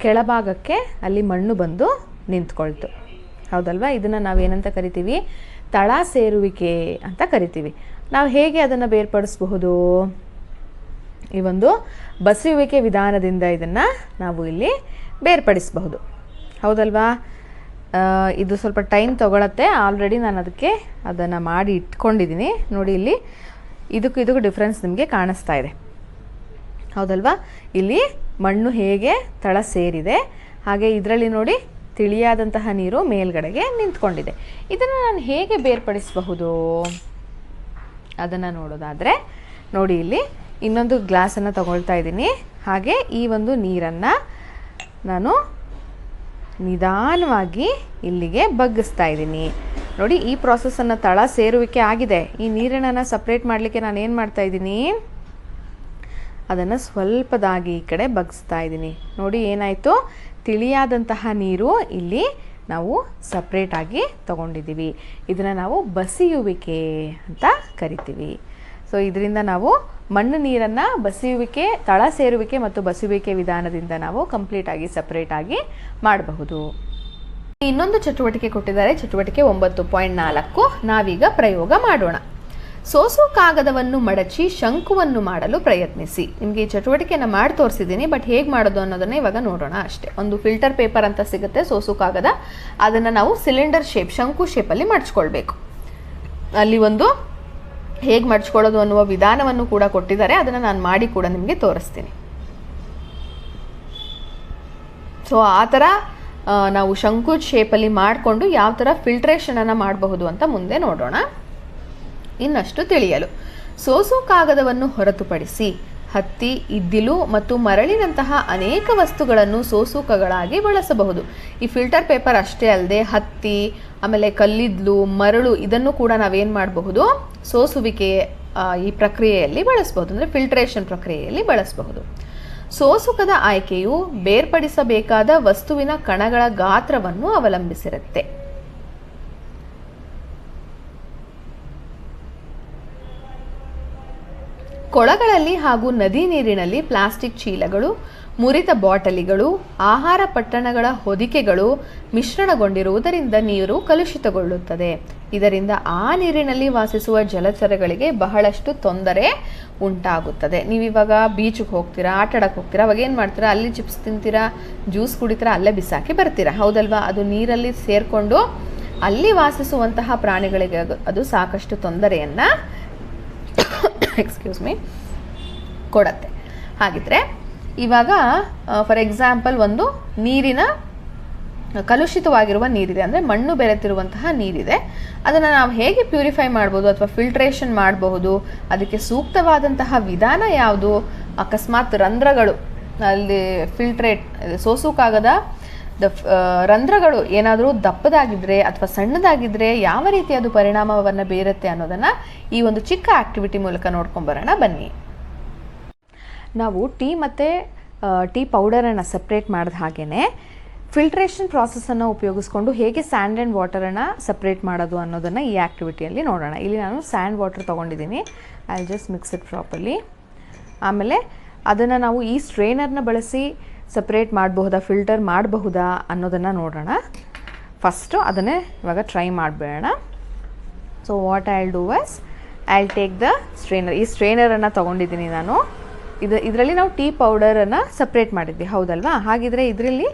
[SPEAKER 1] ಕೆಳಭಾಗಕ್ಕೆ ಅಲ್ಲಿ ಮಣ್ಣು ಬಂದು ನಿಂತ್ಕೊಳ್ತು, ಹೌದಲ್ವಾ. ಇದನ್ನು ನಾವೇನಂತ ಕರಿತೀವಿ, ತಳ ಸೇರುವಿಕೆ ಅಂತ ಕರಿತೀವಿ. ನಾವು ಹೇಗೆ ಅದನ್ನು ಬೇರ್ಪಡಿಸಬಹುದು, ಈ ಒಂದು ಬಸಿಯುವಿಕೆ ವಿಧಾನದಿಂದ ಇದನ್ನು ನಾವು ಇಲ್ಲಿ ಬೇರ್ಪಡಿಸಬಹುದು, ಹೌದಲ್ವಾ. ಇದು ಸ್ವಲ್ಪ ಟೈಮ್ ತೊಗೊಳತ್ತೆ. ಆಲ್ರೆಡಿ ನಾನು ಅದನ್ನು ಮಾಡಿ ಇಟ್ಕೊಂಡಿದ್ದೀನಿ. ನೋಡಿ ಇಲ್ಲಿ ಇದಕ್ಕೂ ಡಿಫ್ರೆನ್ಸ್ ನಿಮಗೆ ಕಾಣಿಸ್ತಾ ಇದೆ, ಹೌದಲ್ವಾ. ಇಲ್ಲಿ ಮಣ್ಣು ಹೇಗೆ ತಳ ಸೇರಿದೆ, ಹಾಗೆ ಇದರಲ್ಲಿ ನೋಡಿ ತಿಳಿಯಾದಂತಹ ನೀರು ಮೇಲ್ಗಡೆಗೆ ನಿಂತ್ಕೊಂಡಿದೆ. ಇದನ್ನು ನಾನು ಹೇಗೆ ಬೇರ್ಪಡಿಸಬಹುದು ಅದನ್ನು ನೋಡೋದಾದರೆ, ನೋಡಿ ಇಲ್ಲಿ ಇನ್ನೊಂದು ಗ್ಲಾಸನ್ನು ತಗೊಳ್ತಾ ಇದ್ದೀನಿ. ಹಾಗೆ ಈ ಒಂದು ನೀರನ್ನು ನಾನು ನಿಧಾನವಾಗಿ ಇಲ್ಲಿಗೆ ಬಗ್ಗಿಸ್ತಾ ಇದ್ದೀನಿ. ನೋಡಿ ಈ ಪ್ರಾಸೆಸ್ಸನ್ನು ತಳ ಸೇರುವಿಕೆ ಆಗಿದೆ. ಈ ನೀರನ್ನು ಸಪ್ರೇಟ್ ಮಾಡಲಿಕ್ಕೆ ನಾನು ಏನು ಮಾಡ್ತಾ ಇದ್ದೀನಿ, ಅದನ್ನು ಸ್ವಲ್ಪದಾಗಿ ಈ ಕಡೆ ಬಗ್ಗಿಸ್ತಾ ಇದ್ದೀನಿ. ನೋಡಿ ಏನಾಯಿತು, ತಿಳಿಯಾದಂತಹ ನೀರು ಇಲ್ಲಿ ನಾವು ಸಪ್ರೇಟಾಗಿ ತಗೊಂಡಿದ್ದೀವಿ. ಇದನ್ನು ನಾವು ಬಸಿಯುವಿಕೆ ಅಂತ ಕರಿತೀವಿ. ಸೊ ಇದರಿಂದ ನಾವು ಮಣ್ಣು ನೀರನ್ನು ಬಸಿಯುವಿಕೆ, ತಳ ಸೇರುವಿಕೆ ಮತ್ತು ಬಸಿಯುವಿಕೆ ವಿಧಾನದಿಂದ ನಾವು ಕಂಪ್ಲೀಟಾಗಿ ಸಪ್ರೇಟಾಗಿ ಮಾಡಬಹುದು. ಇನ್ನೊಂದು ಚಟುವಟಿಕೆ ಕೊಟ್ಟಿದ್ದಾರೆ, ಚಟುವಟಿಕೆ 9.4. ನಾವೀಗ ಪ್ರಯೋಗ ಮಾಡೋಣ. ಸೋಸು ಕಾಗದವನ್ನು ಮಡಚಿ ಶಂಕುವನ್ನು ಮಾಡಲು ಪ್ರಯತ್ನಿಸಿ. ನಿಮಗೆ ಈ ಚಟುವಟಿಕೆಯನ್ನು ಮಾಡಿ ತೋರಿಸಿದ್ದೀನಿ, ಬಟ್ ಹೇಗೆ ಮಾಡೋದು ಅನ್ನೋದನ್ನು ಇವಾಗ ನೋಡೋಣ ಅಷ್ಟೇ. ಒಂದು ಫಿಲ್ಟರ್ ಪೇಪರ್ ಅಂತ ಸಿಗುತ್ತೆ ಸೋಸು ಕಾಗದ, ಅದನ್ನು ನಾವು ಸಿಲಿಂಡರ್ ಶೇಪ್, ಶಂಕು ಶೇಪಲ್ಲಿ ಮಡಚ್ಕೊಳ್ಬೇಕು. ಅಲ್ಲಿ ಒಂದು ಹೇಗೆ ಮಡಚ್ಕೊಳ್ಳೋದು ಅನ್ನುವ ವಿಧಾನವನ್ನು ಕೂಡ ಕೊಟ್ಟಿದ್ದಾರೆ, ಅದನ್ನು ನಾನು ಮಾಡಿ ಕೂಡ ನಿಮಗೆ ತೋರಿಸ್ತೀನಿ. ಸೊ ಆ ಥರ ನಾವು ಶಂಕುಜ್ ಶೇಪಲ್ಲಿ ಮಾಡಿಕೊಂಡು ಯಾವ ಥರ ಫಿಲ್ಟ್ರೇಷನನ್ನು ಮಾಡಬಹುದು ಅಂತ ಮುಂದೆ ನೋಡೋಣ. ಇನ್ನಷ್ಟು ತಿಳಿಯಲು ಸೋಸು ಕಾಗದವನ್ನು ಹೊರತುಪಡಿಸಿ ಹತ್ತಿ, ಇದ್ದಿಲು ಮತ್ತು ಮರಳಿನಂತಹ ಅನೇಕ ವಸ್ತುಗಳನ್ನು ಸೋಸುಕಗಳಾಗಿ ಬಳಸಬಹುದು. ಈ ಫಿಲ್ಟರ್ ಪೇಪರ್ ಅಷ್ಟೇ ಅಲ್ಲದೆ ಹತ್ತಿ, ಆಮೇಲೆ ಕಲ್ಲಿದ್ಲು, ಮರಳು ಇದನ್ನು ಕೂಡ ನಾವೇನು ಮಾಡಬಹುದು, ಸೋಸುವಿಕೆ ಈ ಪ್ರಕ್ರಿಯೆಯಲ್ಲಿ ಬಳಸಬಹುದು, ಅಂದರೆ ಫಿಲ್ಟ್ರೇಷನ್ ಪ್ರಕ್ರಿಯೆಯಲ್ಲಿ ಬಳಸಬಹುದು. ಸೋಸುಕದ ಆಯ್ಕೆಯು ಬೇರ್ಪಡಿಸಬೇಕಾದ ವಸ್ತುವಿನ ಕಣಗಳ ಗಾತ್ರವನ್ನು ಅವಲಂಬಿಸಿರುತ್ತೆ. ಕೊಳಗಳಲ್ಲಿ ಹಾಗೂ ನದಿ ನೀರಿನಲ್ಲಿ ಪ್ಲಾಸ್ಟಿಕ್ ಚೀಲಗಳು, ಮುರಿದ ಬಾಟಲಿಗಳು, ಆಹಾರ ಪಟ್ಟಣಗಳ ಹೊದಿಕೆಗಳು ಮಿಶ್ರಣಗೊಂಡಿರುವುದರಿಂದ ನೀರು ಕಲುಷಿತಗೊಳ್ಳುತ್ತದೆ. ಇದರಿಂದ ಆ ನೀರಿನಲ್ಲಿ ವಾಸಿಸುವ ಜಲಚರಗಳಿಗೆ ಬಹಳಷ್ಟು ತೊಂದರೆ ಉಂಟಾಗುತ್ತದೆ. ನೀವಿವಾಗ ಬೀಚ್ಗೆ ಹೋಗ್ತೀರಾ, ಆಟ ಆಡಕ್ಕೆ ಹೋಗ್ತೀರಾ, ಅವಾಗ ಏನು ಮಾಡ್ತೀರಾ, ಅಲ್ಲಿ ಚಿಪ್ಸ್ ತಿಂತೀರಾ, ಜ್ಯೂಸ್ ಕುಡಿತೀರಾ, ಅಲ್ಲೇ ಬಿಸಾಕಿ ಬರ್ತೀರಾ, ಹೌದಲ್ವಾ? ಅದು ನೀರಲ್ಲಿ ಸೇರಿಕೊಂಡು ಅಲ್ಲಿ ವಾಸಿಸುವಂತಹ ಪ್ರಾಣಿಗಳಿಗೆ ಅದು ಸಾಕಷ್ಟು ತೊಂದರೆಯನ್ನು ಕೊಡತ್ತೆ. ಹಾಗಿದ್ರೆ ಇವಾಗ ಫಾರ್ ಎಕ್ಸಾಂಪಲ್ ಒಂದು ನೀರಿನ ಕಲುಷಿತವಾಗಿರುವ ನೀರಿದೆ, ಅಂದರೆ ಮಣ್ಣು ಬೆರೆತಿರುವಂತಹ ನೀರಿದೆ, ಅದನ್ನು ನಾವು ಹೇಗೆ ಪ್ಯೂರಿಫೈ ಮಾಡ್ಬೋದು ಅಥವಾ ಫಿಲ್ಟ್ರೇಷನ್ ಮಾಡಬಹುದು, ಅದಕ್ಕೆ ಸೂಕ್ತವಾದಂತಹ ವಿಧಾನ ಯಾವುದು? ಅಕಸ್ಮಾತ್ ರಂಧ್ರಗಳು ಅಲ್ಲಿ ಸೋಸುಕಾಗದ ರಂಧ್ರಗಳು ಏನಾದರೂ ದಪ್ಪದಾಗಿದ್ದರೆ ಅಥವಾ ಸಣ್ಣದಾಗಿದ್ದರೆ ಯಾವ ರೀತಿ ಅದು ಪರಿಣಾಮವನ್ನು ಬೀರುತ್ತೆ ಅನ್ನೋದನ್ನು ಈ ಒಂದು ಚಿಕ್ಕ ಆಕ್ಟಿವಿಟಿ ಮೂಲಕ ನೋಡ್ಕೊಂಬರೋಣ ಬನ್ನಿ. ನಾವು ಟೀ ಮತ್ತು ಟೀ ಪೌಡರನ್ನು ಸಪ್ರೇಟ್ ಮಾಡಿದ ಹಾಗೆಯೇ ಫಿಲ್ಟ್ರೇಷನ್ ಪ್ರಾಸೆಸನ್ನು ಉಪಯೋಗಿಸ್ಕೊಂಡು ಹೇಗೆ ಸ್ಯಾಂಡ್ ಆ್ಯಂಡ್ ವಾಟರನ್ನು ಸಪ್ರೇಟ್ ಮಾಡೋದು ಅನ್ನೋದನ್ನು ಈ ಆ್ಯಕ್ಟಿವಿಟಿಯಲ್ಲಿ ನೋಡೋಣ. ಇಲ್ಲಿ ನಾನು ಸ್ಯಾಂಡ್ ವಾಟರ್ ತೊಗೊಂಡಿದ್ದೀನಿ, I just mix it properly. ಆಮೇಲೆ ಅದನ್ನು ನಾವು ಈ ಸ್ಟ್ರೈನರ್ನ ಬಳಸಿ ಸಪ್ರೇಟ್ ಮಾಡಬಹುದಾ, ಫಿಲ್ಟರ್ ಮಾಡಬಹುದಾ ಅನ್ನೋದನ್ನು ನೋಡೋಣ. ಫಸ್ಟು ಅದನ್ನೇ ಇವಾಗ ಟ್ರೈ ಮಾಡಿಬಿಡೋಣ. So what I will do is I will take the strainer. ಈ ಸ್ಟ್ರೈನರನ್ನು ತೊಗೊಂಡಿದ್ದೀನಿ ನಾನು. ಇದರಲ್ಲಿ ನಾವು ಟೀ ಪೌಡರನ್ನು ಸಪ್ರೇಟ್ ಮಾಡಿದ್ವಿ, ಹೌದಲ್ವಾ? ಹಾಗಿದ್ರೆ ಇದರಲ್ಲಿ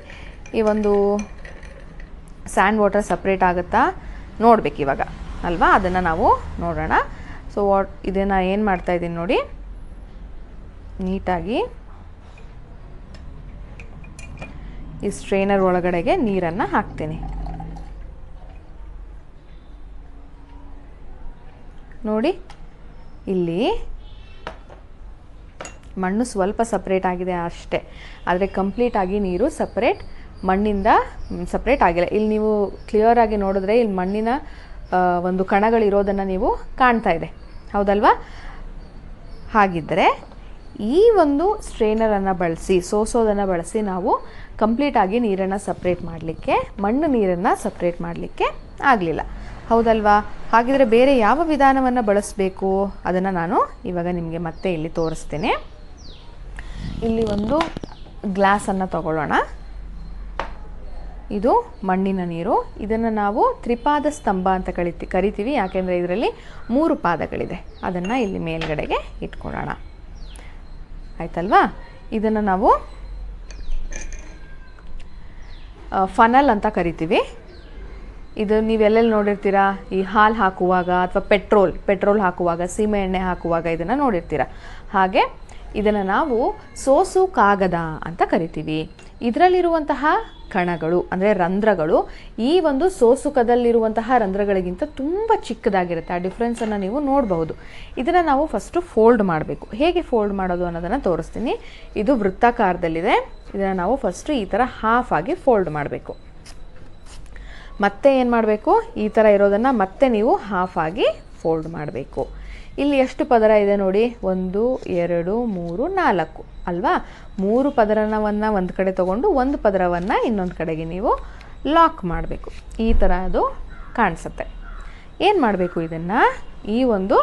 [SPEAKER 1] ಈ ಒಂದು ಸ್ಯಾಂಡ್ ವಾಟರ್ ಸಪ್ರೇಟ್ ಆಗುತ್ತಾ ನೋಡ್ಬೇಕು ಇವಾಗ, ಅಲ್ವಾ? ಅದನ್ನು ನಾವು ನೋಡೋಣ. ಸೊ ಇದನ್ನು ಏನು ಮಾಡ್ತಾಯಿದ್ದೀನಿ ನೋಡಿ, ನೀಟಾಗಿ ಈ ಸ್ಟ್ರೈನರ್ ಒಳಗಡೆಗೆ ನೀರನ್ನು ಹಾಕ್ತೀನಿ. ನೋಡಿ, ಇಲ್ಲಿ ಮಣ್ಣು ಸ್ವಲ್ಪ ಸಪ್ರೇಟ್ ಆಗಿದೆ ಅಷ್ಟೇ, ಆದರೆ ಕಂಪ್ಲೀಟಾಗಿ ನೀರು ಮಣ್ಣಿಂದ ಸಪ್ರೇಟ್ ಆಗಿಲ್ಲ. ಇಲ್ಲಿ ನೀವು ಕ್ಲಿಯರಾಗಿ ನೋಡಿದ್ರೆ ಇಲ್ಲಿ ಮಣ್ಣಿನ ಒಂದು ಕಣಗಳಿರೋದನ್ನು ನೀವು ಕಾಣ್ತಾ ಇದೆ, ಹೌದಲ್ವಾ? ಹಾಗಿದ್ದರೆ ಈ ಒಂದು ಸ್ಟ್ರೈನರನ್ನು ಬಳಸಿ, ಸೋಸೋದನ್ನು ಬಳಸಿ ನಾವು ಕಂಪ್ಲೀಟಾಗಿ ನೀರನ್ನು ಸಪ್ರೇಟ್ ಮಾಡಲಿಕ್ಕೆ, ಮಣ್ಣು ನೀರನ್ನು ಸಪ್ರೇಟ್ ಮಾಡಲಿಕ್ಕೆ ಆಗಲಿಲ್ಲ, ಹೌದಲ್ವಾ? ಹಾಗಿದ್ರೆ ಬೇರೆ ಯಾವ ವಿಧಾನವನ್ನು ಬಳಸಬೇಕು ಅದನ್ನು ನಾನು ಇವಾಗ ನಿಮಗೆ ಮತ್ತೆ ಇಲ್ಲಿ ತೋರಿಸ್ತೀನಿ. ಇಲ್ಲಿ ಒಂದು ಗ್ಲಾಸನ್ನು ತಗೊಳ್ಳೋಣ. ಇದು ಮಣ್ಣಿನ ನೀರು. ಇದನ್ನು ನಾವು ತ್ರಿಪಾದ ಸ್ತಂಭ ಅಂತ ಕರಿತೀವಿ, ಯಾಕೆಂದರೆ ಇದರಲ್ಲಿ 3 ಪಾದಗಳಿದೆ. ಅದನ್ನು ಇಲ್ಲಿ ಮೇಲ್ಗಡೆಗೆ ಇಟ್ಕೊಳ್ಳೋಣ, ಆಯ್ತಲ್ವಾ? ಇದನ್ನು ನಾವು ಫನಲ್ ಅಂತ ಕರಿತೀವಿ. ಇದು ನೀವೆಲ್ಲೆಲ್ಲಿ ನೋಡಿರ್ತೀರಾ, ಈ ಹಾಲು ಹಾಕುವಾಗ ಅಥವಾ ಪೆಟ್ರೋಲ್ ಹಾಕುವಾಗ, ಸೀಮೆ ಎಣ್ಣೆ ಹಾಕುವಾಗ ಇದನ್ನು ನೋಡಿರ್ತೀರ. ಹಾಗೆ ಇದನ್ನು ನಾವು ಸೋಸು ಕಾಗದ ಅಂತ ಕರಿತೀವಿ. ಇದರಲ್ಲಿರುವಂತಹ ಕಣಗಳು ಅಂದರೆ ರಂಧ್ರಗಳು ಈ ಒಂದು ಸೋಸುಕದಲ್ಲಿರುವಂತಹ ರಂಧ್ರಗಳಿಗಿಂತ ತುಂಬ ಚಿಕ್ಕದಾಗಿರುತ್ತೆ. ಆ ಡಿಫ್ರೆನ್ಸನ್ನು ನೀವು ನೋಡಬಹುದು. ಇದನ್ನು ನಾವು ಫಸ್ಟು ಫೋಲ್ಡ್ ಮಾಡಬೇಕು. ಹೇಗೆ ಫೋಲ್ಡ್ ಮಾಡೋದು ಅನ್ನೋದನ್ನು ತೋರಿಸ್ತೀನಿ. ಇದು ವೃತ್ತಾಕಾರದಲ್ಲಿದೆ. ಇದನ್ನು ನಾವು ಫಸ್ಟು ಈ ಥರ ಹಾಫ್ ಆಗಿ ಫೋಲ್ಡ್ ಮಾಡಬೇಕು. ಮತ್ತೆ ಏನು ಮಾಡಬೇಕು, ಈ ಥರ ಇರೋದನ್ನು ಮತ್ತೆ ನೀವು ಹಾಫ್ ಆಗಿ ಫೋಲ್ಡ್ ಮಾಡಬೇಕು. ಇಲ್ಲಿ ಎಷ್ಟು ಪದರ ಇದೆ ನೋಡಿ, 1 2 3 4 ಅಲ್ವಾ? 3 ಪದರವನ್ನು ಒಂದು ಕಡೆ ತೊಗೊಂಡು ಒಂದು ಪದರವನ್ನು ಇನ್ನೊಂದು ಕಡೆಗೆ ನೀವು ಲಾಕ್ ಮಾಡಬೇಕು. ಈ ಥರ ಅದು ಕಾಣಿಸುತ್ತೆ. ಏನು ಮಾಡಬೇಕು, ಇದನ್ನು ಈ ಒಂದು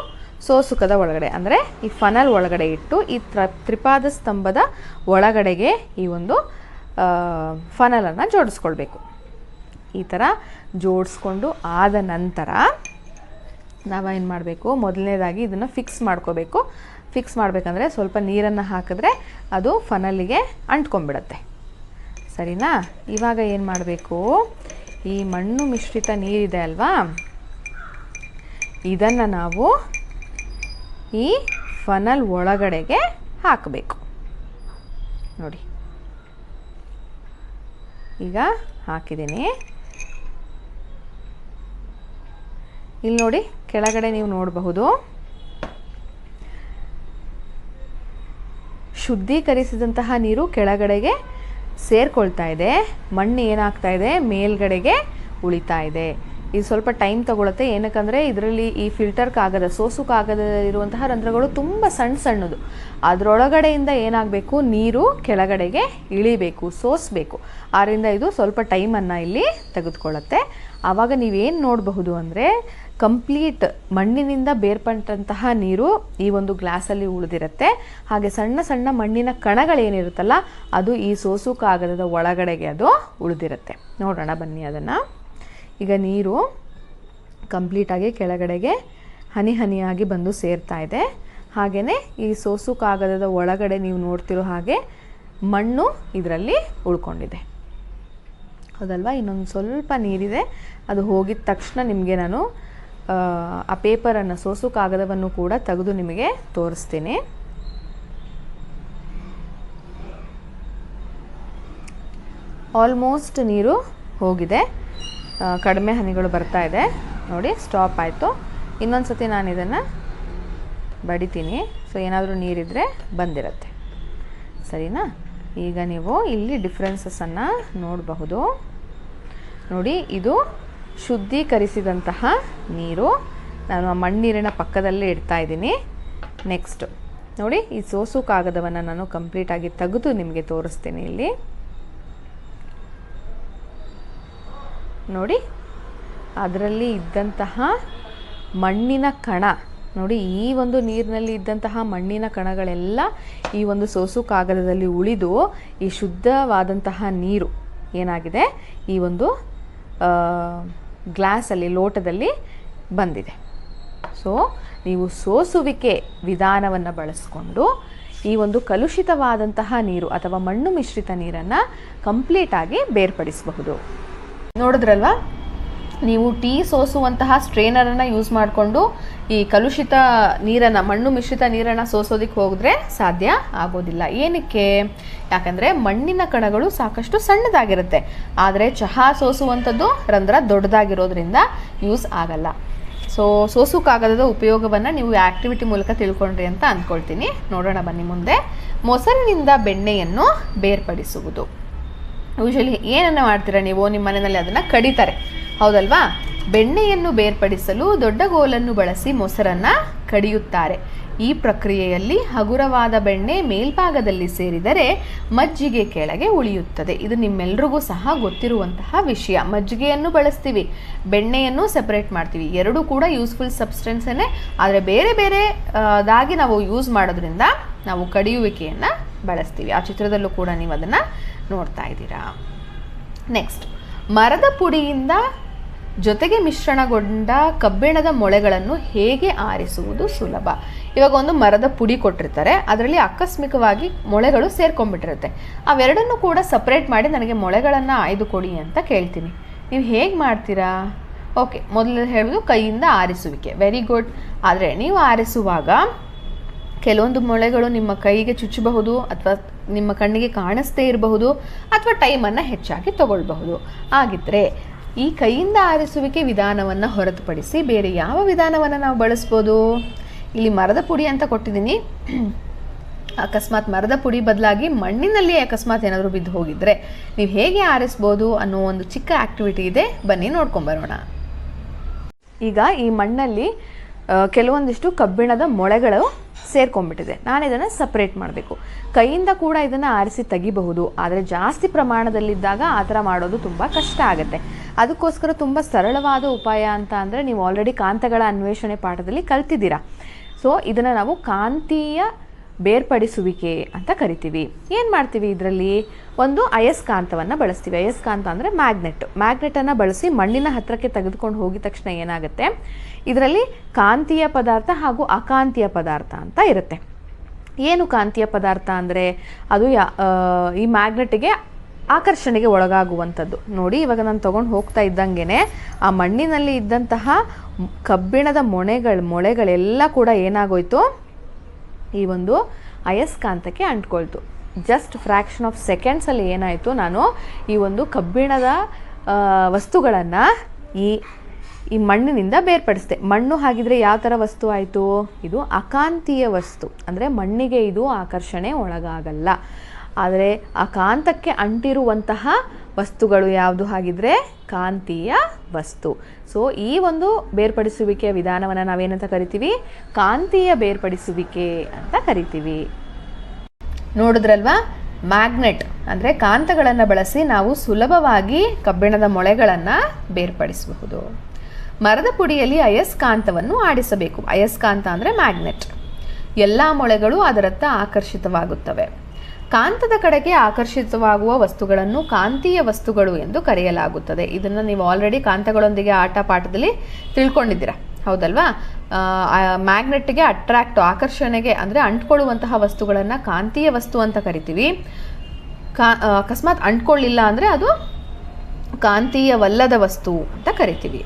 [SPEAKER 1] ಸೋಸುಕದ ಒಳಗಡೆ ಅಂದರೆ ಈ ಫನಲ್ ಒಳಗಡೆ ಇಟ್ಟು ಈ ತ್ರಿಪಾದ ಸ್ತಂಭದ ಒಳಗಡೆಗೆ ಈ ಒಂದು ಫನಲನ್ನು ಜೋಡಿಸ್ಕೊಳ್ಬೇಕು. ಈ ಥರ ಜೋಡಿಸ್ಕೊಂಡು ಆದ ನಂತರ ನಾವೇನು ಮಾಡಬೇಕು, ಮೊದಲನೇದಾಗಿ ಇದನ್ನು ಫಿಕ್ಸ್ ಮಾಡ್ಕೋಬೇಕು. ಫಿಕ್ಸ್ ಮಾಡಬೇಕಂದ್ರೆ ಸ್ವಲ್ಪ ನೀರನ್ನು ಹಾಕಿದ್ರೆ ಅದು ಫನಲ್ಲಿಗೆ ಅಂಟ್ಕೊಂಡ್ಬಿಡತ್ತೆ, ಸರಿನಾ? ಇವಾಗ ಏನು ಮಾಡಬೇಕು, ಈ ಮಣ್ಣು ಮಿಶ್ರಿತ ನೀರಿದೆ ಅಲ್ವಾ, ಇದನ್ನು ನಾವು ಈ ಫನಲ್ ಒಳಗಡೆಗೆ ಹಾಕಬೇಕು. ನೋಡಿ, ಈಗ ಹಾಕಿದ್ದೀನಿ. ಇಲ್ಲಿ ನೋಡಿ ಕೆಳಗಡೆ ನೀವು ನೋಡಬಹುದು ಶುದ್ಧೀಕರಿಸಿದಂತಹ ನೀರು ಕೆಳಗಡೆಗೆ ಸೇರ್ಕೊಳ್ತಾ ಇದೆ, ಮಣ್ಣು ಏನಾಗ್ತಾ ಇದೆ ಮೇಲ್ಗಡೆಗೆ ಉಳಿತಾ ಇದೆ. ಇದು ಸ್ವಲ್ಪ ಟೈಮ್ ತಗೊಳುತ್ತೆ, ಏನಕ್ಕಂದರೆ ಇದರಲ್ಲಿ ಈ ಫಿಲ್ಟರ್ ಕಾಗದ, ಸೋಸು ಕಾಗದ ಇರುವಂತಹ ರಂಧ್ರಗಳು ತುಂಬ ಸಣ್ಣದು. ಅದರೊಳಗಡೆಯಿಂದ ಏನಾಗಬೇಕು, ನೀರು ಕೆಳಗಡೆಗೆ ಇಳಿಬೇಕು, ಸೋಸಬೇಕು. ಆದ್ದರಿಂದ ಇದು ಸ್ವಲ್ಪ ಟೈಮನ್ನು ಇಲ್ಲಿ ತೆಗೆದುಕೊಳ್ಳುತ್ತೆ. ಆವಾಗ ನೀವೇನು ನೋಡಬಹುದು ಅಂದರೆ ಕಂಪ್ಲೀಟ್ ಮಣ್ಣಿನಿಂದ ಬೇರ್ಪಟ್ಟಂತಹ ನೀರು ಈ ಒಂದು ಗ್ಲಾಸಲ್ಲಿ ಉಳಿದಿರುತ್ತೆ. ಹಾಗೆ ಸಣ್ಣ ಸಣ್ಣ ಮಣ್ಣಿನ ಕಣಗಳೇನಿರುತ್ತಲ್ಲ ಅದು ಈ ಸೋಸು ಕಾಗದದ ಒಳಗಡೆಗೆ ಅದು ಉಳಿದಿರುತ್ತೆ. ನೋಡೋಣ ಬನ್ನಿ ಅದನ್ನು. ಈಗ ನೀರು ಕಂಪ್ಲೀಟಾಗಿ ಕೆಳಗಡೆಗೆ ಹನಿ ಹನಿಯಾಗಿ ಬಂದು ಸೇರ್ತಾ ಇದೆ. ಹಾಗೆಯೇ ಈ ಸೋಸು ಕಾಗದದ ಒಳಗಡೆ ನೀವು ನೋಡ್ತಿರೋ ಹಾಗೆ ಮಣ್ಣು ಇದರಲ್ಲಿ ಉಳ್ಕೊಂಡಿದೆ, ಹೌದಲ್ವಾ? ಇನ್ನೊಂದು ಸ್ವಲ್ಪ ನೀರಿದೆ, ಅದು ಹೋಗಿದ ತಕ್ಷಣ ನಿಮಗೆ ನಾನು ಆ ಪೇಪರನ್ನು, ಸೋಸು ಕಾಗದವನ್ನು ಕೂಡ ತೆಗೆದು ನಿಮಗೆ ತೋರಿಸ್ತೀನಿ. ಆಲ್ಮೋಸ್ಟ್ ನೀರು ಹೋಗಿದೆ, ಕಡಿಮೆ ಹನಿಗಳು ಬರ್ತಾ ಇದೆ ನೋಡಿ, ಸ್ಟಾಪ್ ಆಯಿತು. ಇನ್ನೊಂದು ಸತಿ ನಾನು ಇದನ್ನು ಬಡಿತೀನಿ, ಸೊ ಏನಾದರೂ ನೀರಿದ್ದರೆ ಬಂದಿರುತ್ತೆ, ಸರಿನಾ? ಈಗ ನೀವು ಇಲ್ಲಿ ಡಿಫ್ರೆನ್ಸಸ್ಸನ್ನು ನೋಡಬಹುದು ನೋಡಿ. ಇದು ಶುದ್ಧೀಕರಿಸಿದಂತಹ ನೀರು, ನಾನು ಆ ಮಣ್ಣೀರಿನ ಪಕ್ಕದಲ್ಲೇ ಇಡ್ತಾ ಇದ್ದೀನಿ. ನೆಕ್ಸ್ಟ್ ನೋಡಿ, ಈ ಸೋಸು ಕಾಗದವನ್ನು ನಾನು ಕಂಪ್ಲೀಟಾಗಿ ತೆಗೆದು ನಿಮಗೆ ತೋರಿಸ್ತೀನಿ. ಇಲ್ಲಿ ನೋಡಿ, ಅದರಲ್ಲಿ ಇದ್ದಂತಹ ಮಣ್ಣಿನ ಕಣ ನೋಡಿ, ಈ ಒಂದು ನೀರಿನಲ್ಲಿ ಇದ್ದಂತಹ ಮಣ್ಣಿನ ಕಣಗಳೆಲ್ಲ ಈ ಒಂದು ಸೋಸು ಕಾಗದದಲ್ಲಿ ಉಳಿದು ಈ ಶುದ್ಧವಾದಂತಹ ನೀರು ಏನಾಗಿದೆ ಈ ಒಂದು ಗ್ಲಾಸಲ್ಲಿ, ಲೋಟದಲ್ಲಿ ಬಂದಿದೆ. ಸೊ ನೀವು ಸೋಸುವಿಕೆ ವಿಧಾನವನ್ನು ಬಳಸಿಕೊಂಡು ಈ ಒಂದು ಕಲುಷಿತವಾದಂತಹ ನೀರು ಅಥವಾ ಮಣ್ಣು ಮಿಶ್ರಿತ ನೀರನ್ನು ಕಂಪ್ಲೀಟಾಗಿ ಬೇರ್ಪಡಿಸಬಹುದು. ನೋಡಿದ್ರಲ್ವಾ, ನೀವು ಟೀ ಸೋಸುವಂತಹ ಸ್ಟ್ರೇನರನ್ನು ಯೂಸ್ ಮಾಡಿಕೊಂಡು ಈ ಕಲುಷಿತ ನೀರನ್ನು, ಮಣ್ಣು ಮಿಶ್ರಿತ ನೀರನ್ನು ಸೋಸೋದಕ್ಕೆ ಹೋಗಿದ್ರೆ ಸಾಧ್ಯ ಆಗೋದಿಲ್ಲ. ಏನಕ್ಕೆ? ಯಾಕಂದರೆ ಮಣ್ಣಿನ ಕಣಗಳು ಸಾಕಷ್ಟು ಸಣ್ಣದಾಗಿರುತ್ತೆ, ಆದರೆ ಚಹಾ ಸೋಸುವಂಥದ್ದು ರಂಧ್ರ ದೊಡ್ಡದಾಗಿರೋದ್ರಿಂದ ಯೂಸ್ ಆಗಲ್ಲ. ಸೊ ಸೋಸು ಕಾಗದದ ಉಪಯೋಗವನ್ನು ನೀವು ಆ್ಯಕ್ಟಿವಿಟಿ ಮೂಲಕ ತಿಳ್ಕೊಂಡ್ರಿ ಅಂತ ಅಂದ್ಕೊಳ್ತೀನಿ. ನೋಡೋಣ ಬನ್ನಿ ಮುಂದೆ. ಮೊಸರಿನಿಂದ ಬೆಣ್ಣೆಯನ್ನು ಬೇರ್ಪಡಿಸುವುದು. ಯೂಶಲಿ ಏನನ್ನು ಮಾಡ್ತೀರಾ ನೀವು? ನಿಮ್ಮ ಮನೆಯಲ್ಲಿ ಅದನ್ನು ಕಡಿತಾರೆ, ಹೌದಲ್ವಾ? ಬೆಣ್ಣೆಯನ್ನು ಬೇರ್ಪಡಿಸಲು ದೊಡ್ಡ ಗೋಲನ್ನು ಬಳಸಿ ಮೊಸರನ್ನು ಕಡಿಯುತ್ತಾರೆ. ಈ ಪ್ರಕ್ರಿಯೆಯಲ್ಲಿ ಹಗುರವಾದ ಬೆಣ್ಣೆ ಮೇಲ್ಭಾಗದಲ್ಲಿ ಸೇರಿದರೆ ಮಜ್ಜಿಗೆ ಕೆಳಗೆ ಉಳಿಯುತ್ತದೆ. ಇದು ನಿಮ್ಮೆಲ್ರಿಗೂ ಸಹ ಗೊತ್ತಿರುವಂತಹ ವಿಷಯ. ಮಜ್ಜಿಗೆಯನ್ನು ಬಳಸ್ತೀವಿ, ಬೆಣ್ಣೆಯನ್ನು ಸೆಪರೇಟ್ ಮಾಡ್ತೀವಿ, ಎರಡೂ ಕೂಡ ಯೂಸ್ಫುಲ್ ಸಬ್ಸ್ಟೆನ್ಸನ್ನೇ, ಆದರೆ ಬೇರೆ ಬೇರೆದಾಗಿ ನಾವು ಯೂಸ್ ಮಾಡೋದ್ರಿಂದ ನಾವು ಕಡಿಯುವಿಕೆಯನ್ನು ಬಳಸ್ತೀವಿ. ಆ ಚಿತ್ರದಲ್ಲೂ ಕೂಡ ನೀವು ಅದನ್ನು ನೋಡ್ತಾ ಇದ್ದೀರಾ. ನೆಕ್ಸ್ಟ್, ಮರದ ಪುಡಿಯಿಂದ ಜೊತೆಗೆ ಮಿಶ್ರಣಗೊಂಡ ಕಬ್ಬಿಣದ ಮೊಳೆಗಳನ್ನು ಹೇಗೆ ಆರಿಸುವುದು ಸುಲಭ. ಇವಾಗ ಒಂದು ಮರದ ಪುಡಿ ಕೊಟ್ಟಿರ್ತಾರೆ, ಅದರಲ್ಲಿ ಆಕಸ್ಮಿಕವಾಗಿ ಮೊಳೆಗಳು ಸೇರ್ಕೊಂಡ್ಬಿಟ್ಟಿರುತ್ತೆ. ಅವೆರಡನ್ನೂ ಕೂಡ ಸಪ್ರೇಟ್ ಮಾಡಿ ನನಗೆ ಮೊಳೆಗಳನ್ನು ಆಯ್ದು ಕೊಡಿ ಅಂತ ಕೇಳ್ತೀನಿ. ನೀವು ಹೇಗೆ ಮಾಡ್ತೀರಾ? ಓಕೆ, ಮೊದಲು ಹೇಳೋದು ಕೈಯಿಂದ ಆರಿಸುವಿಕೆ, ವೆರಿ ಗುಡ್. ಆದರೆ ನೀವು ಆರಿಸುವಾಗ ಕೆಲವೊಂದು ಮೊಳೆಗಳು ನಿಮ್ಮ ಕೈಗೆ ಚುಚ್ಚಬಹುದು, ಅಥವಾ ನಿಮ್ಮ ಕಣ್ಣಿಗೆ ಕಾಣಿಸ್ತೇ ಇರಬಹುದು, ಅಥವಾ ಟೈಮನ್ನು ಹೆಚ್ಚಾಗಿ ತಗೊಳ್ಬಹುದು. ಆಗಿದ್ದರೆ ಈ ಕೈಯಿಂದ ಆರಿಸುವಿಕೆ ವಿಧಾನವನ್ನು ಹೊರತುಪಡಿಸಿ ಬೇರೆ ಯಾವ ವಿಧಾನವನ್ನು ನಾವು ಬಳಸ್ಬೋದು? ಇಲ್ಲಿ ಮರದ ಪುಡಿ ಅಂತ ಕೊಟ್ಟಿದ್ದೀನಿ, ಅಕಸ್ಮಾತ್ ಮರದ ಪುಡಿ ಬದಲಾಗಿ ಮಣ್ಣಿನಲ್ಲಿ ಅಕಸ್ಮಾತ್ ಏನಾದರೂ ಬಿದ್ದು ಹೋಗಿದ್ರೆ ನೀವು ಹೇಗೆ ಆರಿಸ್ಬೋದು ಅನ್ನೋ ಒಂದು ಚಿಕ್ಕ ಆ್ಯಕ್ಟಿವಿಟಿ ಇದೆ, ಬನ್ನಿ ನೋಡ್ಕೊಂಬರೋಣ. ಈಗ ಈ ಮಣ್ಣಲ್ಲಿ ಕೆಲವೊಂದಿಷ್ಟು ಕಬ್ಬಿಣದ ಮೊಳೆಗಳು ಸೇರ್ಕೊಂಡ್ಬಿಟ್ಟಿದೆ. ನಾನು ಇದನ್ನು ಸಪ್ರೇಟ್ ಮಾಡಬೇಕು. ಕೈಯಿಂದ ಕೂಡ ಇದನ್ನು ಆರಿಸಿ ತೆಗಿಬಹುದು, ಆದರೆ ಜಾಸ್ತಿ ಪ್ರಮಾಣದಲ್ಲಿದ್ದಾಗ ಆ ಥರ ಮಾಡೋದು ತುಂಬ ಕಷ್ಟ ಆಗುತ್ತೆ. ಅದಕ್ಕೋಸ್ಕರ ತುಂಬ ಸರಳವಾದ ಉಪಾಯ ಅಂತ ಅಂದರೆ, ನೀವು ಆಲ್ರೆಡಿ ಕಾಂತಗಳ ಅನ್ವೇಷಣೆ ಪಾಠದಲ್ಲಿ ಕಲ್ತಿದ್ದೀರಾ. ಸೊ ಇದನ್ನು ನಾವು ಕಾಂತೀಯ ಬೇರ್ಪಡಿಸುವಿಕೆ ಅಂತ ಕರಿತೀವಿ. ಏನು ಮಾಡ್ತೀವಿ? ಇದರಲ್ಲಿ ಒಂದು ಅಯಸ್ಕಾಂತವನ್ನು ಬಳಸ್ತೀವಿ. ಅಯಸ್ಕಾಂತ ಅಂದರೆ ಮ್ಯಾಗ್ನೆಟನ್ನು ಬಳಸಿ ಮಣ್ಣಿನ ಹತ್ತಿರಕ್ಕೆ ತೆಗೆದುಕೊಂಡು ಹೋಗಿದ ತಕ್ಷಣ ಏನಾಗುತ್ತೆ, ಇದರಲ್ಲಿ ಕಾಂತೀಯ ಪದಾರ್ಥ ಹಾಗೂ ಅಕಾಂತೀಯ ಪದಾರ್ಥ ಅಂತ ಇರುತ್ತೆ. ಏನು ಕಾಂತೀಯ ಪದಾರ್ಥ ಅಂದರೆ, ಅದು ಈ ಮ್ಯಾಗ್ನೆಟಿಗೆ ಆಕರ್ಷಣೆಗೆ ಒಳಗಾಗುವಂಥದ್ದು. ನೋಡಿ, ಇವಾಗ ನಾನು ತೊಗೊಂಡು ಹೋಗ್ತಾ ಇದ್ದಂಗೆ ಆ ಮಣ್ಣಿನಲ್ಲಿ ಇದ್ದಂತಹ ಕಬ್ಬಿಣದ ಮೊಳೆಗಳೆಲ್ಲ ಕೂಡ ಏನಾಗೋಯ್ತು, ಈ ಒಂದು ಅಯಸ್ಕಾಂತಕ್ಕೆ ಅಂಟ್ಕೊಳ್ತು. ಜಸ್ಟ್ ಫ್ರ್ಯಾಕ್ಷನ್ ಆಫ್ ಸೆಕೆಂಡ್ಸಲ್ಲಿ ಏನಾಯಿತು, ನಾನು ಈ ಒಂದು ಕಬ್ಬಿಣದ ವಸ್ತುಗಳನ್ನು ಈ ಮಣ್ಣಿನಿಂದ ಬೇರ್ಪಡಿಸಿದೆ. ಮಣ್ಣು ಹಾಗಿದ್ರೆ ಯಾವ ಥರ ವಸ್ತು ಆಯಿತು? ಇದು ಅಕಾಂತೀಯ ವಸ್ತು, ಅಂದರೆ ಮಣ್ಣಿಗೆ ಇದು ಆಕರ್ಷಣೆ ಒಳಗಾಗಲ್ಲ. ಆದರೆ ಆ ಕಾಂತಕ್ಕೆ ಅಂಟಿರುವಂತಹ ವಸ್ತುಗಳು ಯಾವುದು ಹಾಗಿದ್ರೆ? ಕಾಂತೀಯ ವಸ್ತು. ಸೊ ಈ ಒಂದು ಬೇರ್ಪಡಿಸುವಿಕೆಯ ವಿಧಾನವನ್ನು ನಾವೇನಂತ ಕರಿತೀವಿ? ಕಾಂತೀಯ ಬೇರ್ಪಡಿಸುವಿಕೆ ಅಂತ ಕರಿತೀವಿ. ನೋಡಿದ್ರಲ್ವಾ, ಮ್ಯಾಗ್ನೆಟ್ ಅಂದರೆ ಕಾಂತಗಳನ್ನು ಬಳಸಿ ನಾವು ಸುಲಭವಾಗಿ ಕಬ್ಬಿಣದ ಮೊಳೆಗಳನ್ನು ಬೇರ್ಪಡಿಸಬಹುದು. ಮರದ ಪುಡಿಯಲ್ಲಿ ಅಯಸ್ಕಾಂತವನ್ನು ಆಡಿಸಬೇಕು. ಅಯಸ್ಕಾಂತ ಅಂದರೆ ಮ್ಯಾಗ್ನೆಟ್. ಎಲ್ಲ ಮೊಳೆಗಳು ಅದರತ್ತ ಆಕರ್ಷಿತವಾಗುತ್ತವೆ. ಕಾಂತದ ಕಡೆಗೆ ಆಕರ್ಷಿತವಾಗುವ ವಸ್ತುಗಳನ್ನು ಕಾಂತೀಯ ವಸ್ತುಗಳು ಎಂದು ಕರೆಯಲಾಗುತ್ತದೆ. ಇದನ್ನು ನೀವು ಆಲ್ರೆಡಿ ಕಾಂತಗಳೊಂದಿಗೆ ಆಟ ಪಾಠದಲ್ಲಿ ತಿಳ್ಕೊಂಡಿದ್ದೀರಾ, ಹೌದಲ್ವಾ? ಮ್ಯಾಗ್ನೆಟ್ಗೆ ಆಕರ್ಷಣೆಗೆ ಅಂದರೆ ಅಂಟ್ಕೊಳ್ಳುವಂತಹ ವಸ್ತುಗಳನ್ನು ಕಾಂತೀಯ ವಸ್ತು ಅಂತ ಕರಿತೀವಿ. ಅಕಸ್ಮಾತ್ ಅಂಟ್ಕೊಳ್ಳಿಲ್ಲ ಅಂದರೆ ಅದು ಕಾಂತೀಯವಲ್ಲದ ವಸ್ತು ಅಂತ ಕರಿತೀವಿ.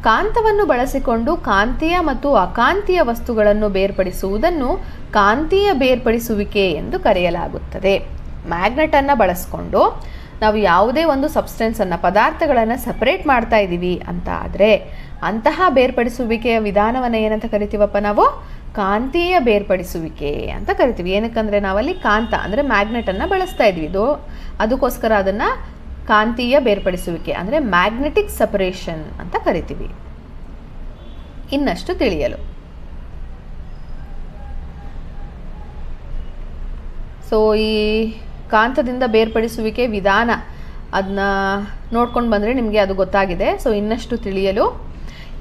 [SPEAKER 1] ಕಾಂತವನ್ನು ಬಳಸಿಕೊಂಡು ಕಾಂತೀಯ ಮತ್ತು ಅಕಾಂತೀಯ ವಸ್ತುಗಳನ್ನು ಬೇರ್ಪಡಿಸುವುದನ್ನು ಕಾಂತೀಯ ಬೇರ್ಪಡಿಸುವಿಕೆ ಎಂದು ಕರೆಯಲಾಗುತ್ತದೆ. ಮ್ಯಾಗ್ನೆಟನ್ನು ಬಳಸಿಕೊಂಡು ನಾವು ಯಾವುದೇ ಒಂದು ಸಬ್ಸ್ಟೆನ್ಸನ್ನು, ಪದಾರ್ಥಗಳನ್ನು ಸಪರೇಟ್ ಮಾಡ್ತಾ ಇದ್ದೀವಿ ಅಂತ ಆದರೆ ಅಂತಹ ಬೇರ್ಪಡಿಸುವಿಕೆಯ ವಿಧಾನವನ್ನು ಏನಂತ ಕರಿತೀವಪ್ಪ ನಾವು? ಕಾಂತೀಯ ಬೇರ್ಪಡಿಸುವಿಕೆ ಅಂತ ಕರಿತೀವಿ. ಏನಕ್ಕಂದರೆ ನಾವಲ್ಲಿ ಕಾಂತ ಅಂದರೆ ಮ್ಯಾಗ್ನೆಟನ್ನು ಬಳಸ್ತಾ ಇದ್ವಿ, ಅದಕ್ಕೋಸ್ಕರ ಅದನ್ನು ಕಾಂತೀಯ ಬೇರ್ಪಡಿಸುವಿಕೆ ಅಂದರೆ ಮ್ಯಾಗ್ನೆಟಿಕ್ ಸಪರೇಷನ್ ಅಂತ ಕರಿತೀವಿ. ಇನ್ನಷ್ಟು ತಿಳಿಯಲು ಸೊ ಈ ಕಾಂತದಿಂದ ಬೇರ್ಪಡಿಸುವಿಕೆ ವಿಧಾನ ಅದನ್ನ ನೋಡ್ಕೊಂಡು ಬಂದರೆ ನಿಮಗೆ ಅದು ಗೊತ್ತಾಗಿದೆ. ಸೊ ಇನ್ನಷ್ಟು ತಿಳಿಯಲು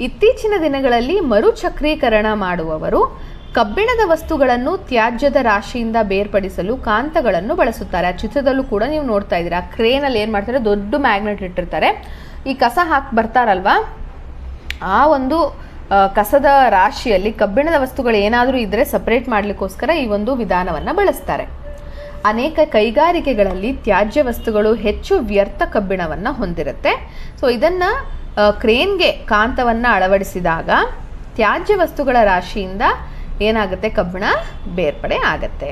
[SPEAKER 1] ಇತ್ತೀಚಿನ ದಿನಗಳಲ್ಲಿ ಮರುಚಕ್ರೀಕರಣ ಮಾಡುವವರು ಕಬ್ಬಿಣದ ವಸ್ತುಗಳನ್ನು ತ್ಯಾಜ್ಯದ ರಾಶಿಯಿಂದ ಬೇರ್ಪಡಿಸಲು ಕಾಂತಗಳನ್ನು ಬಳಸುತ್ತಾರೆ. ಆ ಚಿತ್ರದಲ್ಲೂ ಕೂಡ ನೀವು ನೋಡ್ತಾ ಇದ್ದೀರಾ. ಕ್ರೇನಲ್ಲಿ ಏನು ಮಾಡ್ತಾರೆ, ದೊಡ್ಡ ಮ್ಯಾಗ್ನೆಟ್ ಇಟ್ಟಿರ್ತಾರೆ. ಈ ಕಸ ಹಾಕಿ ಬರ್ತಾರಲ್ವಾ, ಆ ಒಂದು ಕಸದ ರಾಶಿಯಲ್ಲಿ ಕಬ್ಬಿಣದ ವಸ್ತುಗಳು ಏನಾದರೂ ಇದ್ದರೆ ಸಪರೇಟ್ ಮಾಡಲಿಕ್ಕೋಸ್ಕರ ಈ ಒಂದು ವಿಧಾನವನ್ನು ಬಳಸ್ತಾರೆ. ಅನೇಕ ಕೈಗಾರಿಕೆಗಳಲ್ಲಿ ತ್ಯಾಜ್ಯ ವಸ್ತುಗಳು ಹೆಚ್ಚು ವ್ಯರ್ಥ ಕಬ್ಬಿಣವನ್ನು ಹೊಂದಿರುತ್ತೆ. ಸೊ ಇದನ್ನು ಕ್ರೇನ್ಗೆ ಕಾಂತವನ್ನು ಅಳವಡಿಸಿದಾಗ ತ್ಯಾಜ್ಯ ವಸ್ತುಗಳ ರಾಶಿಯಿಂದ ಏನಾಗುತ್ತೆ, ಕಬ್ಬಿಣ ಬೇರ್ಪಡೆ ಆಗತ್ತೆ.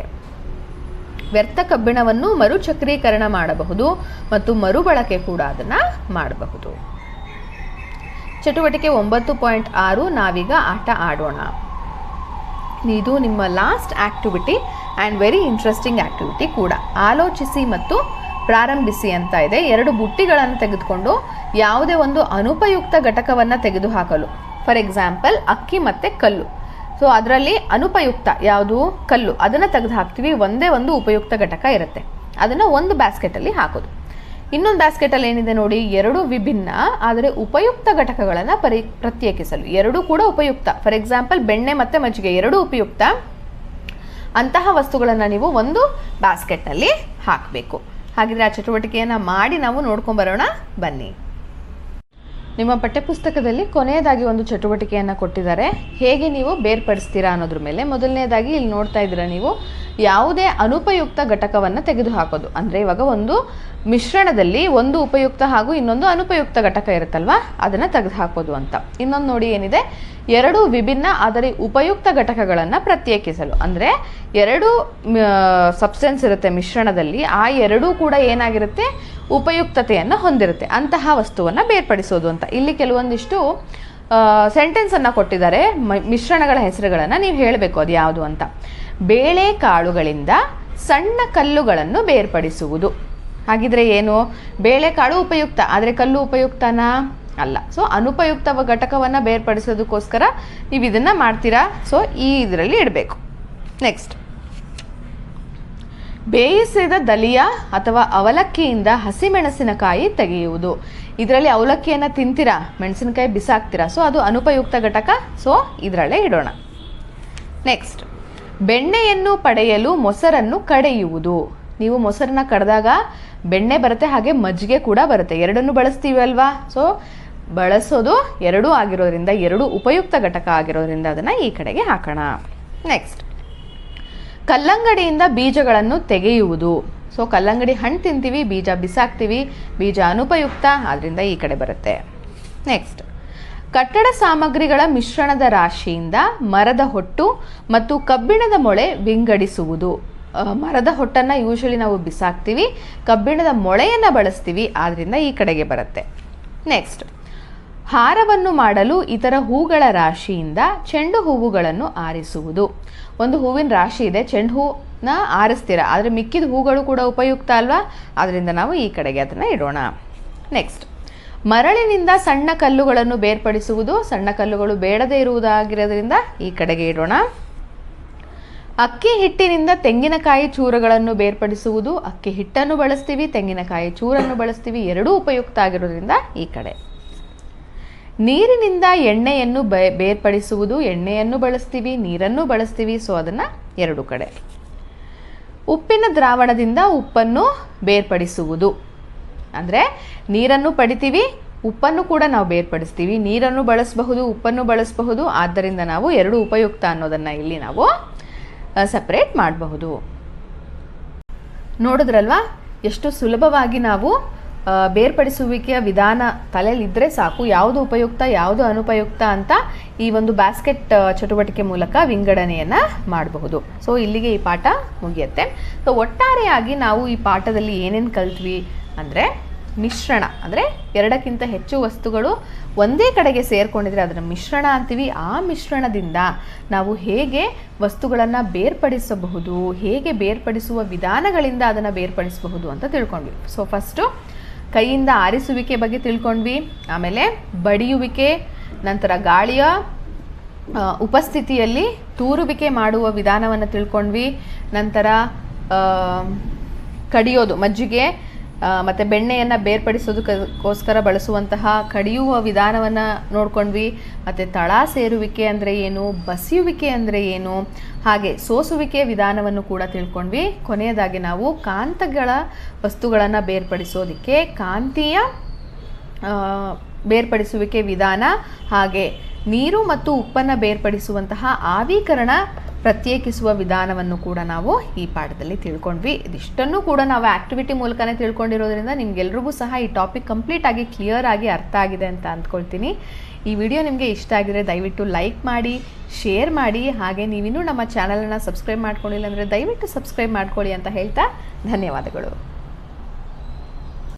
[SPEAKER 1] ವ್ಯರ್ಥ ಕಬ್ಬಿಣವನ್ನು ಮರುಚಕ್ರೀಕರಣ ಮಾಡಬಹುದು ಮತ್ತು ಮರುಬಳಕೆ ಕೂಡ ಅದನ್ನು ಮಾಡಬಹುದು. ಚಟುವಟಿಕೆ 9.6 ನಾವೀಗ ಆಟ ಆಡೋಣ. ಇದು ನಿಮ್ಮ last activity and very interesting activity ಕೂಡ. ಆಲೋಚಿಸಿ ಮತ್ತು ಪ್ರಾರಂಭಿಸಿ ಅಂತ ಇದೆ. 2 ಬುಟ್ಟಿಗಳನ್ನು ತೆಗೆದುಕೊಂಡು ಯಾವುದೇ ಒಂದು ಅನುಪಯುಕ್ತ ಘಟಕವನ್ನು ತೆಗೆದುಹಾಕಲು, ಫಾರ್ ಎಕ್ಸಾಂಪಲ್ ಅಕ್ಕಿ ಮತ್ತು ಕಲ್ಲು. ಸೊ ಅದರಲ್ಲಿ ಅನುಪಯುಕ್ತ ಯಾವುದು? ಕಲ್ಲು. ಅದನ್ನು ತೆಗೆದು ಹಾಕ್ತೀವಿ. ಒಂದೇ ಒಂದು ಉಪಯುಕ್ತ ಘಟಕ ಇರುತ್ತೆ, ಅದನ್ನು ಒಂದು ಬ್ಯಾಸ್ಕೆಟಲ್ಲಿ ಹಾಕೋದು. ಇನ್ನೊಂದು ಬ್ಯಾಸ್ಕೆಟಲ್ಲಿ ಏನಿದೆ ನೋಡಿ, 2 ವಿಭಿನ್ನ ಆದರೆ ಉಪಯುಕ್ತ ಘಟಕಗಳನ್ನು ಪ್ರತ್ಯೇಕಿಸಲು. 2 ಕೂಡ ಉಪಯುಕ್ತ. ಫಾರ್ ಎಕ್ಸಾಂಪಲ್ ಬೆಣ್ಣೆ ಮತ್ತು ಮಜ್ಜಿಗೆ 2 ಉಪಯುಕ್ತ. ಅಂತಹ ವಸ್ತುಗಳನ್ನು ನೀವು ಒಂದು ಬ್ಯಾಸ್ಕೆಟ್ನಲ್ಲಿ ಹಾಕಬೇಕು. ಹಾಗಿದ್ರೆ ಆ ಚಟುವಟಿಕೆಯನ್ನು ಮಾಡಿ ನಾವು ನೋಡ್ಕೊಂಬರೋಣ ಬನ್ನಿ. ನಿಮ್ಮ ಪಠ್ಯಪುಸ್ತಕದಲ್ಲಿ ಕೊನೆಯದಾಗಿ ಒಂದು ಚಟುವಟಿಕೆಯನ್ನು ಕೊಟ್ಟಿದ್ದಾರೆ. ಹೇಗೆ ನೀವು ಬೇರ್ಪಡಿಸ್ತೀರಾ ಅನ್ನೋದ್ರ ಮೇಲೆ. ಮೊದಲನೇದಾಗಿ ಇಲ್ಲಿ ನೋಡ್ತಾ ಇದ್ದೀರಾ ನೀವು, ಯಾವುದೇ ಅನುಪಯುಕ್ತ ಘಟಕವನ್ನು ತೆಗೆದು ಹಾಕೋದು. ಅಂದರೆ ಇವಾಗ ಒಂದು ಮಿಶ್ರಣದಲ್ಲಿ ಒಂದು ಉಪಯುಕ್ತ ಹಾಗೂ ಇನ್ನೊಂದು ಅನುಪಯುಕ್ತ ಘಟಕ ಇರುತ್ತಲ್ವ, ಅದನ್ನು ತೆಗೆದು ಹಾಕೋದು ಅಂತ. ಇನ್ನೊಂದು ನೋಡಿ ಏನಿದೆ, 2 ವಿಭಿನ್ನ ಆದರೆ ಉಪಯುಕ್ತ ಘಟಕಗಳನ್ನು ಪ್ರತ್ಯೇಕಿಸಲು. ಅಂದರೆ 2 ಸಬ್ಸ್ಟೆನ್ಸ್ ಇರುತ್ತೆ ಮಿಶ್ರಣದಲ್ಲಿ, ಆ 2 ಕೂಡ ಏನಾಗಿರುತ್ತೆ, ಉಪಯುಕ್ತತೆಯನ್ನು ಹೊಂದಿರುತ್ತೆ. ಅಂತಹ ವಸ್ತುವನ್ನು ಬೇರ್ಪಡಿಸೋದು ಅಂತ. ಇಲ್ಲಿ ಕೆಲವೊಂದಿಷ್ಟು ಸೆಂಟೆನ್ಸನ್ನು ಕೊಟ್ಟಿದ್ದಾರೆ. ಮಿಶ್ರಣಗಳ ಹೆಸರುಗಳನ್ನು ನೀವು ಹೇಳಬೇಕು, ಅದು ಯಾವುದು ಅಂತ. ಬೇಳೆಕಾಳುಗಳಿಂದ ಸಣ್ಣ ಕಲ್ಲುಗಳನ್ನು ಬೇರ್ಪಡಿಸುವುದು. ಹಾಗಿದ್ರೆ ಏನು? ಬೇಳೆಕಾಳು ಉಪಯುಕ್ತ, ಆದರೆ ಕಲ್ಲು ಉಪಯುಕ್ತನಾ? ಅಲ್ಲ. ಸೊ ಅನುಪಯುಕ್ತ ಘಟಕವನ್ನು ಬೇರ್ಪಡಿಸೋದಕ್ಕೋಸ್ಕರ ನೀವು ಇದನ್ನು ಮಾಡ್ತೀರಾ. ಸೊ ಇದರಲ್ಲಿ ಇಡಬೇಕು. ನೆಕ್ಸ್ಟ್, ಬೇಯಿಸಿದ ದಲಿಯ ಅಥವಾ ಅವಲಕ್ಕಿಯಿಂದ ಹಸಿಮೆಣಸಿನಕಾಯಿ ತೆಗೆಯುವುದು. ಇದರಲ್ಲಿ ಅವಲಕ್ಕಿಯನ್ನು ತಿಂತೀರಾ, ಮೆಣಸಿನಕಾಯಿ ಬಿಸಾಕ್ತೀರಾ. ಸೊ ಅದು ಅನುಪಯುಕ್ತ ಘಟಕ. ಸೊ ಇದರಲ್ಲೇ ಇಡೋಣ. ನೆಕ್ಸ್ಟ್, ಬೆಣ್ಣೆಯನ್ನು ಪಡೆಯಲು ಮೊಸರನ್ನು ಕಡೆಯುವುದು. ನೀವು ಮೊಸರನ್ನ ಕಡ್ದಾಗ ಬೆಣ್ಣೆ ಬರುತ್ತೆ, ಹಾಗೆ ಮಜ್ಜಿಗೆ ಕೂಡ ಬರುತ್ತೆ. 2 ಬಳಸ್ತೀವಿ ಅಲ್ವಾ. ಸೊ ಬಳಸೋದು 2 ಆಗಿರೋದ್ರಿಂದ, 2 ಉಪಯುಕ್ತ ಘಟಕ ಆಗಿರೋದ್ರಿಂದ ಅದನ್ನು ಈ ಕಡೆಗೆ ಹಾಕೋಣ. ನೆಕ್ಸ್ಟ್, ಕಲ್ಲಂಗಡಿಯಿಂದ ಬೀಜಗಳನ್ನು ತೆಗೆಯುವುದು. ಸೊ ಕಲ್ಲಂಗಡಿ ಹಣ್ಣು ತಿಂತೀವಿ, ಬೀಜ ಬಿಸಾಕ್ತೀವಿ, ಬೀಜ ಅನುಪಯುಕ್ತ, ಆದ್ದರಿಂದ ಈ ಕಡೆ ಬರುತ್ತೆ. ನೆಕ್ಸ್ಟ್, ಕಟ್ಟಡ ಸಾಮಗ್ರಿಗಳ ಮಿಶ್ರಣದ ರಾಶಿಯಿಂದ ಮರದ ಹೊಟ್ಟು ಮತ್ತು ಕಬ್ಬಿಣದ ಮೊಳೆ ವಿಂಗಡಿಸುವುದು. ಮರದ ಹೊಟ್ಟನ್ನು ಯೂಶಲಿ ನಾವು ಬಿಸಾಕ್ತೀವಿ, ಕಬ್ಬಿಣದ ಮೊಳೆಯನ್ನು ಬಳಸ್ತೀವಿ, ಆದ್ದರಿಂದ ಈ ಕಡೆಗೆ ಬರುತ್ತೆ. ನೆಕ್ಸ್ಟ್, ಹಾರವನ್ನು ಮಾಡಲು ಇತರ ಹೂಗಳ ರಾಶಿಯಿಂದ ಚೆಂಡು ಹೂವುಗಳನ್ನು ಆರಿಸುವುದು. ಒಂದು ಹೂವಿನ ರಾಶಿ ಇದೆ, ಚೆಂಡು ಹೂವನ್ನ ಆರಿಸ್ತೀರ, ಆದರೆ ಮಿಕ್ಕಿದ ಹೂಗಳು ಕೂಡ ಉಪಯುಕ್ತ ಅಲ್ವಾ, ಆದ್ದರಿಂದ ನಾವು ಈ ಕಡೆಗೆ ಅದನ್ನು ಇಡೋಣ. ನೆಕ್ಸ್ಟ್, ಮರಳಿನಿಂದ ಸಣ್ಣ ಕಲ್ಲುಗಳನ್ನು ಬೇರ್ಪಡಿಸುವುದು. ಸಣ್ಣ ಕಲ್ಲುಗಳು ಬೇಡದೇ ಇರುವುದಾಗಿರೋದ್ರಿಂದ ಈ ಕಡೆಗೆ ಇಡೋಣ. ಅಕ್ಕಿ ಹಿಟ್ಟಿನಿಂದ ತೆಂಗಿನಕಾಯಿ ಚೂರುಗಳನ್ನು ಬೇರ್ಪಡಿಸುವುದು. ಅಕ್ಕಿ ಹಿಟ್ಟನ್ನು ಬಳಸ್ತೀವಿ, ತೆಂಗಿನಕಾಯಿ ಚೂರನ್ನು ಬಳಸ್ತೀವಿ, ಎರಡೂ ಉಪಯುಕ್ತ ಆಗಿರೋದ್ರಿಂದ ಈ ಕಡೆ. ನೀರಿನಿಂದ ಎಣ್ಣೆಯನ್ನು ಬೇರ್ಪಡಿಸುವುದು. ಎಣ್ಣೆಯನ್ನು ಬಳಸ್ತೀವಿ, ನೀರನ್ನು ಬಳಸ್ತೀವಿ, ಸೊ ಅದನ್ನು ಎರಡು ಕಡೆ. ಉಪ್ಪಿನ ದ್ರಾವಣದಿಂದ ಉಪ್ಪನ್ನು ಬೇರ್ಪಡಿಸುವುದು. ಅಂದರೆ ನೀರನ್ನು ಪಡಿತೀವಿ, ಉಪ್ಪನ್ನು ಕೂಡ ನಾವು ಬೇರ್ಪಡಿಸ್ತೀವಿ, ನೀರನ್ನು ಬಳಸಬಹುದು, ಉಪ್ಪನ್ನು ಬಳಸಬಹುದು, ಆದ್ದರಿಂದ ನಾವು ಎರಡು ಉಪಯುಕ್ತ ಅನ್ನೋದನ್ನು ಇಲ್ಲಿ ನಾವು ಸಪ್ರೇಟ್ ಮಾಡಬಹುದು. ನೋಡಿದ್ರಲ್ವಾ ಎಷ್ಟು ಸುಲಭವಾಗಿ ನಾವು ಬೇರ್ಪಡಿಸುವಿಕೆಯ ವಿಧಾನ ತಲೆಯಲ್ಲಿದ್ದರೆ ಸಾಕು, ಯಾವುದು ಉಪಯುಕ್ತ ಯಾವುದು ಅನುಪಯುಕ್ತ ಅಂತ ಈ ಒಂದು ಬ್ಯಾಸ್ಕೆಟ್ ಚಟುವಟಿಕೆ ಮೂಲಕ ವಿಂಗಡಣೆಯನ್ನು ಮಾಡಬಹುದು. ಸೊ ಇಲ್ಲಿಗೆ ಈ ಪಾಠ ಮುಗಿಯುತ್ತೆ. ಸೊ ಒಟ್ಟಾರೆಯಾಗಿ ನಾವು ಈ ಪಾಠದಲ್ಲಿ ಏನೇನು ಕಲ್ತ್ವಿ ಅಂದರೆ, ಮಿಶ್ರಣ ಅಂದರೆ ಎರಡಕ್ಕಿಂತ ಹೆಚ್ಚು ವಸ್ತುಗಳು ಒಂದೇ ಕಡೆಗೆ ಸೇರಿಕೊಂಡಿದ್ರೆ ಅದನ್ನು ಮಿಶ್ರಣ ಅಂತೀವಿ. ಆ ಮಿಶ್ರಣದಿಂದ ನಾವು ಹೇಗೆ ವಸ್ತುಗಳನ್ನು ಬೇರ್ಪಡಿಸಬಹುದು, ಹೇಗೆ ಬೇರ್ಪಡಿಸುವ ವಿಧಾನಗಳಿಂದ ಅದನ್ನು ಬೇರ್ಪಡಿಸಬಹುದು ಅಂತ ತಿಳ್ಕೊಂಡ್ವಿ. ಸೊ ಫಸ್ಟು ಕೈಯಿಂದ ಆರಿಸುವಿಕೆ ಬಗ್ಗೆ ತಿಳ್ಕೊಂಡ್ವಿ, ಆಮೇಲೆ ಬಡಿಯುವಿಕೆ, ನಂತರ ಗಾಳಿಯ ಉಪಸ್ಥಿತಿಯಲ್ಲಿ ತೂರುವಿಕೆ ಮಾಡುವ ವಿಧಾನವನ್ನು ತಿಳ್ಕೊಂಡ್ವಿ, ನಂತರ ಕಡಿಯೋದು, ಮಜ್ಜಿಗೆ ಮತ್ತು ಬೆಣ್ಣೆಯನ್ನು ಬೇರ್ಪಡಿಸೋದಕ್ಕೋಸ್ಕರ ಬಳಸುವಂತಹ ಕಡಿಯುವ ವಿಧಾನವನ್ನು ನೋಡ್ಕೊಂಡ್ವಿ, ಮತ್ತು ತಳ ಸೇರುವಿಕೆ ಅಂದರೆ ಏನು, ಬಸಿಯುವಿಕೆ ಅಂದರೆ ಏನು, ಹಾಗೆ ಸೋಸುವಿಕೆ ವಿಧಾನವನ್ನು ಕೂಡ ತಿಳ್ಕೊಂಡ್ವಿ. ಕೊನೆಯದಾಗಿ ನಾವು ಕಾಂತಗಳ ವಸ್ತುಗಳನ್ನು ಬೇರ್ಪಡಿಸೋದಕ್ಕೆ ಕಾಂತೀಯ ಬೇರ್ಪಡಿಸುವಿಕೆ ವಿಧಾನ, ಹಾಗೆ ನೀರು ಮತ್ತು ಉಪ್ಪನ್ನು ಬೇರ್ಪಡಿಸುವಂತಹ ಆವೀಕರಣ ಪ್ರತ್ಯೇಕಿಸುವ ವಿಧಾನವನ್ನು ಕೂಡ ನಾವು ಈ ಪಾಠದಲ್ಲಿ ತಿಳ್ಕೊಂಡ್ವಿ. ಇದಿಷ್ಟನ್ನು ಕೂಡ ನಾವು ಆ್ಯಕ್ಟಿವಿಟಿ ಮೂಲಕನೇ ತಿಳ್ಕೊಂಡಿರೋದ್ರಿಂದ ನಿಮ್ಗೆಲ್ರಿಗೂ ಸಹ ಈ ಟಾಪಿಕ್ ಕಂಪ್ಲೀಟ್ ಆಗಿ ಕ್ಲಿಯರ್ ಆಗಿ ಅರ್ಥ ಆಗಿದೆ ಅಂತ ಅಂದ್ಕೊಳ್ತೀನಿ. ಈ ವಿಡಿಯೋ ನಿಮಗೆ ಇಷ್ಟ ಆಗಿದ್ರೆ ದಯವಿಟ್ಟು ಲೈಕ್ ಮಾಡಿ, ಶೇರ್ ಮಾಡಿ, ಹಾಗೆ ನೀವಿನ್ನೂ ನಮ್ಮ ಚಾನಲನ್ನು ಸಬ್ಸ್ಕ್ರೈಬ್ ಮಾಡ್ಕೊಂಡಿಲ್ಲ ಅಂದರೆ ದಯವಿಟ್ಟು ಸಬ್ಸ್ಕ್ರೈಬ್ ಮಾಡ್ಕೊಳ್ಳಿ ಅಂತ ಹೇಳ್ತಾ ಧನ್ಯವಾದಗಳು.